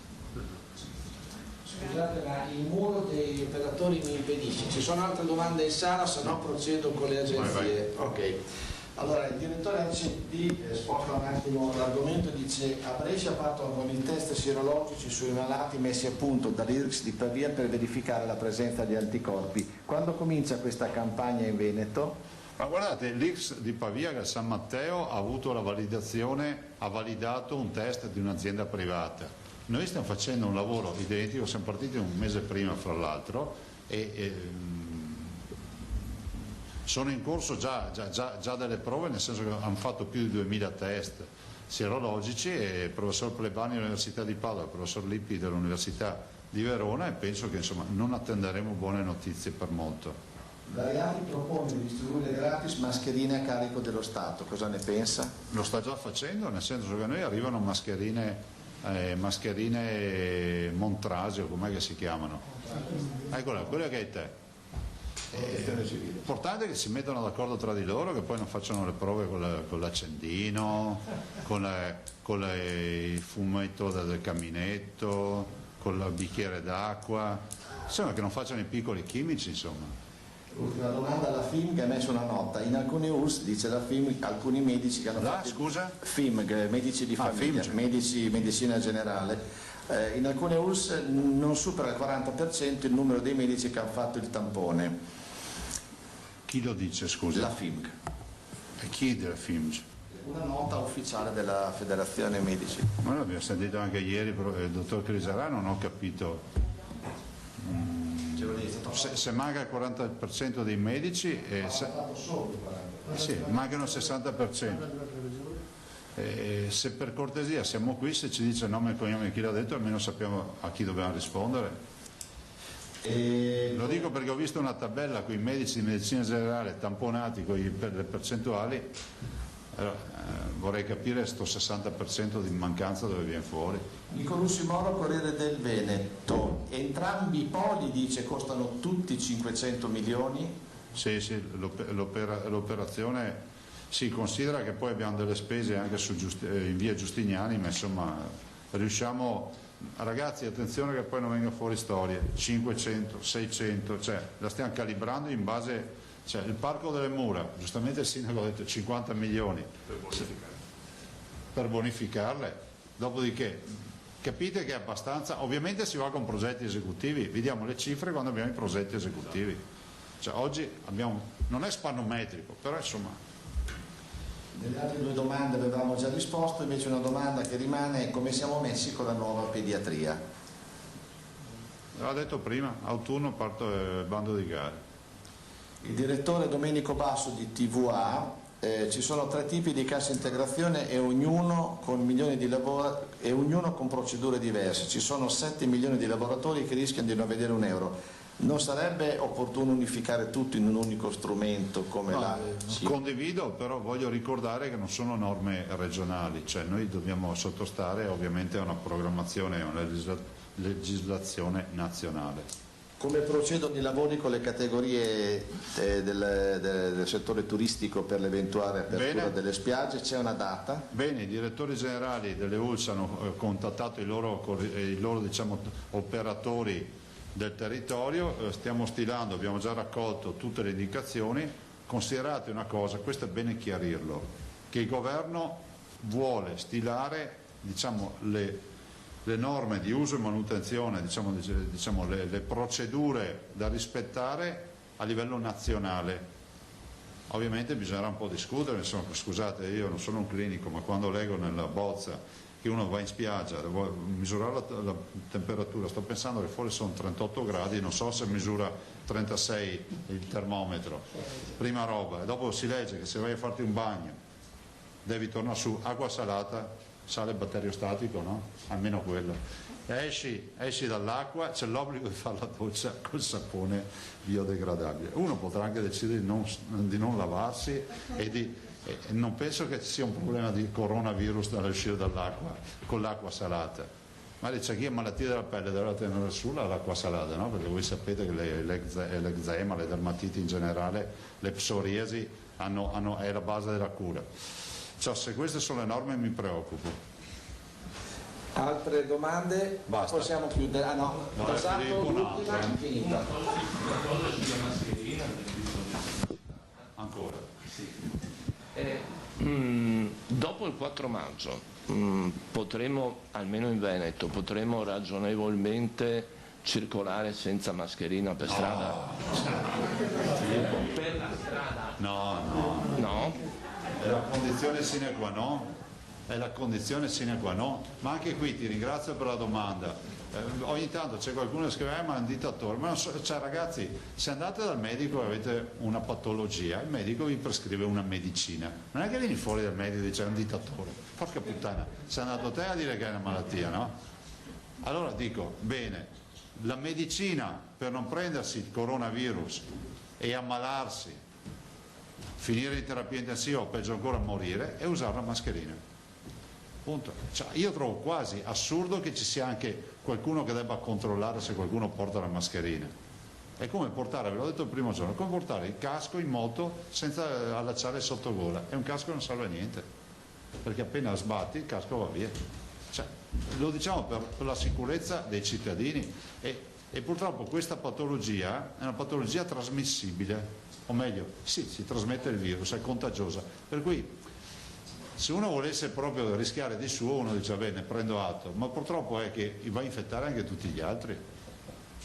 Speaker 2: Scusate, ma il muro degli operatori mi impedisce. Ci sono altre domande in sala, se no procedo con le agenzie.
Speaker 21: Vai.
Speaker 2: Ok. Allora, il direttore ACD sposta un attimo l'argomento, dice: a Brescia partono con i test sierologici sui malati messi a punto dall'IRCS di Pavia per verificare la presenza di anticorpi. Quando comincia questa campagna in Veneto?
Speaker 21: Ma guardate, l'IRCS di Pavia, che San Matteo, ha avuto la validazione, ha validato un test di un'azienda privata. Noi stiamo facendo un lavoro identico, siamo partiti un mese prima fra l'altro sono in corso già delle prove, nel senso che hanno fatto più di 2000 test sierologici, e il professor Plebani dell'Università di Padova, il professor Lippi dell'Università di Verona, e penso che insomma non attenderemo buone notizie per molto.
Speaker 2: Draghi propone di distribuire gratis mascherine a carico dello Stato, cosa ne pensa?
Speaker 21: Lo sta già facendo, nel senso che a noi arrivano mascherine Montrasio, com'è che si chiamano? Eccola, quella che hai te. L'importante è che si mettano d'accordo tra di loro, che poi non facciano le prove con l'accendino, con il fumetto del caminetto, con il bicchiere d'acqua, insomma che non facciano i piccoli chimici, insomma.
Speaker 2: Ultima domanda alla FIM che ha messo una nota. In alcuni URSS, dice la FIM, alcuni medici che hanno fatto...
Speaker 21: Scusa?
Speaker 2: FIM, medici di famiglia, medici, medicina generale. In alcune URSS non supera il 40% il numero dei medici che hanno fatto il tampone.
Speaker 21: Chi lo dice, scusa?
Speaker 2: La FIMG.
Speaker 21: E chi della FIMG?
Speaker 2: Una nota ufficiale della Federazione Medici.
Speaker 21: Ma noi abbiamo sentito anche ieri il dottor Crisarà, non ho capito. Se manca il 40% dei medici, mancano il 60%. Se per cortesia siamo qui, se ci dice nome e cognome di chi l'ha detto, almeno sappiamo a chi dobbiamo rispondere. Lo dico perché ho visto una tabella con i medici di medicina generale tamponati per le percentuali. Allora, vorrei capire questo 60% di mancanza dove viene fuori.
Speaker 2: Nicolussi Moro, Corriere del Veneto. Entrambi i poli, dice, costano tutti 500 milioni?
Speaker 21: Sì, l'operazione si considera che poi abbiamo delle spese anche in via Giustiniani, ma insomma riusciamo... Ragazzi, attenzione che poi non venga fuori storie, 500, 600, cioè la stiamo calibrando in base... Cioè, il Parco delle Mura, giustamente il sindaco ha detto 50 milioni per bonificarle, dopodiché capite che è abbastanza, ovviamente si va con progetti esecutivi, vediamo le cifre quando abbiamo i progetti esecutivi, cioè oggi abbiamo, non è spannometrico, però insomma.
Speaker 2: Nelle altre due domande avevamo già risposto, invece una domanda che rimane è come siamo messi con la nuova pediatria.
Speaker 21: L'ho detto prima, autunno parto il bando di gare.
Speaker 2: Il direttore Domenico Basso di TVA ci sono 3 tipi di cassa integrazione e ognuno con milioni di e ognuno con procedure diverse. Ci sono 7 milioni di lavoratori che rischiano di non vedere un euro. Non sarebbe opportuno unificare tutto in un unico strumento come
Speaker 21: Condivido, però voglio ricordare che non sono norme regionali, cioè noi dobbiamo sottostare ovviamente a una programmazione, a una legislazione nazionale.
Speaker 2: Come procedono i lavori con le categorie del settore turistico per l'eventuale apertura delle spiagge? C'è una data?
Speaker 21: Bene, i direttori generali delle ULSS hanno contattato i loro diciamo, operatori del territorio, stiamo stilando, abbiamo già raccolto tutte le indicazioni. Considerate una cosa, questo è bene chiarirlo, che il governo vuole stilare, diciamo, le norme di uso e manutenzione, diciamo le procedure da rispettare a livello nazionale. Ovviamente bisognerà un po' discutere, scusate, io non sono un clinico, ma quando leggo nella bozza che uno va in spiaggia, vuole misurare la temperatura, sto pensando che fuori sono 38 gradi, non so se misura 36 il termometro, prima roba, e dopo si legge che se vai a farti un bagno devi tornare su, acqua salata, sale batteriostatico, no? Almeno quello. Esci dall'acqua, c'è l'obbligo di fare la doccia col sapone biodegradabile. Uno potrà anche decidere di non lavarsi e non penso che ci sia un problema di coronavirus dall'uscire dall'acqua con l'acqua salata, ma c'è chi ha malattie della pelle deve tenere su l'acqua salata, no? Perché voi sapete che l'eczema, le dermatiti in generale, le psoriasi è la base della cura. Cioè, se queste sono le norme mi preoccupo.
Speaker 2: Altre domande?
Speaker 21: Basta.
Speaker 2: Possiamo chiudere? Ah no, l'ultima, finita.
Speaker 21: Ancora?
Speaker 12: Dopo il 4 maggio potremo, almeno in Veneto, potremo ragionevolmente circolare senza mascherina per strada? Per la strada?
Speaker 21: No. È la condizione sine qua non. È la condizione sine qua non. Ma anche qui ti ringrazio per la domanda. Ogni tanto c'è qualcuno che scrive ma è un dittatore, ma cioè, ragazzi, se andate dal medico e avete una patologia, il medico vi prescrive una medicina, non è che vieni fuori dal medico e dice è un dittatore, porca puttana, sei andato te a dire che è una malattia, no? Allora dico, bene, la medicina per non prendersi il coronavirus e ammalarsi, finire in terapia intensiva o peggio ancora morire, è usare la mascherina. Punto. Cioè, io trovo quasi assurdo che ci sia anche qualcuno che debba controllare se qualcuno porta la mascherina. È come portare, ve l'ho detto il primo giorno, è come portare il casco in moto senza allacciare il sottogola, e un casco non serve a niente, perché appena sbatti il casco va via. Cioè, lo diciamo per la sicurezza dei cittadini e purtroppo questa patologia è una patologia trasmissibile, o meglio, sì, si trasmette il virus, è contagiosa, per cui se uno volesse proprio rischiare di suo, uno dice bene, prendo atto, ma purtroppo è che va a infettare anche tutti gli altri.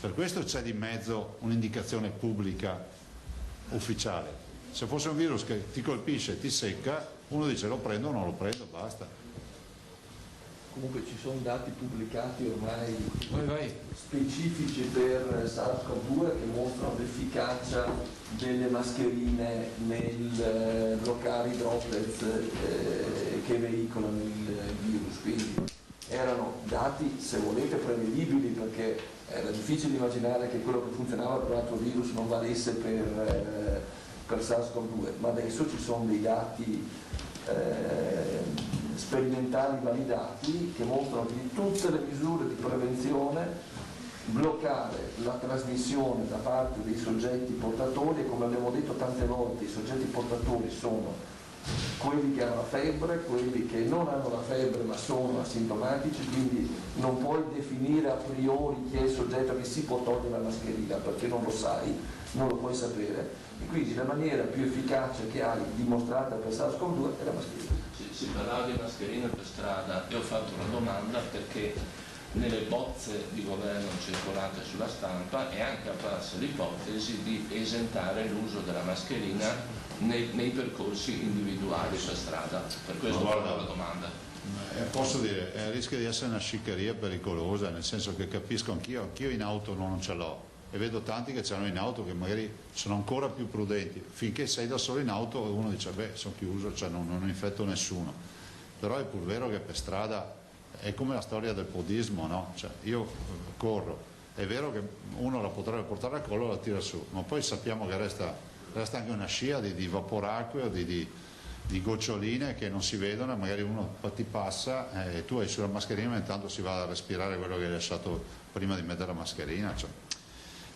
Speaker 21: Per questo c'è di mezzo un'indicazione pubblica ufficiale. Se fosse un virus che ti colpisce e ti secca, uno dice lo prendo o non lo prendo, basta.
Speaker 7: Comunque ci sono dati pubblicati ormai specifici per SARS-CoV-2 che mostrano l'efficacia delle mascherine nel bloccare i droplets che veicolano il virus, quindi erano dati, se volete, prevedibili, perché era difficile immaginare che quello che funzionava per l'altro virus non valesse per SARS-CoV-2, ma adesso ci sono dei dati sperimentali validati che mostrano che di tutte le misure di prevenzione bloccare la trasmissione da parte dei soggetti portatori, e come abbiamo detto tante volte i soggetti portatori sono quelli che hanno la febbre, quelli che non hanno la febbre ma sono asintomatici, quindi non puoi definire a priori chi è il soggetto che si può togliere la mascherina perché non lo sai, non lo puoi sapere, e quindi la maniera più efficace che hai dimostrata per SARS-CoV-2 è la mascherina.
Speaker 12: Si parlava di mascherine per strada e ho fatto una domanda perché nelle bozze di governo circolate sulla stampa è anche apparsa l'ipotesi di esentare l'uso della mascherina nei percorsi individuali per strada. Per questo ho fatto la domanda.
Speaker 21: Posso dire, rischia di essere una sciccheria pericolosa, nel senso che capisco anch'io in auto non ce l'ho, e vedo tanti che c'erano in auto che magari sono ancora più prudenti. Finché sei da solo in auto uno dice beh, sono chiuso, cioè non infetto nessuno, però è pur vero che per strada è come la storia del podismo, no? Cioè, io corro, è vero che uno la potrebbe portare a collo e la tira su, ma poi sappiamo che resta anche una scia di vaporacqueo, di goccioline che non si vedono, magari uno ti passa e tu hai sulla mascherina ma intanto si va a respirare quello che hai lasciato prima di mettere la mascherina. Cioè,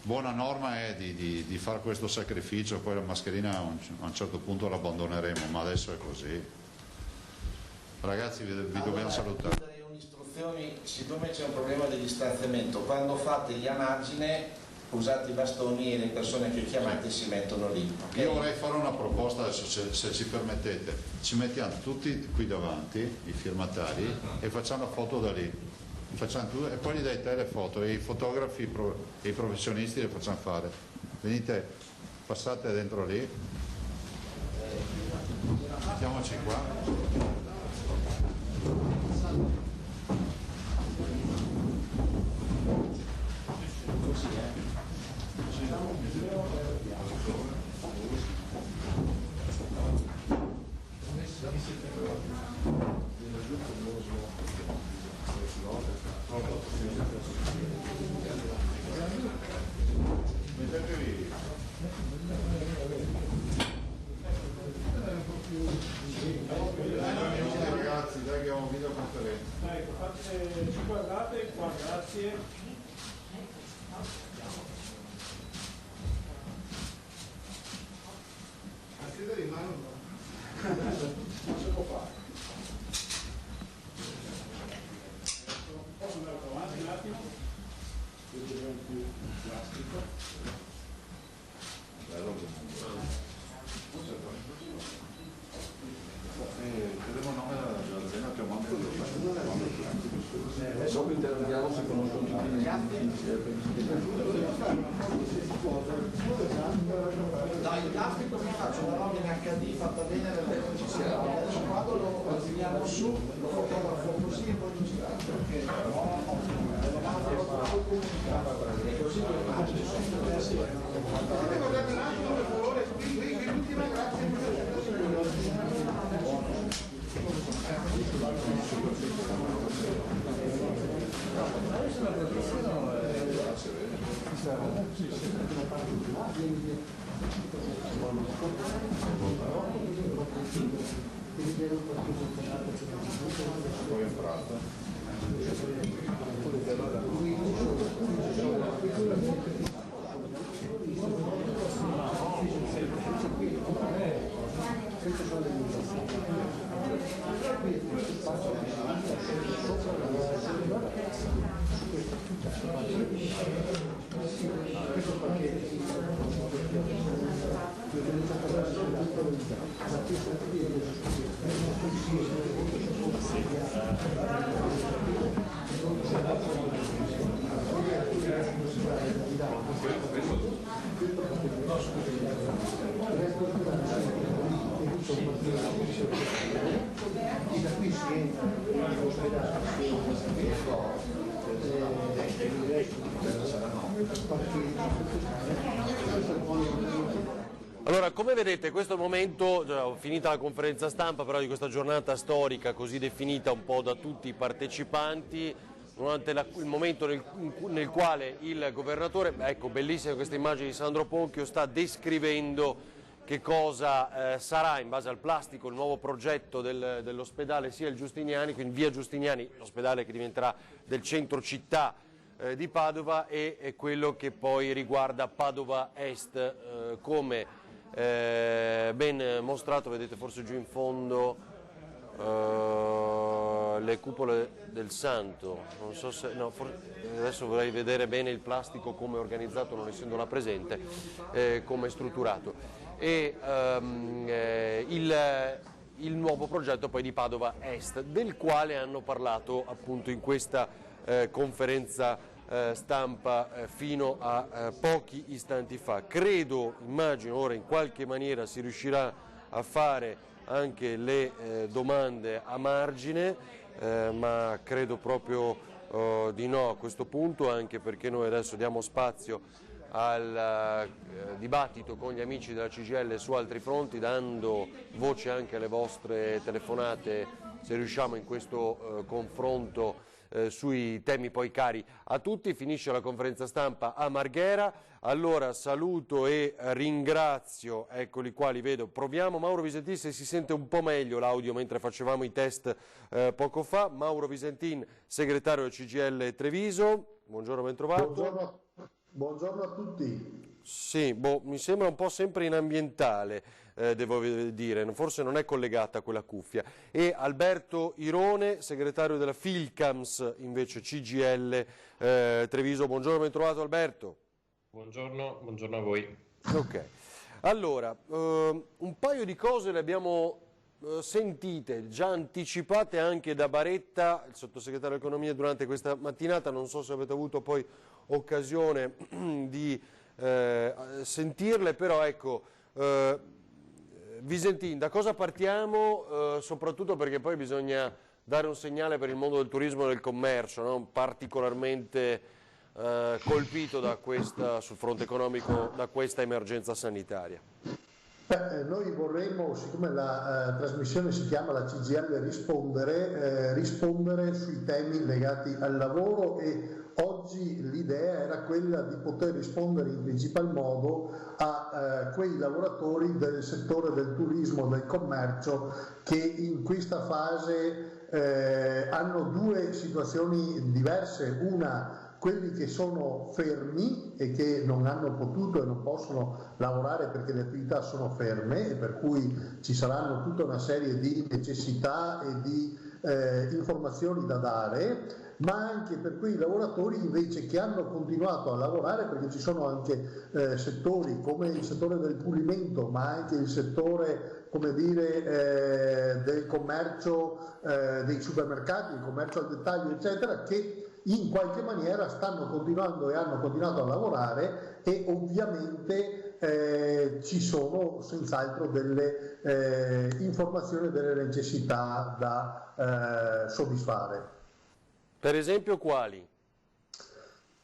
Speaker 21: buona norma è di fare questo sacrificio, poi la mascherina a un certo punto l'abbandoneremo, ma adesso è così. Ragazzi, vi dobbiamo salutare.
Speaker 2: Istruzioni, siccome c'è un problema di distanziamento, quando fate gli a margine usate i bastoni e le persone che chiamate si mettono lì. Okay?
Speaker 21: Io vorrei fare una proposta adesso, se ci permettete, ci mettiamo tutti qui davanti, i firmatari, e facciamo foto da lì, e poi gli dai te le foto e i fotografi e i professionisti le facciamo fare. Venite, passate dentro lì, mettiamoci qua. Ragazzi, dai che ho un videoconferenza.
Speaker 11: Ecco, ci guardate qua, grazie. Non si può fare. Posso andare avanti un attimo? Vedo che è più plastico.
Speaker 21: Vedremo il nome della Zena che ho mandato.
Speaker 7: Dopo interroghiamo se conoscono tutti gli atti.
Speaker 2: Dai, il grafico mi faccio una roba in HD fatta bene, ci siamo. Adesso quando lo tiriamo su, lo fotografo così e poi lo giriamo. Perché e così le immagini sono diverse. Potete guardare un attimo per favore, qui l'ultima, grazie.
Speaker 1: Allora, come vedete, questo è il momento, finita la conferenza stampa però di questa giornata storica così definita un po' da tutti i partecipanti, durante il momento nel quale il governatore, ecco bellissima questa immagine di Sandro Ponchio, sta descrivendo che cosa sarà in base al plastico il nuovo progetto dell'ospedale sia il Giustiniani, quindi via Giustiniani, l'ospedale che diventerà del centro città di Padova, e quello che poi riguarda Padova Est, come ben mostrato, vedete forse giù in fondo le cupole del Santo, non so se, no, adesso vorrei vedere bene il plastico come è organizzato, non essendo là presente, come è strutturato, e il nuovo progetto poi di Padova Est, del quale hanno parlato appunto in questa conferenza stampa fino a pochi istanti fa. Credo, immagino, ora in qualche maniera si riuscirà a fare anche le domande a margine, ma credo proprio di no a questo punto, anche perché noi adesso diamo spazio al dibattito con gli amici della CGIL su altri fronti, dando voce anche alle vostre telefonate, se riusciamo, in questo confronto sui temi poi cari a tutti. Finisce la conferenza stampa a Marghera, allora saluto e ringrazio, eccoli qua, li vedo. Proviamo Mauro Visentin, se si sente un po' meglio l'audio mentre facevamo i test poco fa. Mauro Visentin, segretario del CGIL Treviso, buongiorno, ben trovato.
Speaker 14: Buongiorno a tutti.
Speaker 1: Sì, mi sembra un po' sempre in ambientale, devo dire, forse non è collegata a quella cuffia. E Alberto Irone, segretario della Filcams, invece CGIL Treviso. Buongiorno, ben trovato Alberto.
Speaker 17: Buongiorno a voi.
Speaker 1: Ok, allora, un paio di cose le abbiamo sentite, già anticipate anche da Baretta, il sottosegretario dell'Economia, durante questa mattinata. Non so se avete avuto poi occasione di sentirle, però ecco, Visentin, da cosa partiamo? Soprattutto perché poi bisogna dare un segnale per il mondo del turismo e del commercio, no? Particolarmente colpito da questa, sul fronte economico, da questa emergenza sanitaria.
Speaker 14: Noi vorremmo, siccome la trasmissione si chiama la CGIL rispondere sui temi legati al lavoro, e oggi l'idea era quella di poter rispondere in principal modo a quei lavoratori del settore del turismo, del commercio, che in questa fase hanno due situazioni diverse. Una, quelli che sono fermi e che non hanno potuto e non possono lavorare perché le attività sono ferme, e per cui ci saranno tutta una serie di necessità e di informazioni da dare, ma anche per quei lavoratori invece che hanno continuato a lavorare, perché ci sono anche settori come il settore del pulimento, ma anche il settore, come dire, del commercio, dei supermercati, il commercio al dettaglio, eccetera, che in qualche maniera stanno continuando e hanno continuato a lavorare, e ovviamente ci sono senz'altro delle informazioni e delle necessità da soddisfare.
Speaker 1: Per esempio quali?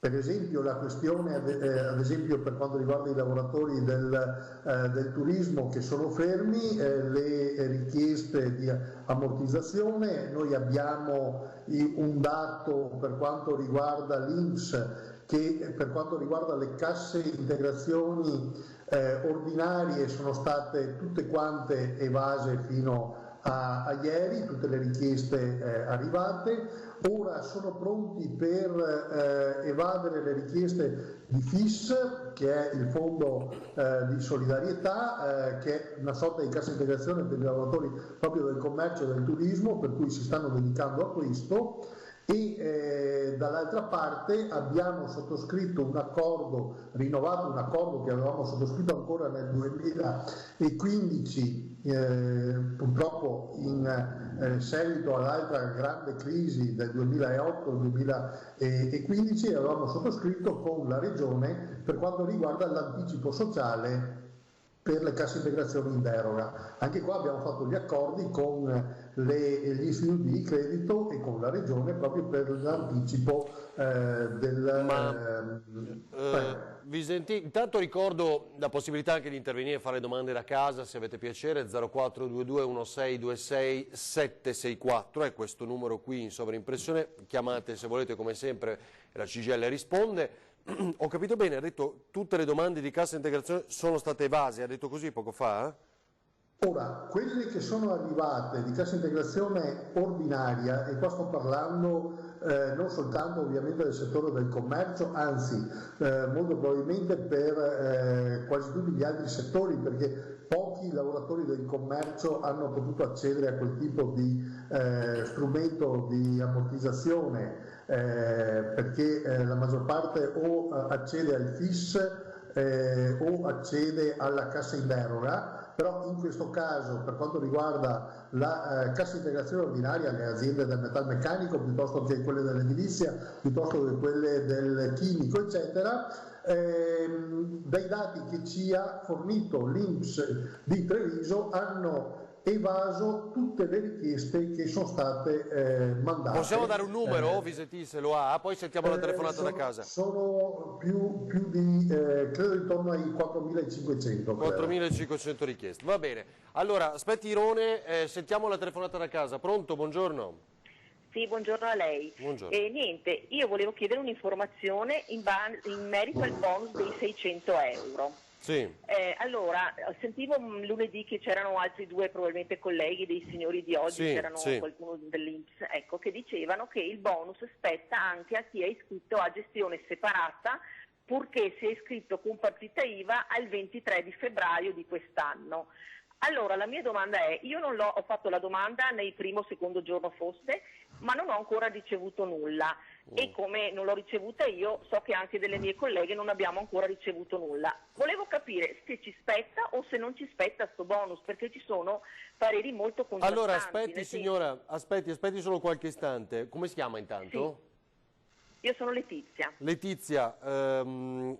Speaker 14: Per esempio la questione, ad esempio per quanto riguarda i lavoratori del turismo che sono fermi, le richieste di ammortizzazione. Noi abbiamo un dato per quanto riguarda l'INPS, che per quanto riguarda le casse integrazioni ordinarie sono state tutte quante evase fino a ieri, tutte le richieste arrivate. Ora sono pronti per evadere le richieste di FIS, che è il fondo di solidarietà, che è una sorta di cassa integrazione per i lavoratori proprio del commercio e del turismo, per cui si stanno dedicando a questo. E dall'altra parte abbiamo sottoscritto un accordo, rinnovato un accordo che avevamo sottoscritto ancora nel 2015, purtroppo in seguito all'altra grande crisi del 2008-2015, e avevamo sottoscritto con la Regione per quanto riguarda l'anticipo sociale per le casse integrazioni in deroga. Anche qua abbiamo fatto gli accordi con gli istituti di credito e con la Regione proprio per l'anticipo
Speaker 1: Visentin, intanto ricordo la possibilità anche di intervenire e fare domande da casa, se avete piacere. 0422 1626 764 è questo numero qui in sovraimpressione, chiamate se volete, come sempre la CGIL risponde. Ho capito bene, ha detto tutte le domande di cassa integrazione sono state evase, ha detto così poco fa?
Speaker 14: Ora, quelle che sono arrivate di cassa integrazione ordinaria, e qua sto parlando non soltanto ovviamente del settore del commercio, anzi molto probabilmente per quasi tutti gli altri settori, perché pochi lavoratori del commercio hanno potuto accedere a quel tipo di strumento di ammortizzazione, perché la maggior parte o accede al FIS o accede alla cassa in deroga. Però in questo caso, per quanto riguarda la cassa integrazione ordinaria, le aziende del metalmeccanico, piuttosto che quelle dell'edilizia, piuttosto che quelle del chimico, eccetera, dai dati che ci ha fornito l'INPS di Treviso hanno evaso tutte le richieste che sono state mandate.
Speaker 1: Possiamo dare un numero, Visetti, se lo ha? Poi sentiamo la telefonata da casa.
Speaker 14: Sono più di, credo intorno ai 4.500.
Speaker 1: 4.500 richieste, va bene. Allora, aspetti Irone, sentiamo la telefonata da casa. Pronto, buongiorno.
Speaker 13: Sì, buongiorno a lei.
Speaker 1: Buongiorno.
Speaker 13: Niente, io volevo chiedere un'informazione in merito al bonus dei 600 euro.
Speaker 1: Sì.
Speaker 13: Allora, sentivo lunedì che c'erano altri due probabilmente colleghi dei signori di oggi,
Speaker 1: Sì,
Speaker 13: c'erano
Speaker 1: sì.
Speaker 13: qualcuno dell'Inps, ecco, che dicevano che il bonus spetta anche a chi è iscritto a gestione separata, purché sia iscritto con partita IVA al 23 di febbraio di quest'anno. Allora, la mia domanda è, io non ho fatto la domanda nei primo o secondo giorno fosse, ma non ho ancora ricevuto nulla e come non l'ho ricevuta io, so che anche delle mie colleghe non abbiamo ancora ricevuto nulla. Volevo capire se ci spetta o se non ci spetta sto bonus, perché ci sono pareri molto contrastanti.
Speaker 1: Allora, aspetti signora, aspetti solo qualche istante. Come si chiama intanto?
Speaker 13: Sì. Io sono Letizia.
Speaker 1: Letizia, non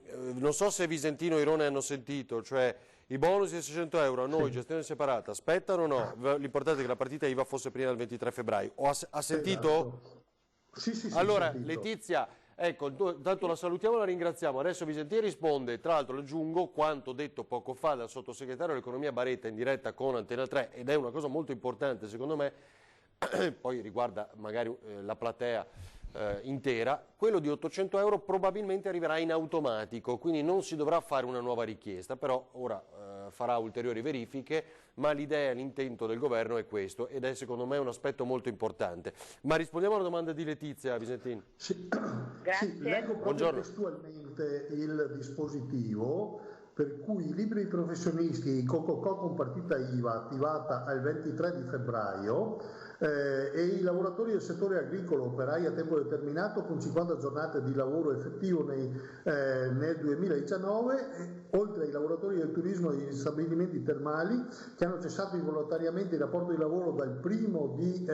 Speaker 1: so se Visentino e Irone hanno sentito, cioè i bonus di 600 euro a noi, gestione separata, aspettano o no? L'importante è che la partita IVA fosse prima del 23 febbraio. Ha sentito?
Speaker 14: Sì,
Speaker 1: allora, Letizia, ecco, tanto la salutiamo e la ringraziamo. Adesso Visentino risponde, tra l'altro aggiungo quanto detto poco fa dal sottosegretario dell'economia Baretta in diretta con Antena 3, ed è una cosa molto importante secondo me, poi riguarda magari la platea intera, quello di 800 euro probabilmente arriverà in automatico, quindi non si dovrà fare una nuova richiesta, però ora farà ulteriori verifiche, ma l'idea, l'intento del governo è questo ed è secondo me un aspetto molto importante. Ma rispondiamo alla domanda di Letizia, Visentin.
Speaker 14: Sì, leggo proprio testualmente il dispositivo per cui i liberi professionisti e i COCOCO con partita IVA attivata al 23 di febbraio e i lavoratori del settore agricolo operai a tempo determinato con 50 giornate di lavoro effettivo nel 2019, oltre ai lavoratori del turismo e degli stabilimenti termali che hanno cessato involontariamente il rapporto di lavoro dal 1° di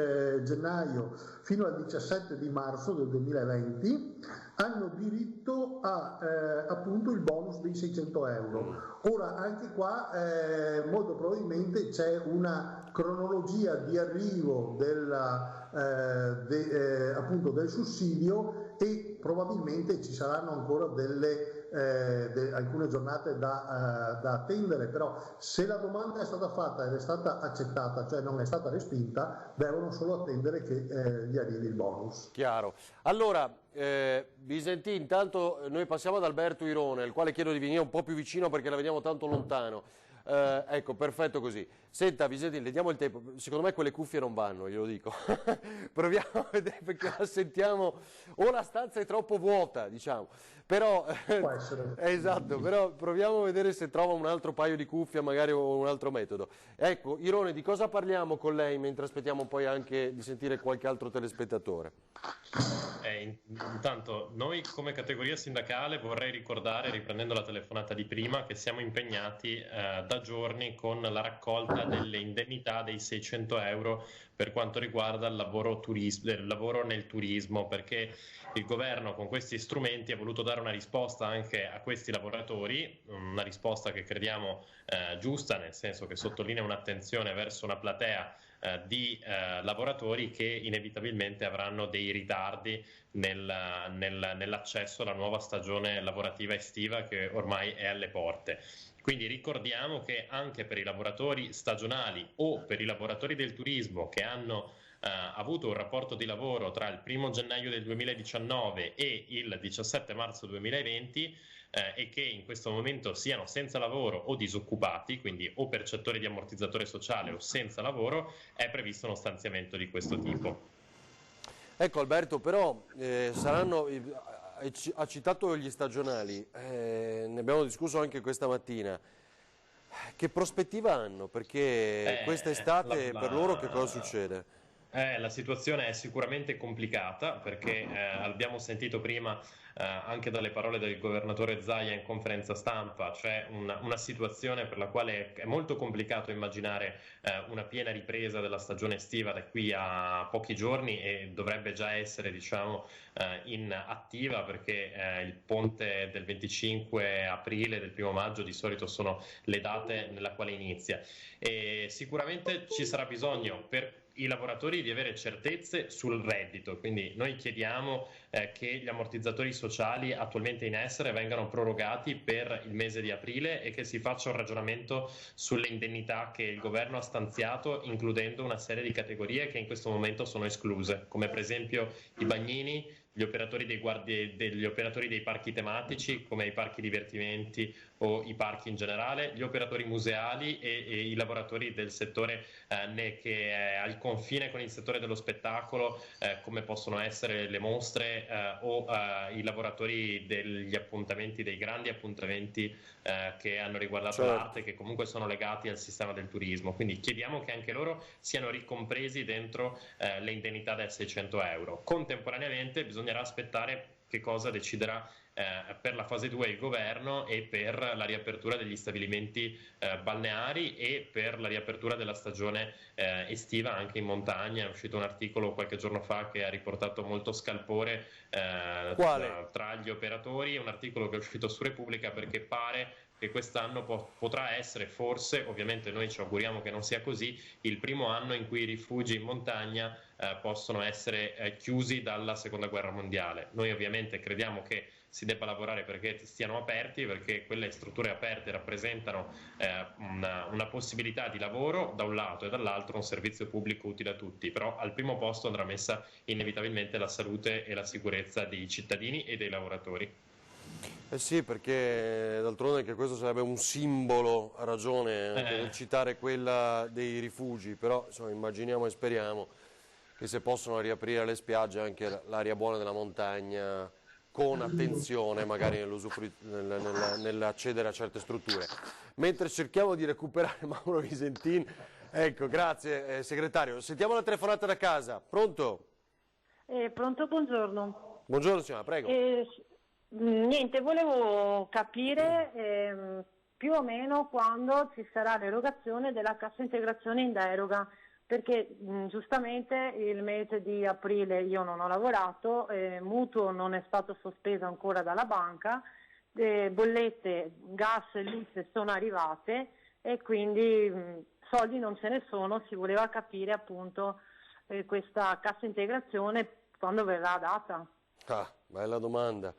Speaker 14: gennaio fino al 17 di marzo del 2020, hanno diritto a appunto il bonus dei 600 euro. Ora anche qua molto probabilmente c'è una cronologia di arrivo appunto del sussidio e probabilmente ci saranno ancora alcune giornate da attendere, però se la domanda è stata fatta ed è stata accettata, cioè non è stata respinta, devono solo attendere che gli arrivi il bonus.
Speaker 1: Chiaro. Allora, Visentin, intanto noi passiamo ad Alberto Irone, al quale chiedo di venire un po' più vicino perché la vediamo tanto lontano. Ecco, perfetto così. Senta, Visentin, le diamo il tempo. Secondo me quelle cuffie non vanno, glielo dico. Proviamo a vedere perché la sentiamo, o la stanza è troppo vuota, diciamo. Però,
Speaker 14: può essere.
Speaker 1: Esatto, però proviamo a vedere se trova un altro paio di cuffie magari o un altro metodo. Ecco, Irone, di cosa parliamo con lei mentre aspettiamo poi anche di sentire qualche altro telespettatore?
Speaker 17: Intanto noi come categoria sindacale vorrei ricordare, riprendendo la telefonata di prima, che siamo impegnati da giorni con la raccolta delle indennità dei 600 euro per quanto riguarda il lavoro nel turismo, perché il governo con questi strumenti ha voluto dare una risposta anche a questi lavoratori, una risposta che crediamo giusta, nel senso che sottolinea un'attenzione verso una platea di lavoratori che inevitabilmente avranno dei ritardi nell'accesso alla nuova stagione lavorativa estiva che ormai è alle porte. Quindi ricordiamo che anche per i lavoratori stagionali o per i lavoratori del turismo che hanno avuto un rapporto di lavoro tra il 1° gennaio del 2019 e il 17 marzo 2020 e che in questo momento siano senza lavoro o disoccupati, quindi o percettori di ammortizzatore sociale o senza lavoro, è previsto uno stanziamento di questo tipo.
Speaker 1: Ecco Alberto, però ha citato gli stagionali, ne abbiamo discusso anche questa mattina. Che prospettiva hanno? Perché quest'estate per loro che cosa succede?
Speaker 17: La situazione è sicuramente complicata perché abbiamo sentito prima anche dalle parole del governatore Zaia in conferenza stampa, c'è una situazione per la quale è molto complicato immaginare una piena ripresa della stagione estiva da qui a pochi giorni, e dovrebbe già essere, diciamo, in attiva, perché il ponte del 25 aprile, del 1 maggio di solito sono le date nella quale inizia, e sicuramente ci sarà bisogno per i lavoratori di avere certezze sul reddito, quindi noi chiediamo che gli ammortizzatori sociali attualmente in essere vengano prorogati per il mese di aprile e che si faccia un ragionamento sulle indennità che il governo ha stanziato, includendo una serie di categorie che in questo momento sono escluse, come per esempio i bagnini, gli operatori degli operatori dei parchi tematici come i parchi divertimenti o i parchi in generale, gli operatori museali e i lavoratori del settore che è al confine con il settore dello spettacolo, come possono essere le mostre o i lavoratori degli appuntamenti, dei grandi appuntamenti che hanno riguardato l'arte, che comunque sono legati al sistema del turismo. Quindi chiediamo che anche loro siano ricompresi dentro le indennità da 600 euro. Contemporaneamente bisognerà aspettare che cosa deciderà per la fase 2 il governo e per la riapertura degli stabilimenti balneari e per la riapertura della stagione estiva anche in montagna. È uscito un articolo qualche giorno fa che ha riportato molto scalpore tra gli operatori, un articolo che è uscito su Repubblica, perché pare che quest'anno potrà essere, forse, ovviamente noi ci auguriamo che non sia così, il primo anno in cui i rifugi in montagna possono essere chiusi dalla seconda guerra mondiale. Noi ovviamente crediamo che si debba lavorare perché stiano aperti, perché quelle strutture aperte rappresentano una possibilità di lavoro da un lato e dall'altro un servizio pubblico utile a tutti, però al primo posto andrà messa inevitabilmente la salute e la sicurezza dei cittadini e dei lavoratori.
Speaker 1: Eh sì, perché d'altronde anche questo sarebbe un simbolo, ha ragione anche nel citare quella dei rifugi, però insomma, immaginiamo e speriamo che se possono riaprire le spiagge anche l'aria buona della montagna, con attenzione magari nell'accedere a certe strutture. Mentre cerchiamo di recuperare Mauro Visentin, ecco, grazie segretario. Sentiamo la telefonata da casa, pronto?
Speaker 15: Pronto, buongiorno.
Speaker 1: Buongiorno signora, prego.
Speaker 15: Niente, volevo capire più o meno quando ci sarà l'erogazione della cassa integrazione in deroga, perché giustamente il mese di aprile io non ho lavorato, mutuo non è stato sospeso ancora dalla banca, bollette, gas e luce sono arrivate e quindi soldi non ce ne sono. Si voleva capire appunto questa cassa integrazione quando verrà data.
Speaker 1: Ah, bella domanda.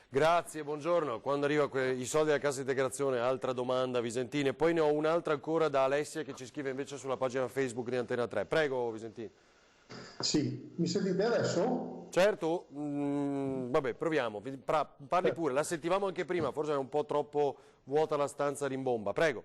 Speaker 1: Grazie, buongiorno. Quando arriva i soldi della cassa integrazione, altra domanda Visentini. E poi ne ho un'altra ancora da Alessia che ci scrive invece sulla pagina Facebook di Antena 3. Prego Visentini.
Speaker 14: Sì, mi sentite adesso?
Speaker 1: Certo, vabbè, proviamo. Parli pure, la sentivamo anche prima, forse è un po' troppo vuota la stanza rimbomba. Prego.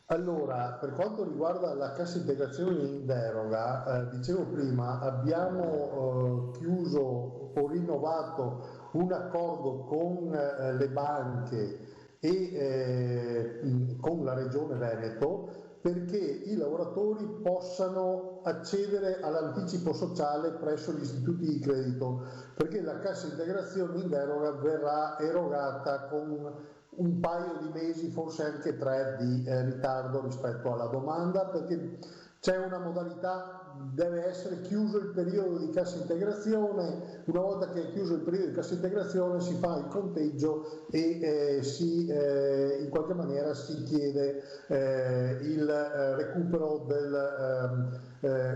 Speaker 14: Allora, per quanto riguarda la cassa integrazione in deroga, dicevo prima, abbiamo chiuso o rinnovato un accordo con le banche e con la Regione Veneto perché i lavoratori possano accedere all'anticipo sociale presso gli istituti di credito, perché la cassa integrazione in deroga verrà erogata con un paio di mesi, forse anche 3 di ritardo rispetto alla domanda, perché c'è una modalità, deve essere chiuso il periodo di cassa integrazione. Una volta che è chiuso il periodo di cassa integrazione si fa il conteggio e in qualche maniera si chiede il recupero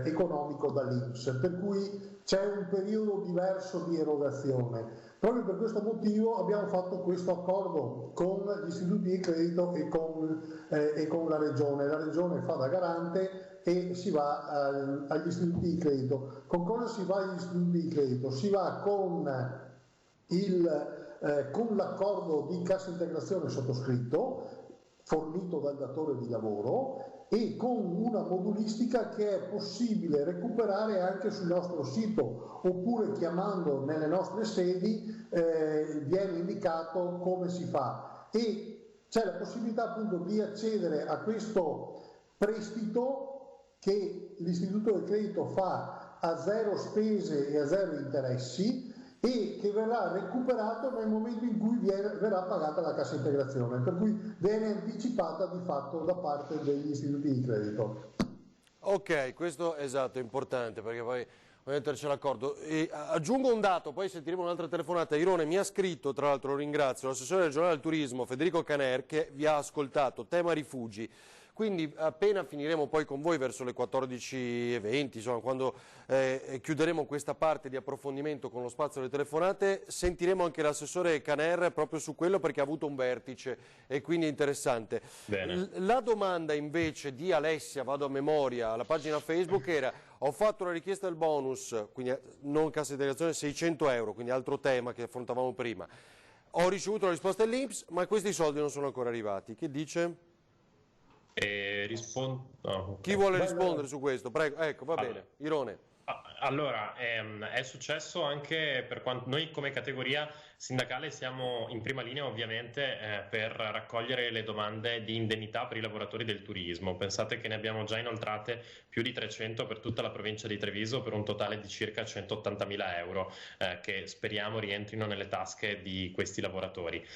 Speaker 14: economico dall'INPS, per cui c'è un periodo diverso di erogazione. Proprio per questo motivo abbiamo fatto questo accordo con gli istituti di credito e con la Regione. La Regione fa da garante e si va agli istituti di credito. Con cosa si va agli istituti di credito? Si va con l'accordo di cassa integrazione sottoscritto, fornito dal datore di lavoro, e con una modulistica che è possibile recuperare anche sul nostro sito, oppure chiamando nelle nostre sedi viene indicato come si fa, e c'è la possibilità appunto di accedere a questo prestito che l'istituto del credito fa a zero spese e a zero interessi e che verrà recuperato nel momento in cui verrà pagata la cassa integrazione, per cui viene anticipata di fatto da parte degli istituti di credito.
Speaker 1: Ok, questo esatto, è importante perché poi metterci d'accordo. Aggiungo un dato, poi sentiremo un'altra telefonata. Irone mi ha scritto, tra l'altro lo ringrazio, l'assessore regionale al turismo Federico Caner, che vi ha ascoltato, tema rifugi. Quindi appena finiremo poi con voi verso le 14:20, insomma, quando chiuderemo questa parte di approfondimento con lo spazio delle telefonate, sentiremo anche l'assessore Caner proprio su quello perché ha avuto un vertice e quindi è interessante.
Speaker 17: Bene.
Speaker 1: La domanda invece di Alessia, vado a memoria, alla pagina Facebook era: ho fatto la richiesta del bonus, quindi non cassa integrazione, 600 euro, quindi altro tema che affrontavamo prima. Ho ricevuto la risposta dell'INPS, ma questi soldi non sono ancora arrivati. Che dice? Chi vuole rispondere su questo? Prego, ecco, va bene. Irone.
Speaker 17: Allora, è successo anche per quanto noi come categoria sindacale siamo in prima linea ovviamente per raccogliere le domande di indennità per i lavoratori del turismo. Pensate che ne abbiamo già inoltrate più di 300 per tutta la provincia di Treviso per un totale di circa 180.000 euro che speriamo rientrino nelle tasche di questi lavoratori.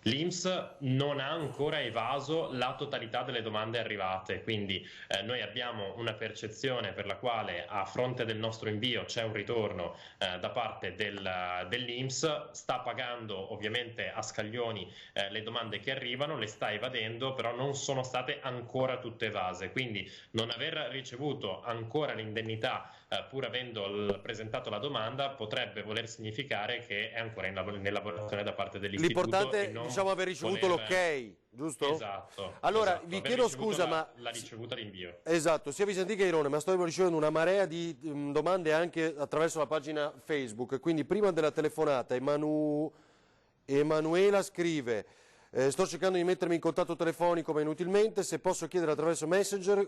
Speaker 17: L'INPS non ha ancora evaso la totalità delle domande arrivate, quindi noi abbiamo una percezione per la quale a fronte del nostro invio c'è un ritorno da parte dell'INPS, sta pagando ovviamente a scaglioni le domande che arrivano, le sta evadendo, però non sono state ancora tutte evase, quindi non aver ricevuto ancora l'indennità pur avendo presentato la domanda potrebbe voler significare che è ancora in elaborazione da parte dell'istituto.
Speaker 1: L'importante è diciamo aver ricevuto l'ok, giusto?
Speaker 17: Esatto.
Speaker 1: Allora
Speaker 17: esatto.
Speaker 1: vi chiedo scusa, ma
Speaker 17: la ricevuta d'invio.
Speaker 1: Esatto, sia Vicentini che Irone, ma sto ricevendo una marea di domande anche attraverso la pagina Facebook, quindi prima della telefonata Emanuela scrive: sto cercando di mettermi in contatto telefonico ma inutilmente, se posso chiedere attraverso Messenger,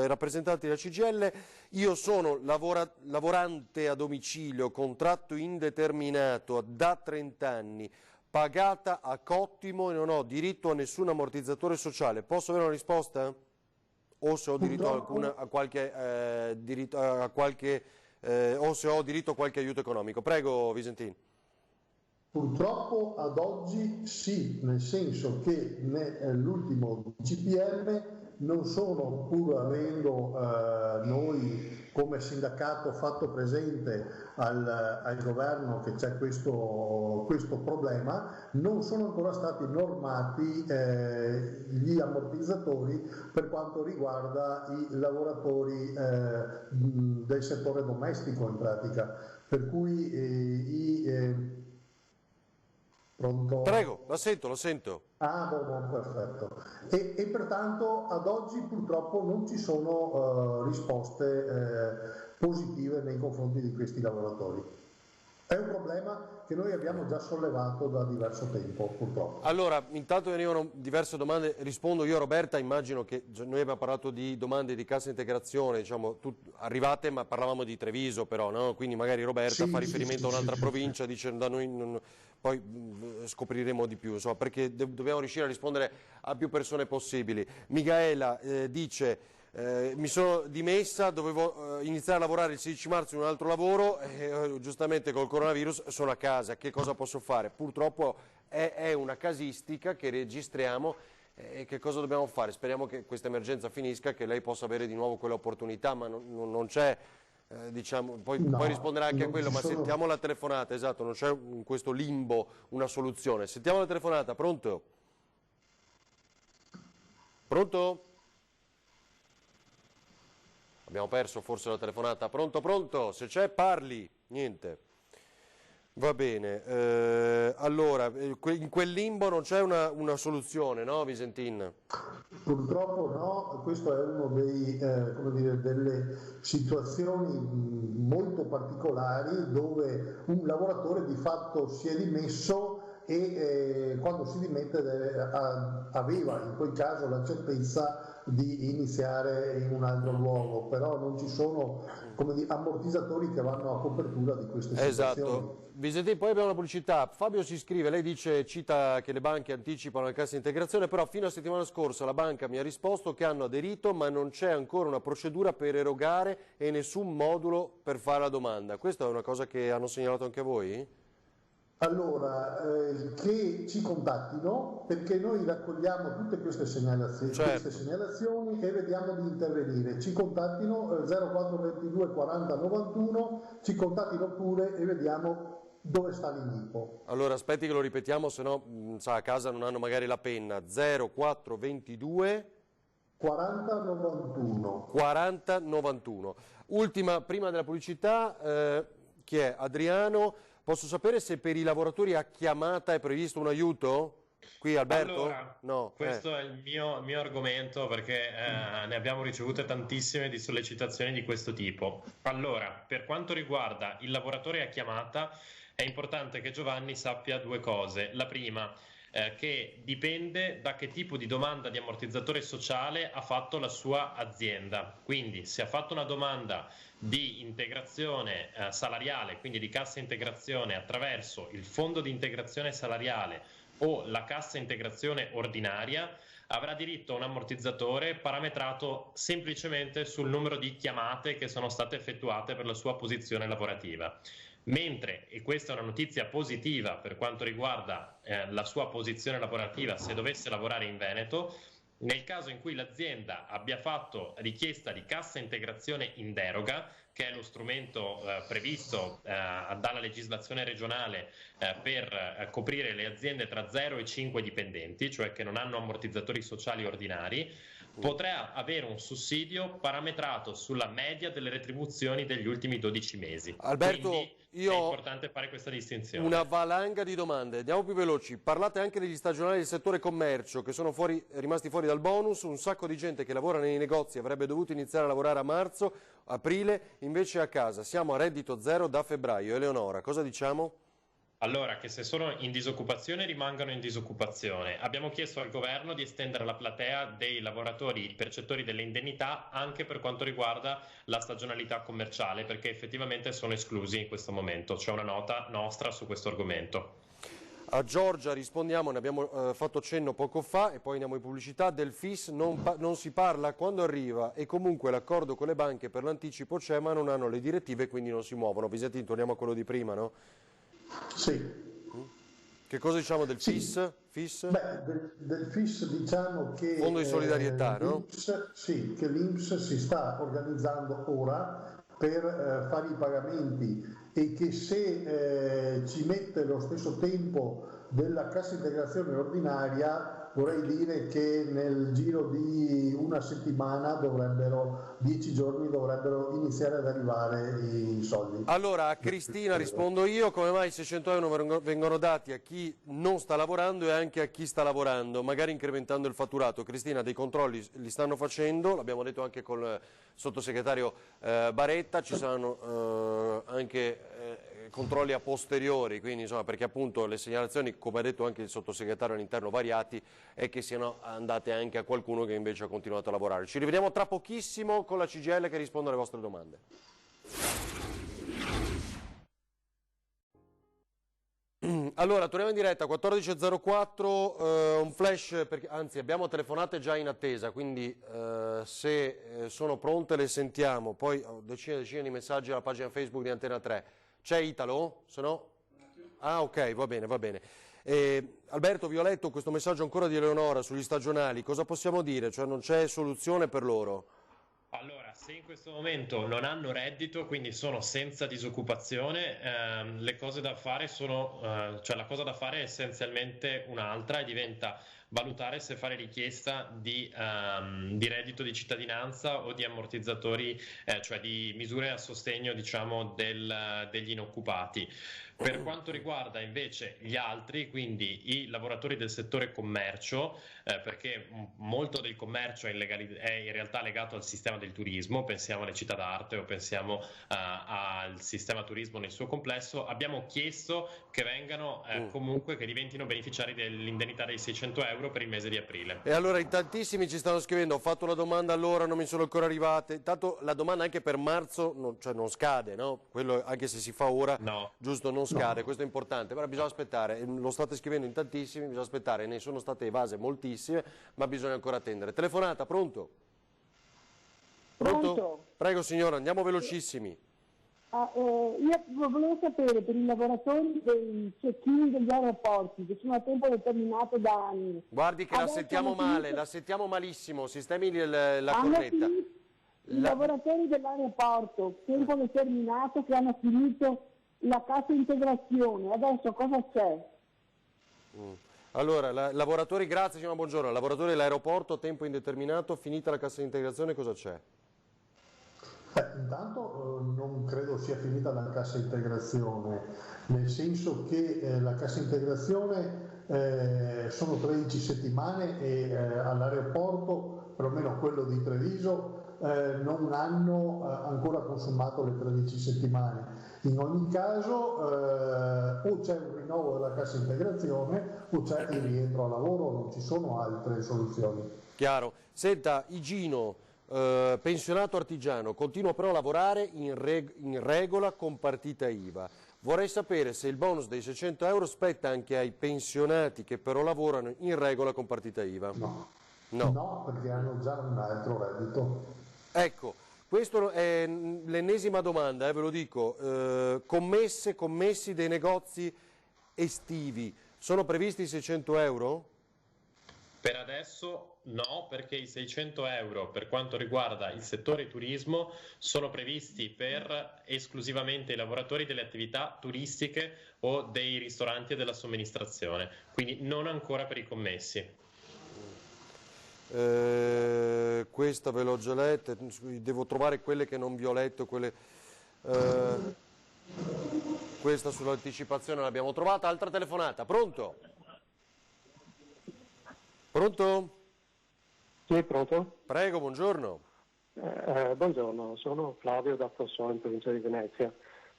Speaker 1: rappresentanti della CGIL, io sono lavorante a domicilio, contratto indeterminato da 30 anni, pagata a cottimo e non ho diritto a nessun ammortizzatore sociale, posso avere una risposta? O se ho diritto o se ho diritto a qualche aiuto economico? Prego Vicentini.
Speaker 14: Purtroppo ad oggi sì, nel senso che nell'ultimo CPM non sono, pur avendo noi come sindacato fatto presente al governo che c'è questo problema, non sono ancora stati normati gli ammortizzatori per quanto riguarda i lavoratori del settore domestico in pratica, per cui Pronto?
Speaker 1: Prego, lo sento.
Speaker 14: Ah, perfetto. E pertanto ad oggi purtroppo non ci sono risposte positive nei confronti di questi lavoratori. È un problema che noi abbiamo già sollevato da diverso tempo, purtroppo.
Speaker 1: Allora, intanto venivano diverse domande, rispondo io a Roberta, immagino che noi abbiamo parlato di domande di cassa integrazione, diciamo, arrivate, ma parlavamo di Treviso però, no? Quindi magari Roberta fa riferimento a un'altra provincia, dice da noi poi scopriremo di più, insomma, perché dobbiamo riuscire a rispondere a più persone possibili. Michaela dice: mi sono dimessa, dovevo iniziare a lavorare il 16 marzo in un altro lavoro, giustamente col coronavirus sono a casa, che cosa posso fare? Purtroppo è una casistica che registriamo e che cosa dobbiamo fare? Speriamo che questa emergenza finisca, che lei possa avere di nuovo quell'opportunità, ma non c'è, diciamo, poi risponderà anche a quello, ma sentiamo la telefonata, esatto, non c'è in questo limbo una soluzione. Sentiamo la telefonata, pronto? Pronto? Abbiamo perso forse la telefonata. Pronto? Se c'è parli. Niente. Va bene. Allora, in quel limbo non c'è una soluzione, no Vicentin?
Speaker 14: Purtroppo no, questo è uno delle situazioni molto particolari dove un lavoratore di fatto si è dimesso e quando si dimette aveva in quel caso la certezza di iniziare in un altro luogo, però non ci sono ammortizzatori che vanno a copertura di queste situazioni.
Speaker 1: Esatto. Visetin, poi abbiamo la pubblicità. Fabio si scrive, lei cita che le banche anticipano la cassa integrazione, però fino a settimana scorsa la banca mi ha risposto che hanno aderito ma non c'è ancora una procedura per erogare e nessun modulo per fare la domanda. Questa è una cosa che hanno segnalato anche a voi?
Speaker 14: Allora, che ci contattino, perché noi raccogliamo tutte queste segnalazioni, e vediamo di intervenire. Ci contattino 0422 40 91, ci contattino pure e vediamo dove sta l'inghippo.
Speaker 1: Allora aspetti che lo ripetiamo, se no a casa non hanno magari la penna. 0422
Speaker 14: 40 91
Speaker 1: 40 91. Ultima, prima della pubblicità, chi è? Adriano. Posso sapere se per i lavoratori a chiamata è previsto un aiuto? Qui Alberto?
Speaker 17: Allora,
Speaker 1: no.
Speaker 17: Questo è il mio argomento, perché ne abbiamo ricevute tantissime di sollecitazioni di questo tipo. Allora, per quanto riguarda il lavoratore a chiamata, è importante che Giovanni sappia due cose. La prima, che dipende da che tipo di domanda di ammortizzatore sociale ha fatto la sua azienda. Quindi se ha fatto una domanda di integrazione salariale, quindi di cassa integrazione attraverso il fondo di integrazione salariale o la cassa integrazione ordinaria, avrà diritto a un ammortizzatore parametrato semplicemente sul numero di chiamate che sono state effettuate per la sua posizione lavorativa. Mentre, e questa è una notizia positiva per quanto riguarda la sua posizione lavorativa, se dovesse lavorare in Veneto, nel caso in cui l'azienda abbia fatto richiesta di cassa integrazione in deroga, che è lo strumento previsto dalla legislazione regionale per coprire le aziende tra 0 e 5 dipendenti, cioè che non hanno ammortizzatori sociali ordinari, potrà avere un sussidio parametrato sulla media delle retribuzioni degli ultimi 12 mesi.
Speaker 1: Alberto,
Speaker 17: quindi è importante fare questa distinzione.
Speaker 1: Una valanga di domande, andiamo più veloci. Parlate anche degli stagionali del settore commercio che sono rimasti fuori dal bonus, un sacco di gente che lavora nei negozi avrebbe dovuto iniziare a lavorare a marzo, aprile, invece a casa. Siamo a reddito zero da febbraio. Eleonora, cosa diciamo?
Speaker 17: Allora, che se sono in disoccupazione rimangano in disoccupazione. Abbiamo chiesto al governo di estendere la platea dei lavoratori percettori delle indennità anche per quanto riguarda la stagionalità commerciale, perché effettivamente sono esclusi in questo momento. C'è una nota nostra su questo argomento.
Speaker 1: A Giorgia rispondiamo, ne abbiamo fatto cenno poco fa e poi andiamo in pubblicità. Del FIS non si parla quando arriva e comunque l'accordo con le banche per l'anticipo c'è, ma non hanno le direttive, quindi non si muovono. Visetin, torniamo a quello di prima, no?
Speaker 14: Sì.
Speaker 1: Che cosa diciamo del FIS?
Speaker 14: Beh, del FIS diciamo che
Speaker 1: Fondo di solidarietà, no?
Speaker 14: Sì, che l'INPS si sta organizzando ora per fare i pagamenti e che se ci mette lo stesso tempo della cassa integrazione ordinaria, vorrei dire che nel giro di una settimana 10 giorni dovrebbero iniziare ad arrivare i soldi.
Speaker 1: Allora a Cristina rispondo io, come mai 600 euro vengono dati a chi non sta lavorando e anche a chi sta lavorando, magari incrementando il fatturato. Cristina, dei controlli li stanno facendo, l'abbiamo detto anche col sottosegretario Baretta, ci saranno anche controlli a posteriori, quindi insomma, perché appunto le segnalazioni, come ha detto anche il sottosegretario all'interno variati, è che siano andate anche a qualcuno che invece ha continuato a lavorare. Ci rivediamo tra pochissimo con la CGIL che risponde alle vostre domande. Allora, torniamo in diretta, 14.04, un flash, anzi abbiamo telefonate già in attesa, quindi se sono pronte le sentiamo, poi ho decine e decine di messaggi alla pagina Facebook di Antena 3. C'è Italo? Se no? Ah, ok, va bene, va bene. Alberto, vi ho letto questo messaggio ancora di Eleonora sugli stagionali, cosa possiamo dire? Cioè non c'è soluzione per loro?
Speaker 17: Allora, se in questo momento non hanno reddito, quindi sono senza disoccupazione, le cose da fare cioè la cosa da fare è essenzialmente un'altra e diventa valutare se fare richiesta di reddito di cittadinanza o di ammortizzatori, cioè di misure a sostegno, diciamo, degli inoccupati. Per quanto riguarda invece gli altri, quindi i lavoratori del settore commercio, perché molto del commercio è in realtà legato al sistema del turismo, pensiamo alle città d'arte o pensiamo al sistema turismo nel suo complesso, abbiamo chiesto che vengano comunque che diventino beneficiari dell'indennità dei 600 euro euro per il mese di aprile.
Speaker 1: E allora in tantissimi ci stanno scrivendo, ho fatto la domanda allora, non mi sono ancora arrivate. Intanto la domanda anche per marzo non scade, no? Quello anche se si fa ora, giusto, non scade, questo è importante, però bisogna aspettare, lo state scrivendo in tantissimi, bisogna aspettare, ne sono state evase moltissime, ma bisogna ancora attendere. Telefonata, pronto? Pronto? Prego signora, andiamo velocissimi.
Speaker 16: Io volevo sapere per i lavoratori dei check-in degli aeroporti che sono a tempo determinato da anni.
Speaker 1: Guardi che la sentiamo male, la sentiamo malissimo, sistemi la cornetta.
Speaker 16: I lavoratori dell'aeroporto, tempo determinato, che hanno finito la cassa integrazione, adesso cosa c'è?
Speaker 1: Allora, lavoratori, grazie signora, buongiorno, lavoratori dell'aeroporto, tempo indeterminato, finita la cassa integrazione, cosa c'è?
Speaker 14: Intanto non credo sia finita la cassa integrazione, nel senso che la cassa integrazione sono 13 settimane e all'aeroporto, perlomeno quello di Treviso, non hanno ancora consumato le 13 settimane. In ogni caso o c'è un rinnovo della cassa integrazione o c'è il rientro al lavoro, non ci sono altre soluzioni.
Speaker 1: Chiaro. Senta, Igino, pensionato artigiano, continua però a lavorare in regola con partita IVA. Vorrei sapere se il bonus dei 600 euro spetta anche ai pensionati che però lavorano in regola con partita IVA.
Speaker 14: No, perché hanno già un altro reddito.
Speaker 1: Ecco, questa è l'ennesima domanda, ve lo dico. Commessi dei negozi estivi, sono previsti i 600 euro?
Speaker 17: Per adesso no, perché i 600 euro per quanto riguarda il settore turismo sono previsti per esclusivamente i lavoratori delle attività turistiche o dei ristoranti e della somministrazione, quindi non ancora per i commessi.
Speaker 1: Questa ve l'ho già letta, devo trovare quelle che non vi ho letto, quelle, questa sull'anticipazione l'abbiamo trovata. Altra telefonata, pronto? Pronto?
Speaker 18: Sì, pronto?
Speaker 1: Prego, buongiorno.
Speaker 18: Buongiorno, sono Flavio da Fossò in provincia di Venezia.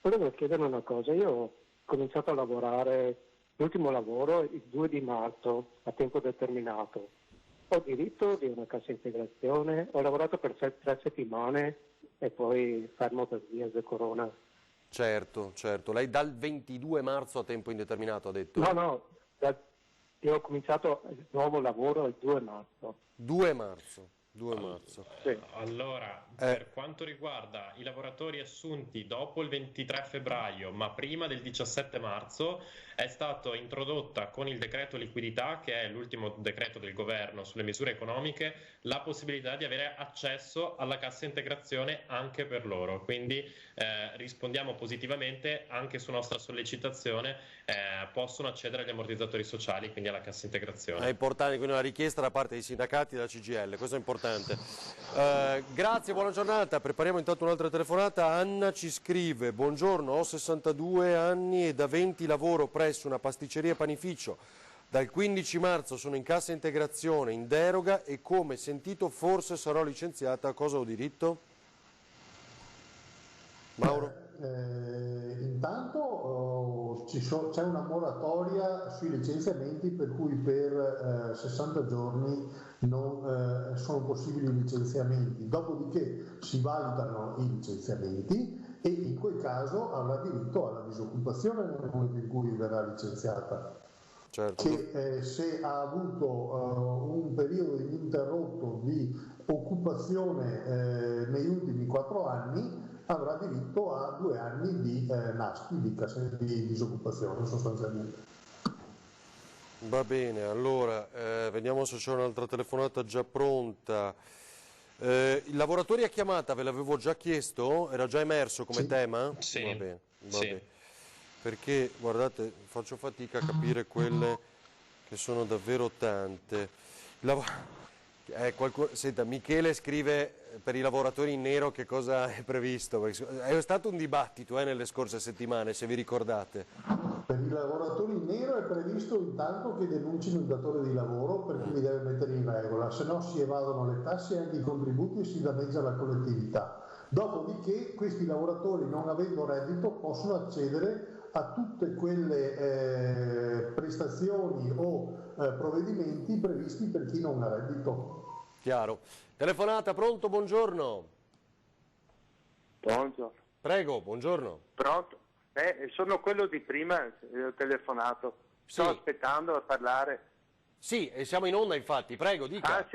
Speaker 18: Volevo chiedere una cosa, io ho cominciato a lavorare, l'ultimo lavoro il 2 di marzo a tempo determinato. Ho diritto di una cassa integrazione, ho lavorato per 3 settimane e poi fermo per via del corona.
Speaker 1: Certo, lei dal 22 marzo a tempo indeterminato ha detto?
Speaker 18: No, io ho cominciato il nuovo lavoro il 2 marzo.
Speaker 1: 2 marzo.
Speaker 18: Sì.
Speaker 17: Allora, per quanto riguarda i lavoratori assunti dopo il 23 febbraio ma prima del 17 marzo, è stata introdotta con il decreto liquidità, che è l'ultimo decreto del governo sulle misure economiche, la possibilità di avere accesso alla cassa integrazione anche per loro. Quindi rispondiamo positivamente, anche su nostra sollecitazione possono accedere agli ammortizzatori sociali, quindi alla cassa integrazione.
Speaker 1: È importante, quindi una richiesta da parte dei sindacati e della CGIL, questo è importante. Grazie, buona giornata. Prepariamo intanto un'altra telefonata. Anna ci scrive: buongiorno, ho 62 anni e da 20 lavoro presso una pasticceria panificio. Dal 15 marzo sono in cassa integrazione in deroga e come sentito forse sarò licenziata. A cosa ho diritto? Mauro?
Speaker 14: Intanto c'è una moratoria sui licenziamenti, per cui per 60 giorni non sono possibili i licenziamenti, dopodiché si valutano i licenziamenti e in quel caso avrà diritto alla disoccupazione nel momento in cui verrà licenziata.
Speaker 1: Certo.
Speaker 14: Che se ha avuto un periodo ininterrotto di occupazione negli ultimi 4 anni avrà diritto a 2 anni di NASPI, di disoccupazione sostanzialmente.
Speaker 1: Va bene, allora vediamo se c'è un'altra telefonata già pronta. I lavoratori a chiamata ve l'avevo già chiesto? Era già emerso come tema?
Speaker 17: Sì.
Speaker 1: Va bene. Perché guardate, faccio fatica a capire quelle che sono davvero tante. Senta, Michele scrive per i lavoratori in nero che cosa è previsto. È stato un dibattito nelle scorse settimane, se vi ricordate.
Speaker 14: Per i lavoratori in nero è previsto intanto che denuncino il datore di lavoro, per cui li deve mettere in regola, se no si evadono le tasse e anche i contributi e si danneggia la collettività. Dopodiché questi lavoratori, non avendo reddito, possono accedere a tutte quelle prestazioni o provvedimenti previsti per chi non ha reddito.
Speaker 1: Chiaro. Telefonata, pronto, buongiorno.
Speaker 19: Buongiorno.
Speaker 1: Prego, buongiorno.
Speaker 19: Pronto? Sono quello di prima, ho telefonato. Sto aspettando a parlare.
Speaker 1: Sì, e siamo in onda infatti, prego, dica.
Speaker 19: Ah,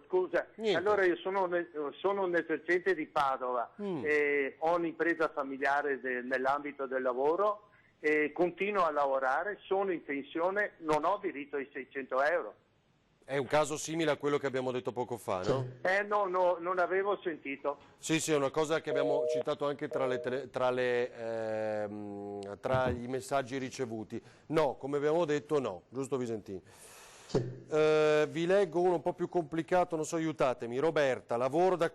Speaker 19: scusa.
Speaker 1: Niente.
Speaker 19: Allora io sono un esercente di Padova, ho un'impresa familiare nell'ambito del lavoro e continuo a lavorare, sono in pensione, non ho diritto ai 600 euro.
Speaker 1: È un caso simile a quello che abbiamo detto poco fa, no?
Speaker 19: No, non avevo sentito.
Speaker 1: Sì, è una cosa che abbiamo citato anche tra i messaggi ricevuti. No, come abbiamo detto no, giusto Visentini? Vi leggo uno un po' più complicato, non so, aiutatemi. Roberta, lavoro da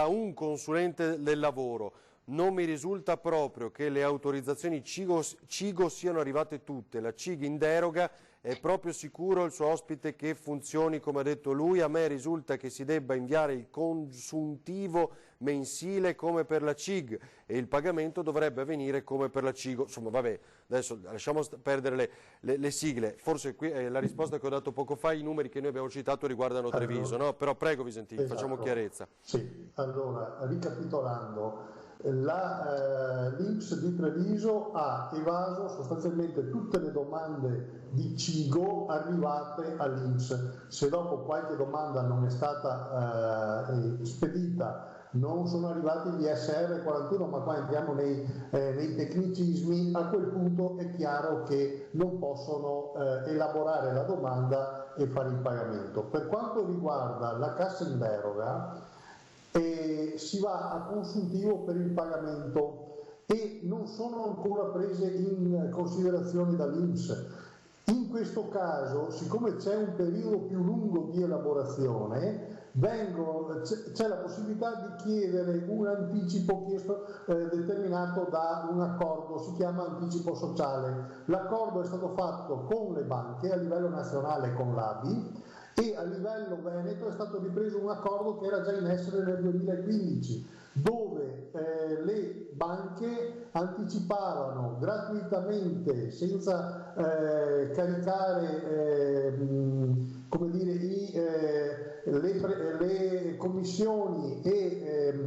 Speaker 1: un consulente del lavoro. Non mi risulta proprio che le autorizzazioni CIGO siano arrivate tutte. La CIG in deroga è proprio sicuro il suo ospite che funzioni come ha detto lui? A me risulta che si debba inviare il consuntivo mensile come per la CIG e il pagamento dovrebbe avvenire come per la CIGO. Insomma, vabbè, adesso lasciamo perdere le sigle. Forse qui la risposta che ho dato poco fa, i numeri che noi abbiamo citato riguardano Treviso, no? Però prego Visentini, facciamo chiarezza.
Speaker 14: Sì, allora, ricapitolando, l'INPS di Treviso ha evaso sostanzialmente tutte le domande di CIGO arrivate all'INPS. Se dopo qualche domanda non è stata spedita, non sono arrivati gli SR41, ma qua entriamo nei tecnicismi, a quel punto è chiaro che non possono elaborare la domanda e fare il pagamento. Per quanto riguarda la cassa in deroga, si va a consuntivo per il pagamento e non sono ancora prese in considerazione dall'INPS. In questo caso, siccome c'è un periodo più lungo di elaborazione, c'è la possibilità di chiedere un anticipo determinato da un accordo, si chiama anticipo sociale. L'accordo è stato fatto con le banche a livello nazionale con l'ABI e a livello veneto è stato ripreso un accordo che era già in essere nel 2015, dove le banche anticipavano gratuitamente, senza caricare come dire, le commissioni e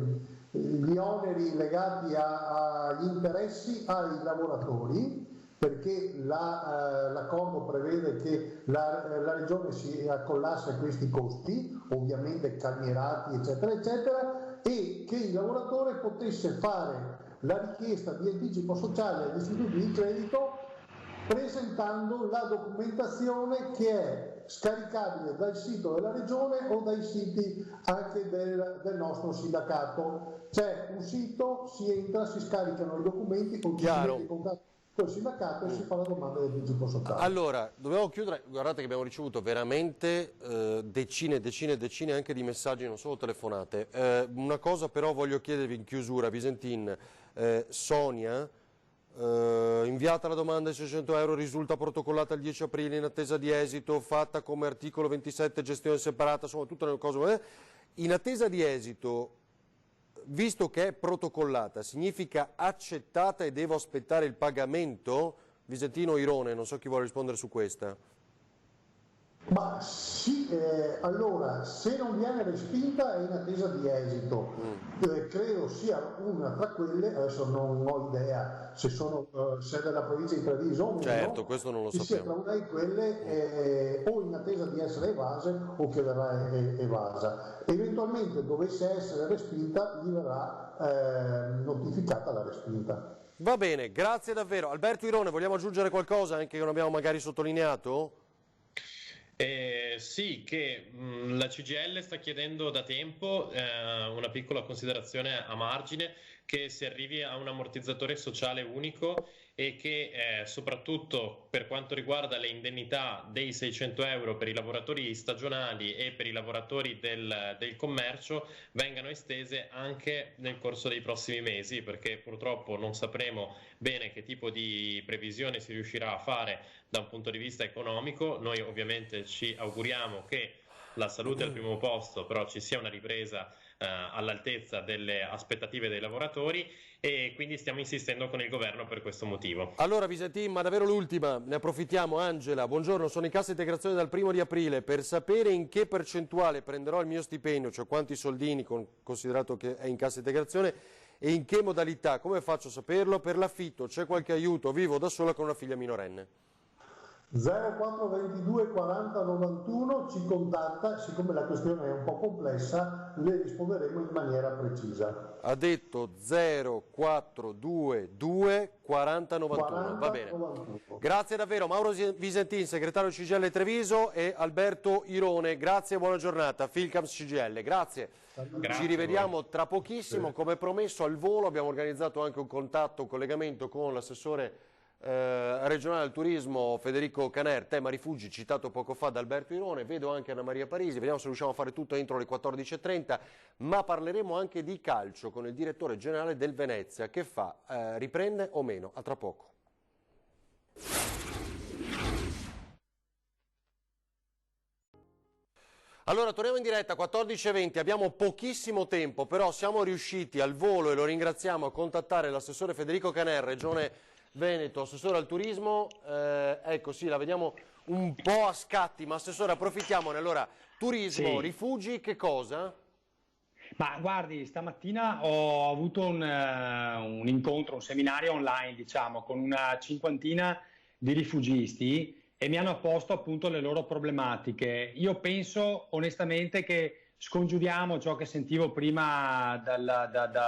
Speaker 14: gli oneri legati agli interessi ai lavoratori, perché l'accordo prevede che la Regione si accollasse a questi costi, ovviamente calmierati eccetera eccetera, e che il lavoratore potesse fare la richiesta di anticipo sociale agli istituti di credito presentando la documentazione che è scaricabile dal sito della Regione o dai siti anche del nostro sindacato. C'è un sito, si entra, si scaricano i documenti con il contatto col sindacato e si fa la domanda del anticipo sociale.
Speaker 1: Allora, dobbiamo chiudere. Guardate che abbiamo ricevuto veramente decine anche di messaggi, non solo telefonate. Una cosa però voglio chiedervi in chiusura, Visentin. Sonia, inviata la domanda ai 600 euro, risulta protocollata il 10 aprile in attesa di esito, fatta come articolo 27 gestione separata, insomma tutte le cose. In attesa di esito, visto che è protocollata, significa accettata e devo aspettare il pagamento? Visentino Irone, non so chi vuole rispondere su questa.
Speaker 14: Ma sì, allora, se non viene respinta è in attesa di esito. Credo sia una tra quelle, adesso non ho idea se è della provincia di Treviso o meno.
Speaker 1: Certo, questo non lo sappiamo.
Speaker 14: Sia tra una di quelle o in attesa di essere evase o che verrà evasa. Eventualmente dovesse essere respinta, gli verrà notificata la respinta.
Speaker 1: Va bene, grazie davvero. Alberto Irone, vogliamo aggiungere qualcosa anche che non abbiamo magari sottolineato?
Speaker 17: Sì, che la CGIL sta chiedendo da tempo una piccola considerazione a margine, che si arrivi a un ammortizzatore sociale unico e che soprattutto per quanto riguarda le indennità dei 600 euro per i lavoratori stagionali e per i lavoratori del commercio vengano estese anche nel corso dei prossimi mesi, perché purtroppo non sapremo bene che tipo di previsione si riuscirà a fare da un punto di vista economico. Noi ovviamente ci auguriamo che la salute al primo posto, però ci sia una ripresa all'altezza delle aspettative dei lavoratori, e quindi stiamo insistendo con il governo per questo motivo.
Speaker 1: Allora Visentin, ma davvero l'ultima, ne approfittiamo. Angela, buongiorno, sono in cassa integrazione dal 1° di aprile, per sapere in che percentuale prenderò il mio stipendio, cioè quanti soldini, considerato che è in cassa integrazione, e in che modalità, come faccio a saperlo? Per l'affitto c'è qualche aiuto? Vivo da sola con una figlia minorenne.
Speaker 14: 0422 40 91 ci contatta, siccome la questione è un po' complessa le risponderemo in maniera precisa.
Speaker 1: Ha detto 0422 40 91, va bene.
Speaker 14: 91.
Speaker 1: Grazie davvero Mauro Visentin, segretario CGIL Treviso, e Alberto Irone, grazie e buona giornata. Filcams CGIL, grazie. Ci rivediamo tra pochissimo, come promesso al volo abbiamo organizzato anche un contatto, un collegamento con l'assessore regionale al turismo Federico Caner, tema rifugi citato poco fa da Alberto Irone. Vedo anche Anna Maria Parisi, vediamo se riusciamo a fare tutto entro le 14:30, ma parleremo anche di calcio con il direttore generale del Venezia. Che fa? Riprende o meno? A tra poco. Allora, torniamo in diretta, 14:20, abbiamo pochissimo tempo, però siamo riusciti al volo, e lo ringraziamo, a contattare l'assessore Federico Caner, Regione Veneto, assessore al turismo. Ecco, sì, la vediamo un po' a scatti, ma assessore, approfittiamone. Allora, turismo, rifugi, che cosa?
Speaker 6: Ma guardi, stamattina ho avuto un incontro, un seminario online, diciamo, con una cinquantina di rifugisti, e mi hanno posto appunto le loro problematiche. Io penso onestamente che scongiuriamo ciò che sentivo prima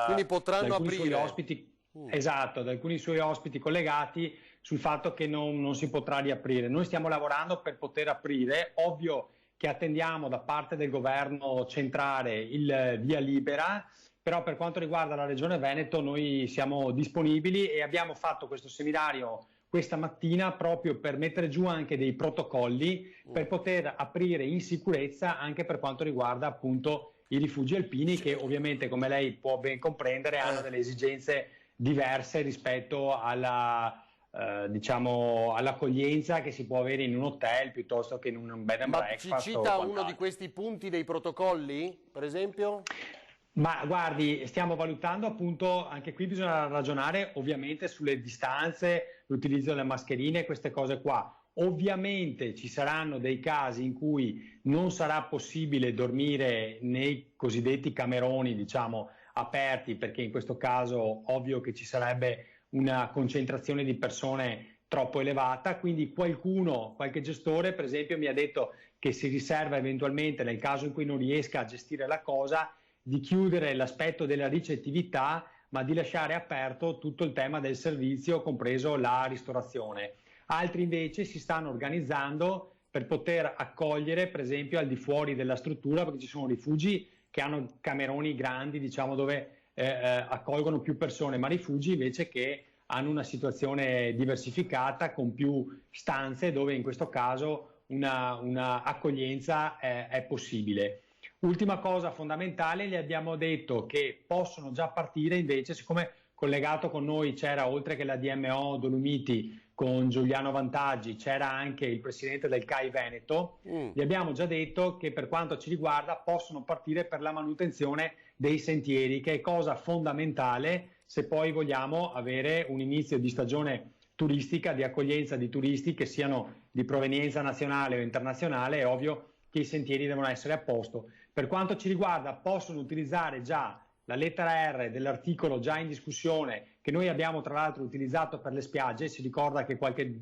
Speaker 1: quindi potranno
Speaker 6: da alcuni
Speaker 1: aprire.
Speaker 6: suoi ospiti. Esatto, da alcuni suoi ospiti collegati, sul fatto che non si potrà riaprire. Noi stiamo lavorando per poter aprire, ovvio che attendiamo da parte del governo centrale il via libera, però per quanto riguarda la Regione Veneto noi siamo disponibili, e abbiamo fatto questo seminario questa mattina proprio per mettere giù anche dei protocolli per poter aprire in sicurezza anche per quanto riguarda appunto i rifugi alpini, che ovviamente, come lei può ben comprendere, hanno delle esigenze diverse rispetto alla diciamo all'accoglienza che si può avere in un hotel piuttosto che in un bed and breakfast.
Speaker 1: Ma ci cita uno di questi punti dei protocolli, per esempio?
Speaker 6: Ma guardi, stiamo valutando appunto, anche qui bisogna ragionare ovviamente sulle distanze, l'utilizzo delle mascherine, queste cose qua. Ovviamente ci saranno dei casi in cui non sarà possibile dormire nei cosiddetti cameroni, diciamo, aperti, perché in questo caso ovvio che ci sarebbe una concentrazione di persone troppo elevata, quindi qualche gestore per esempio mi ha detto che si riserva eventualmente, nel caso in cui non riesca a gestire la cosa, di chiudere l'aspetto della ricettività, ma di lasciare aperto tutto il tema del servizio, compreso la ristorazione. Altri invece si stanno organizzando per poter accogliere, per esempio, al di fuori della struttura, perché ci sono rifugi che hanno cameroni grandi, diciamo, dove accolgono più persone, ma rifugi invece che hanno una situazione diversificata con più stanze, dove in questo caso una accoglienza è possibile. Ultima cosa fondamentale, gli abbiamo detto che possono già partire invece, siccome collegato con noi c'era, oltre che la DMO Dolomiti con Giuliano Vantaggi, c'era anche il presidente del CAI Veneto, gli abbiamo già detto che per quanto ci riguarda possono partire per la manutenzione dei sentieri, che è cosa fondamentale se poi vogliamo avere un inizio di stagione turistica, di accoglienza di turisti che siano di provenienza nazionale o internazionale. È ovvio che i sentieri devono essere a posto. Per quanto ci riguarda possono utilizzare già la lettera R dell'articolo già in discussione, che noi abbiamo tra l'altro utilizzato per le spiagge. Si ricorda che qualche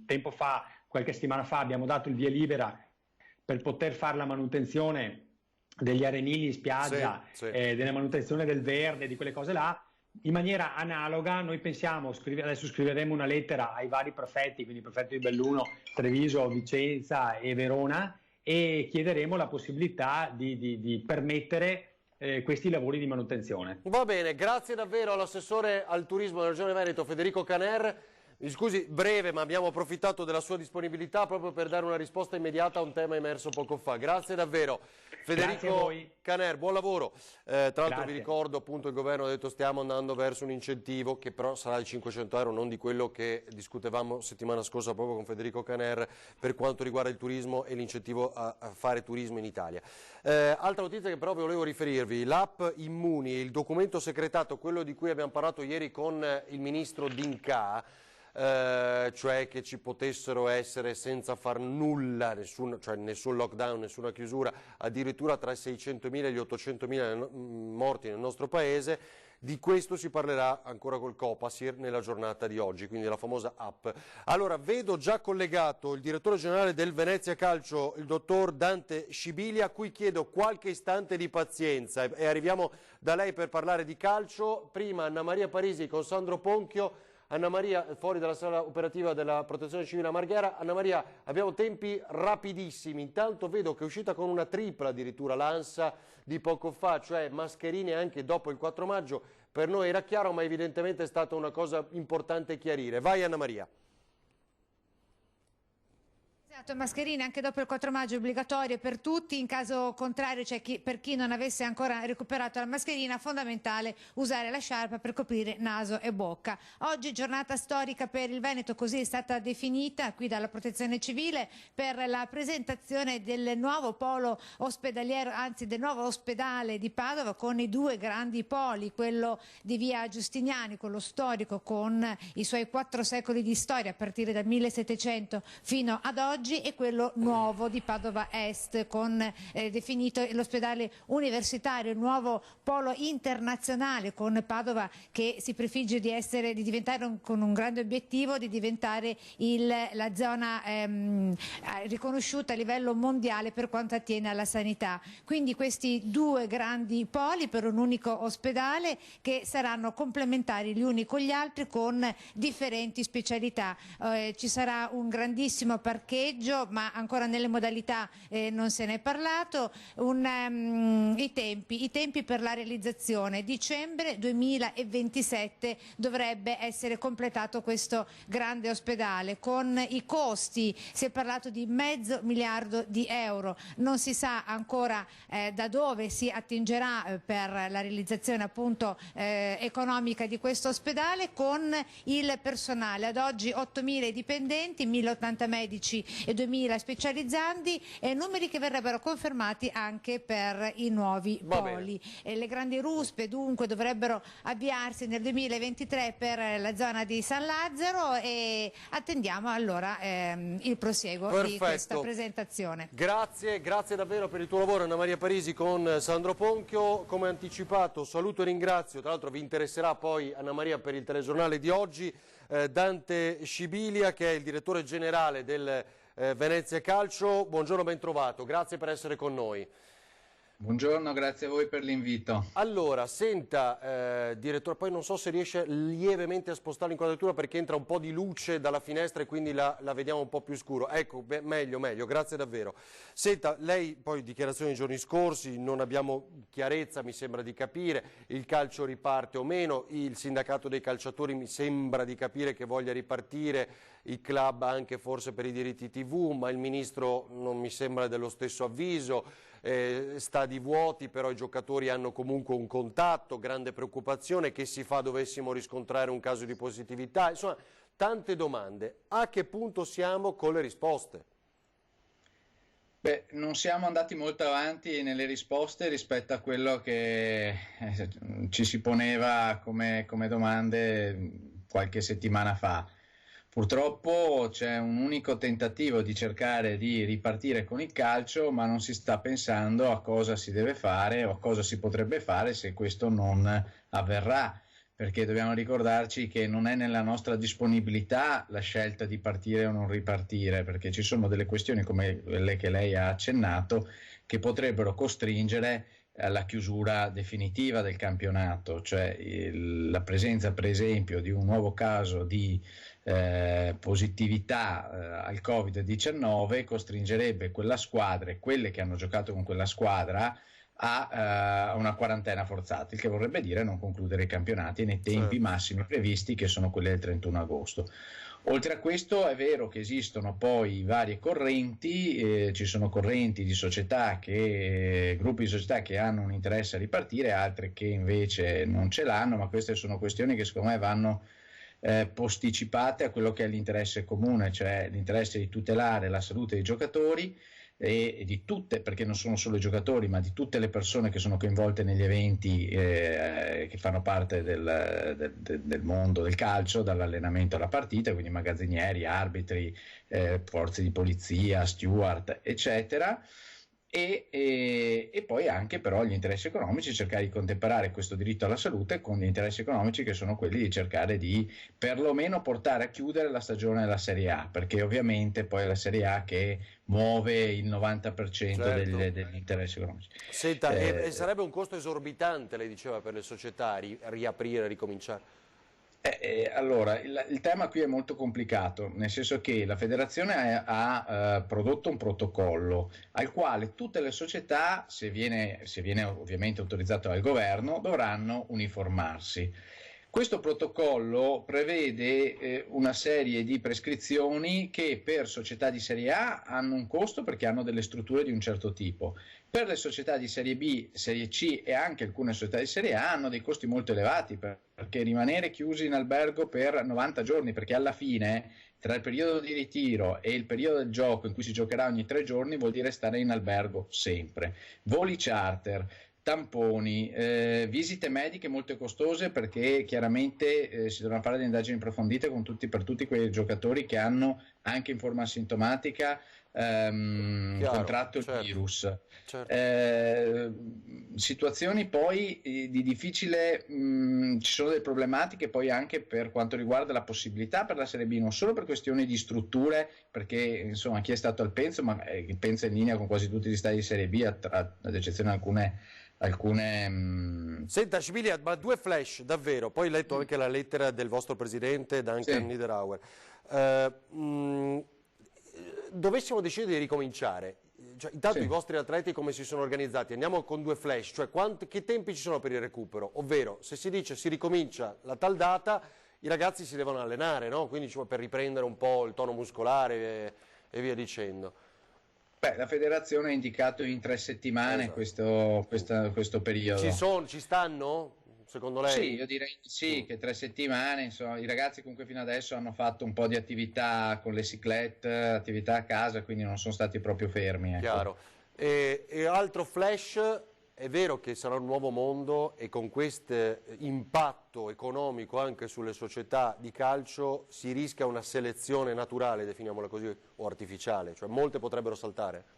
Speaker 6: tempo fa, qualche settimana fa, abbiamo dato il via libera per poter fare la manutenzione degli arenili in spiaggia, della manutenzione del verde, di quelle cose là. In maniera analoga noi pensiamo, adesso scriveremo una lettera ai vari prefetti, quindi il prefetto di Belluno, Treviso, Vicenza e Verona, e chiederemo la possibilità di permettere questi lavori di manutenzione.
Speaker 1: Va bene, grazie davvero all'assessore al turismo della Regione Veneto Federico Caner. Mi scusi, breve, ma abbiamo approfittato della sua disponibilità proprio per dare una risposta immediata a un tema emerso poco fa. Grazie davvero. Federico Caner, buon lavoro. Tra l'altro vi ricordo, appunto, il governo ha detto stiamo andando verso un incentivo che però sarà di 500 euro, non di quello che discutevamo settimana scorsa proprio con Federico Caner per quanto riguarda il turismo e l'incentivo a fare turismo in Italia. Altra notizia che però volevo riferirvi, l'app Immuni, il documento segretato, quello di cui abbiamo parlato ieri con il ministro D'Incà, cioè che ci potessero essere senza far nulla, nessun lockdown, nessuna chiusura, addirittura tra i 600.000 e gli 800.000 morti nel nostro paese. Di questo si parlerà ancora col Copasir nella giornata di oggi, quindi la famosa app. Allora, vedo già collegato il direttore generale del Venezia Calcio, il dottor Dante Scibilia, a cui chiedo qualche istante di pazienza e arriviamo da lei per parlare di calcio. Prima Anna Maria Parisi con Sandro Ponchio. Anna Maria, fuori dalla sala operativa della Protezione Civile a Marghera. Anna Maria, abbiamo tempi rapidissimi. Intanto vedo che è uscita con una tripla addirittura l'ANSA di poco fa, cioè mascherine anche dopo il 4 maggio. Per noi era chiaro, ma evidentemente è stata una cosa importante chiarire. Vai Anna Maria.
Speaker 10: Mascherine anche dopo il 4 maggio obbligatorie per tutti, in caso contrario, cioè per chi non avesse ancora recuperato la mascherina, fondamentale usare la sciarpa per coprire naso e bocca. Oggi giornata storica per il Veneto, così è stata definita qui dalla Protezione Civile, per la presentazione del nuovo polo ospedaliero, anzi del nuovo ospedale di Padova, con i due grandi poli, quello di via Giustiniani, quello storico con i suoi 4 secoli di storia a partire dal 1700 fino ad oggi, e quello nuovo di Padova Est, con definito l'ospedale universitario, il nuovo polo internazionale, con Padova che si prefigge di diventare con un grande obiettivo di diventare la zona riconosciuta a livello mondiale per quanto attiene alla sanità. Quindi questi due grandi poli per un unico ospedale che saranno complementari gli uni con gli altri con differenti specialità. Ci sarà un grandissimo parcheggio, ma ancora nelle modalità non se ne è parlato. I tempi per la realizzazione: dicembre 2027 dovrebbe essere completato questo grande ospedale. Con i costi si è parlato di $500 miliardi, non si sa ancora da dove si attingerà per la realizzazione appunto economica di questo ospedale, con il personale ad oggi 8.000 dipendenti, 1.080 medici e 2.000 specializzandi, numeri che verrebbero confermati anche per i nuovi poli. Le grandi ruspe dunque dovrebbero avviarsi nel 2023 per la zona di San Lazzaro, e attendiamo allora il prosieguo di questa presentazione.
Speaker 1: Grazie davvero per il tuo lavoro Anna Maria Parisi con Sandro Ponchio. Come anticipato saluto e ringrazio, tra l'altro vi interesserà poi Anna Maria per il telegiornale di oggi, Dante Scibilia, che è il direttore generale del Venezia Calcio. Buongiorno, ben trovato, grazie per essere con noi.
Speaker 4: Buongiorno, grazie a voi per l'invito.
Speaker 1: Allora, senta, direttore, poi non so se riesce lievemente a spostare l'inquadratura perché entra un po' di luce dalla finestra e quindi la vediamo un po' più scuro. Ecco, meglio, grazie davvero. Senta, lei poi dichiarazioni dei giorni scorsi, non abbiamo chiarezza, mi sembra di capire, il calcio riparte o meno, il sindacato dei calciatori mi sembra di capire che voglia ripartire, i club anche forse per i diritti TV, ma il ministro non mi sembra dello stesso avviso. Stadi vuoti, però i giocatori hanno comunque un contatto, grande preoccupazione, che si fa dovessimo riscontrare un caso di positività, insomma tante domande. A che punto siamo con le risposte?
Speaker 4: Beh, non siamo andati molto avanti nelle risposte rispetto a quello che ci si poneva come domande qualche settimana fa. Purtroppo c'è un unico tentativo di cercare di ripartire con il calcio, ma non si sta pensando a cosa si deve fare o a cosa si potrebbe fare se questo non avverrà, perché dobbiamo ricordarci che non è nella nostra disponibilità la scelta di partire o non ripartire, perché ci sono delle questioni come quelle che lei ha accennato che potrebbero costringere alla chiusura definitiva del campionato, cioè la presenza per esempio di un nuovo caso di positività al Covid-19 costringerebbe quella squadra e quelle che hanno giocato con quella squadra a una quarantena forzata, il che vorrebbe dire non concludere i campionati nei tempi massimi previsti, che sono quelli del 31 agosto. Oltre a questo è vero che esistono poi varie correnti, ci sono correnti di società gruppi di società che hanno un interesse a ripartire, altre che invece non ce l'hanno, ma queste sono questioni che secondo me vanno posticipate a quello che è l'interesse comune, cioè l'interesse di tutelare la salute dei giocatori e di tutte, perché non sono solo i giocatori, ma di tutte le persone che sono coinvolte negli eventi che fanno parte del mondo del calcio, dall'allenamento alla partita, quindi magazzinieri, arbitri, forze di polizia, steward, eccetera. E poi anche però gli interessi economici, cercare di contemperare questo diritto alla salute con gli interessi economici, che sono quelli di cercare di perlomeno portare a chiudere la stagione della Serie A, perché ovviamente poi è la Serie A che muove il 90% degli interessi economici.
Speaker 1: Senta, e sarebbe un costo esorbitante, lei diceva, per le società riaprire, ricominciare?
Speaker 4: Allora, il tema qui è molto complicato, nel senso che la federazione ha prodotto un protocollo al quale tutte le società, se viene ovviamente autorizzato dal governo, dovranno uniformarsi. Questo protocollo prevede una serie di prescrizioni che per società di Serie A hanno un costo perché hanno delle strutture di un certo tipo. Per le società di Serie B, Serie C e anche alcune società di Serie A hanno dei costi molto elevati, perché rimanere chiusi in albergo per 90 giorni, perché alla fine tra il periodo di ritiro e il periodo del gioco in cui si giocherà ogni 3 giorni vuol dire stare in albergo sempre. Voli charter, tamponi, visite mediche molto costose, perché chiaramente si dovranno fare delle indagini approfondite per tutti quei giocatori che hanno anche in forma asintomatica contratto il virus. Situazioni poi di difficile, ci sono delle problematiche poi anche per quanto riguarda la possibilità per la Serie B, non solo per questioni di strutture, perché insomma chi è stato al Penzo, ma il Penzo è in linea con quasi tutti gli stadi di Serie B, ad eccezione di alcune.
Speaker 1: Senta Scibilia, ma 2 flash davvero, poi ho letto anche la lettera del vostro presidente Duncan Niederauer. Dovessimo decidere di ricominciare, cioè, intanto i vostri atleti come si sono organizzati? Andiamo con 2 flash, cioè che tempi ci sono per il recupero? Ovvero, se si dice si ricomincia la tal data, i ragazzi si devono allenare, no? Quindi per riprendere un po' il tono muscolare e via dicendo.
Speaker 4: Beh, la federazione ha indicato in 3 settimane questo periodo.
Speaker 1: Ci stanno? Secondo lei?
Speaker 4: Sì, io direi sì, che 3 settimane, insomma, i ragazzi comunque fino adesso hanno fatto un po' di attività con le ciclette, attività a casa, quindi non sono stati proprio fermi. Ecco.
Speaker 1: Chiaro. E altro flash, è vero che sarà un nuovo mondo e con questo impatto economico anche sulle società di calcio si rischia una selezione naturale, definiamola così, o artificiale, cioè molte potrebbero saltare?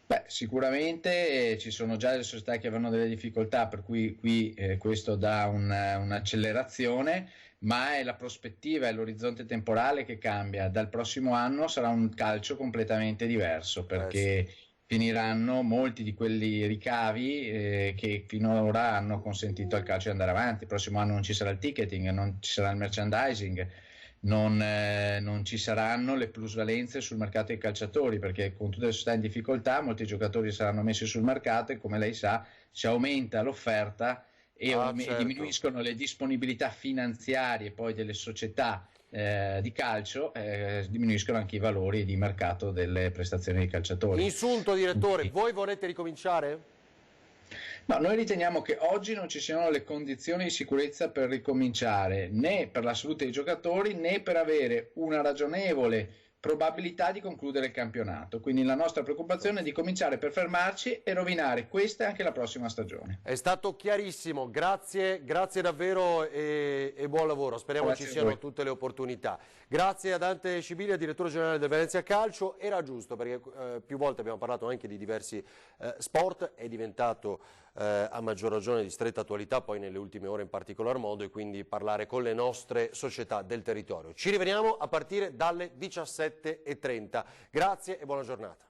Speaker 4: Beh, sicuramente ci sono già delle società che avevano delle difficoltà, per cui qui questo dà un'accelerazione, ma è la prospettiva e l'orizzonte temporale che cambia. Dal prossimo anno sarà un calcio completamente diverso, perché finiranno molti di quelli ricavi che finora hanno consentito al calcio di andare avanti. Il prossimo anno non ci sarà il ticketing, non ci sarà il merchandising, non ci saranno le plusvalenze sul mercato dei calciatori, perché con tutte le società in difficoltà molti giocatori saranno messi sul mercato e, come lei sa, si aumenta l'offerta e diminuiscono le disponibilità finanziarie poi delle società di calcio, diminuiscono anche i valori di mercato delle prestazioni dei calciatori.
Speaker 1: Insulto, direttore, voi vorrete ricominciare?
Speaker 4: No, noi riteniamo che oggi non ci siano le condizioni di sicurezza per ricominciare, né per la salute dei giocatori né per avere una ragionevole probabilità di concludere il campionato. Quindi la nostra preoccupazione è di cominciare per fermarci e rovinare questa e anche la prossima stagione.
Speaker 1: È stato chiarissimo, grazie davvero e buon lavoro, speriamo ci siano tutte le opportunità. Grazie a Dante Scibilia, direttore generale del Venezia Calcio. Era giusto, perché più volte abbiamo parlato anche di diversi sport, è diventato a maggior ragione di stretta attualità poi nelle ultime ore in particolar modo, e quindi parlare con le nostre società del territorio. Ci rivediamo a partire dalle 17:30. Grazie e buona giornata.